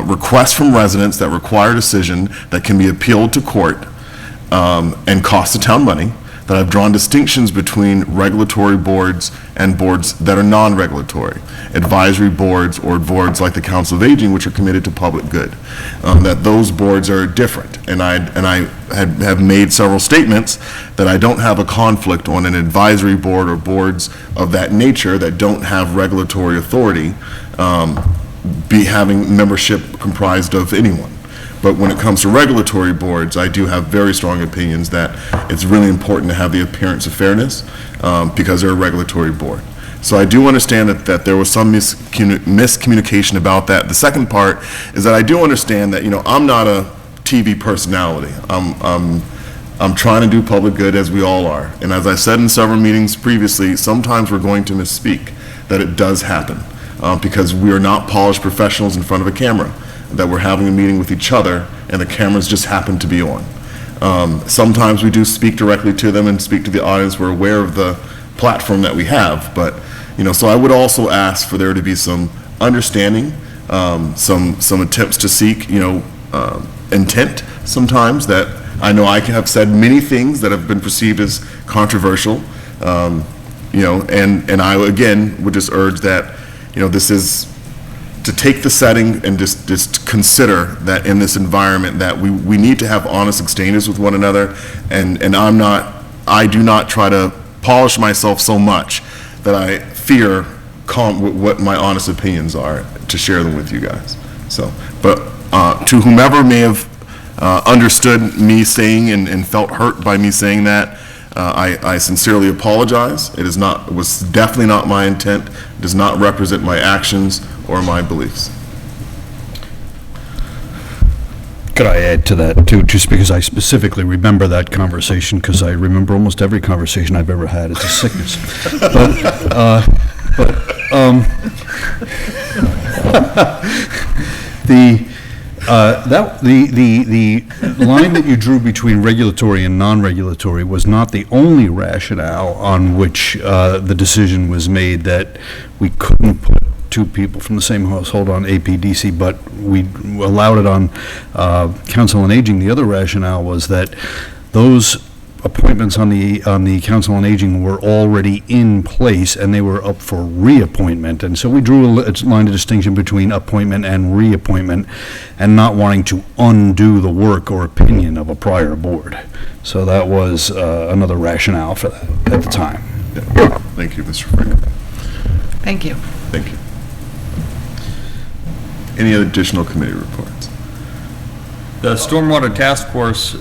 requests from residents that require a decision that can be appealed to court and cost the town money, that I've drawn distinctions between regulatory boards and boards that are non-regulatory, advisory boards or boards like the Council of Aging, which are committed to public good, that those boards are different. And I have made several statements that I don't have a conflict on an advisory board or boards of that nature that don't have regulatory authority be having membership comprised of anyone. But when it comes to regulatory boards, I do have very strong opinions that it's really important to have the appearance of fairness because they're a regulatory board. So I do understand that there was some miscommunication about that. The second part is that I do understand that, you know, I'm not a TV personality. I'm trying to do public good, as we all are. And as I said in several meetings previously, sometimes we're going to misspeak, that it does happen because we are not polished professionals in front of a camera, that we're having a meeting with each other and the cameras just happen to be on. Sometimes we do speak directly to them and speak to the audience. We're aware of the platform that we have, but, you know, so I would also ask for there to be some understanding, some attempts to seek, you know, intent sometimes, that I know I have said many things that have been perceived as controversial, you know, and I, again, would just urge that, you know, this is to take the setting and just consider that in this environment that we need to have honest exchanges with one another, and I do not try to polish myself so much that I fear what my honest opinions are to share them with you guys. So, but to whomever may have understood me saying and felt hurt by me saying that, I sincerely apologize. It was definitely not my intent. It does not represent my actions or my beliefs. Could I add to that too, just because I specifically remember that conversation, because I remember almost every conversation I've ever had. It's a sickness. The line that you drew between regulatory and non-regulatory was not the only rationale on which the decision was made that we couldn't put two people from the same household on APDC, but we allowed it on Council on Aging. The other rationale was that those appointments on the Council on Aging were already in place and they were up for reappointment. And so we drew a line of distinction between appointment and reappointment and not wanting to undo the work or opinion of a prior board. So that was another rationale for that at the time. Yeah. Thank you, Mr. Frank. Thank you. Thank you. Any additional committee reports? The Stormwater Task Force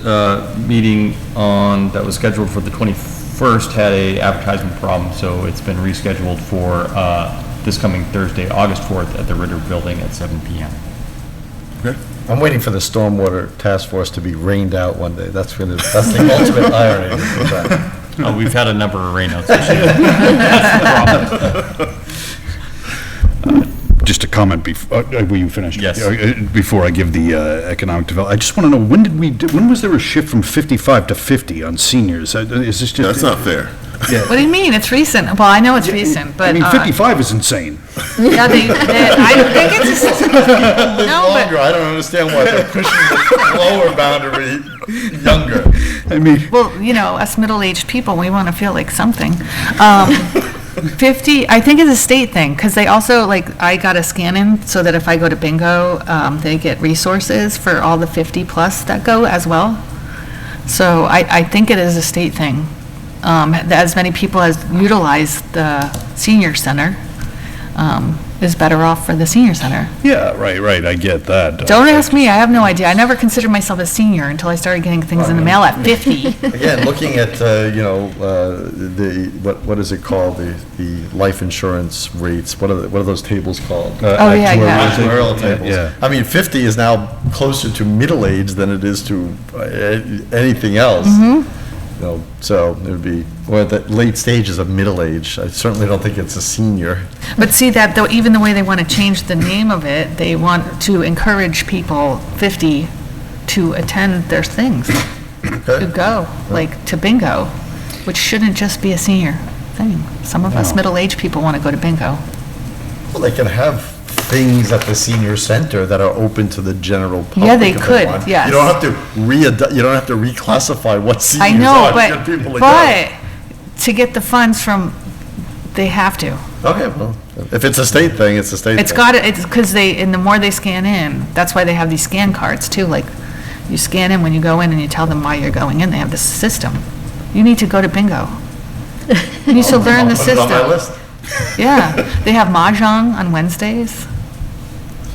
meeting that was scheduled for the 21st had a advertisement problem, so it's been rescheduled for this coming Thursday, August 4th, at the Ritter Building at 7 p.m. Okay. I'm waiting for the Stormwater Task Force to be rained out one day. That's the ultimate irony of that. Oh, we've had a number of rainouts this year. That's the problem. just a comment before, were you finished? Yes. Before I give the economic development, I just want to know, when was there a shift from 55 to 50 on seniors? Is this just? That's not fair. Yeah. What do you mean? It's recent. Well, I know it's recent, but. I mean, 55 is insane. Yeah, I don't think it's. No, but. Longer, I don't understand why they're pushing the lower boundary younger. I mean. Well, you know, us middle-aged people, we want to feel like something. 50, I think it's a state thing, because they also, like, I got a scan-in so that if I go to bingo, they get resources for all the 50-plus that go as well. So I think it is a state thing. As many people as utilize the senior center is better off for the senior center. Yeah, right, I get that. Don't ask me, I have no idea. I never considered myself a senior until I started getting things in the mail at 50. Again, looking at, what is it called, the life insurance rates, what are those tables called? Actuarial tables. Yeah. I mean, 50 is now closer to middle age than it is to anything else. So it would be, the late stages of middle age. I certainly don't think it's a senior. But see that, though, even the way they want to change the name of it, they want to encourage people 50 to attend their things, to go, like to bingo, which shouldn't just be a senior thing. Some of us middle-aged people want to go to bingo. Well, they can have things at the senior center that are open to the general public. Yeah, they if could, want. yes. You don't have to reclassify what seniors I know, are to get people to go. but to get the funds from, they have to. Okay, well, if it's a state thing, it's a state thing. It's because and the more they scan in, that's why they have these scan cards too, like, you scan in when you go in and you tell them why you're going in, they have this system. You need to go to bingo. You need to learn the system. Put it on my list. Yeah, they have mahjong on Wednesdays.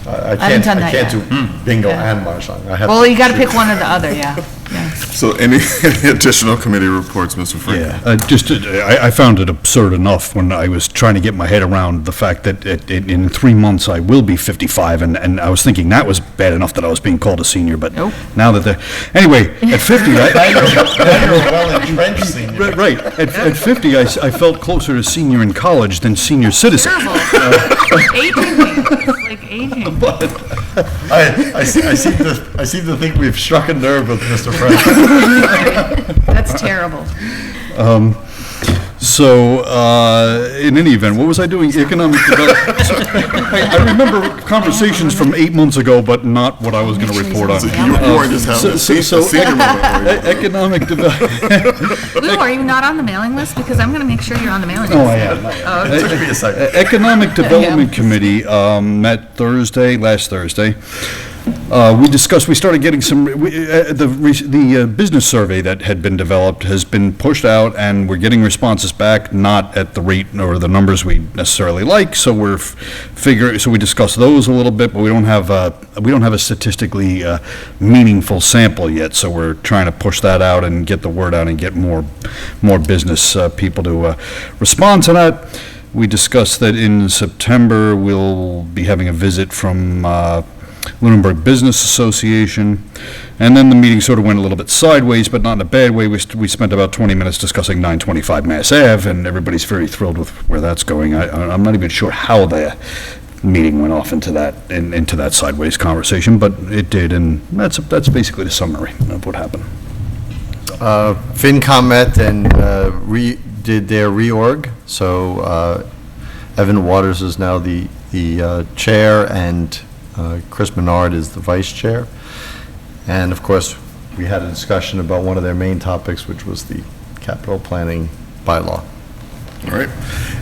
I haven't done that can't yet. do bingo and mahjong. I have Well, you gotta pick one or the other, yeah. So any additional committee reports, Mr. Frank? I found it absurd enough when I was trying to get my head around the fact that in 3 months I will be 55, and I was thinking that was bad enough that I was being called a senior, but now that anyway, at 50, Now you're a well-entrenched senior. Right, at 50, I felt closer to senior in college than senior citizen. Aging me, it's like aging. I seem to think we've struck a nerve with Mr. Frank. That's terrible. So, in any event, what was I doing? Economic development. I remember conversations from 8 months ago, but not what I was going to report on. Economic development. Lou, are you not on the mailing list? Because I'm gonna make sure you're on the mailing list. No, I am. Oh, okay. It took me a second. Economic Development Committee met last Thursday. We started getting the business survey that had been developed has been pushed out, and we're getting responses back, not at the rate or the numbers we necessarily like, so we discussed those a little bit, but we don't have a statistically meaningful sample yet, so we're trying to push that out and get the word out and get more business people to respond to that. We discussed that in September, we'll be having a visit from Lunenburg Business Association, and then the meeting sort of went a little bit sideways, but not in a bad way. We spent about 20 minutes discussing 925 Mass Ave, and everybody's very thrilled with where that's going. I'm not even sure how the meeting went off into that sideways conversation, but it did, and that's basically the summary of what happened. FinCom met and did their reorg, so Evan Waters is now the chair, and Chris Menard is the vice chair. And of course, we had a discussion about one of their main topics, which was the capital planning bylaw. All right.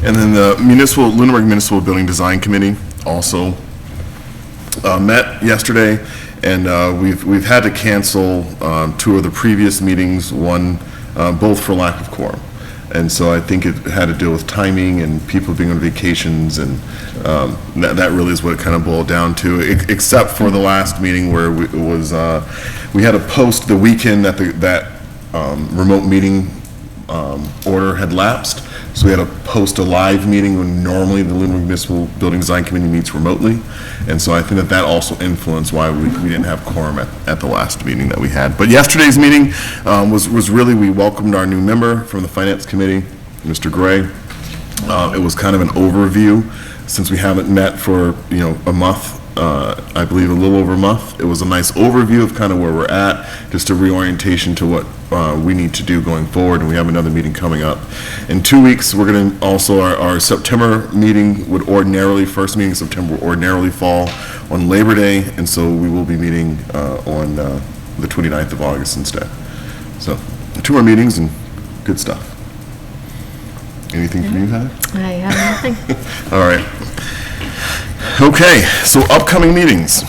And then the Lunenburg Municipal Building Design Committee also met yesterday, and we've had to cancel 2 of the previous meetings, both for lack of quorum. And so I think it had to do with timing and people being on vacations, and that really is what it kind of boiled down to, except for the last meeting where we had to post the weekend that remote meeting order had lapsed. So we had to post a live meeting when normally the Lunenburg Municipal Building Design Committee meets remotely. And so I think that also influenced why we didn't have quorum at the last meeting that we had. But yesterday's meeting was really, we welcomed our new member from the Finance Committee, Mr. Gray. It was kind of an overview, since we haven't met for, a month, I believe a little over a month. It was a nice overview of kind of where we're at, just a reorientation to what we need to do going forward, and we have another meeting coming up. In 2 weeks, we're going to also, our September meeting would ordinarily, first meeting in September would ordinarily fall on Labor Day, and so we will be meeting on the 29th of August instead. So, 2 more meetings and good stuff. Anything from you, Heather? I have nothing. All right. Okay, so upcoming meetings.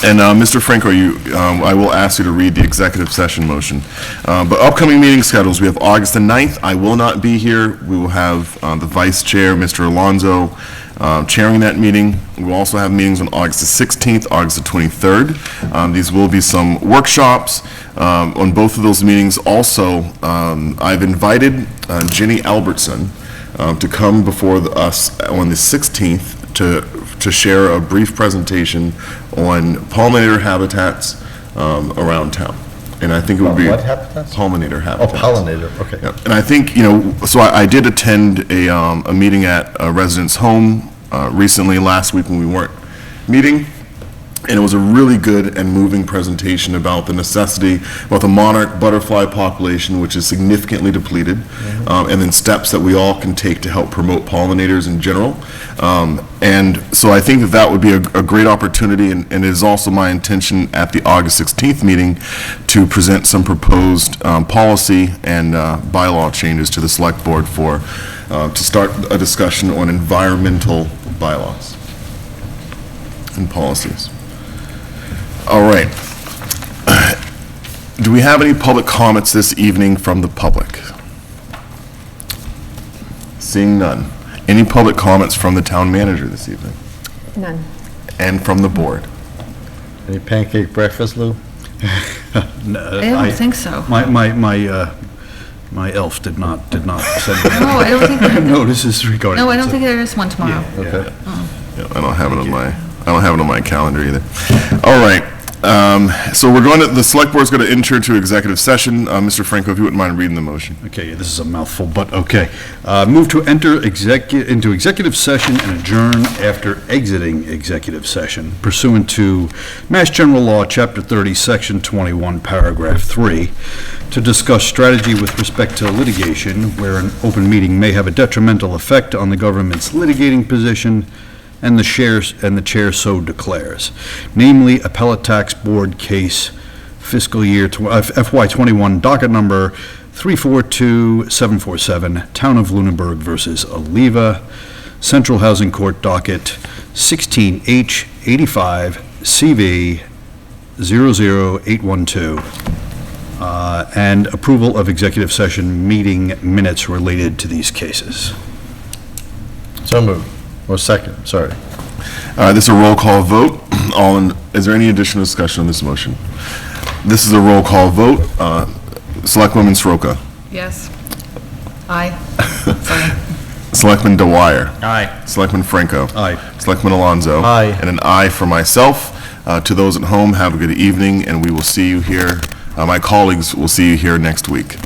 And Mr. Franco, I will ask you to read the executive session motion. But upcoming meeting schedules, we have August the 9th. I will not be here. We will have the vice chair, Mr. Alonso, chairing that meeting. We will also have meetings on August the 16th, August the 23rd. These will be some workshops on both of those meetings. Also, I've invited Jenny Albertson to come before us on the 16th to share a brief presentation on pollinator habitats around town. And I think it would be... What habitats? Pollinator habitats. Oh, pollinator, okay. Yeah. And I think, so I did attend a meeting at a resident's home recently, last week when we weren't meeting, and it was a really good and moving presentation about the necessity, about the monarch butterfly population, which is significantly depleted, and then steps that we all can take to help promote pollinators in general. And so I think that would be a great opportunity, and it is also my intention at the August 16th meeting to present some proposed policy and bylaw changes to the select board to start a discussion on environmental bylaws and policies. All right. Do we have any public comments this evening from the public? Seeing none. Any public comments from the town manager this evening? None. And from the board? Any pancake breakfast, Lou? No, I don't think so. My elf did not send me No, I don't think that. notices regarding. No, I don't it, think there is one tomorrow. Okay. Yeah, I don't have it on my calendar either. All right. So the select board's going to enter to executive session. Mr. Franco, if you wouldn't mind reading the motion. Okay, this is a mouthful, but okay. Move to enter into executive session and adjourn after exiting executive session pursuant to Mass General Law, Chapter 30, Section 21, Paragraph 3, to discuss strategy with respect to litigation where an open meeting may have a detrimental effect on the government's litigating position and the chair so declares, namely Appellate Tax Board case fiscal year FY21 docket number 342747, Town of Lunenburg versus Oliva, Central Housing Court docket 16H85 CV 00812, and approval of executive session meeting minutes related to these cases. So moved. Or second, sorry. This is a roll call vote. Is there any additional discussion on this motion? This is a roll call vote. Selectwoman Soroka. Yes. Aye. Sorry. Selectman Dwyer. Aye. Selectman Franco. Aye. Selectman Alonso. Aye. And an aye for myself. To those at home, have a good evening, and we will see you here. My colleagues will see you here next week.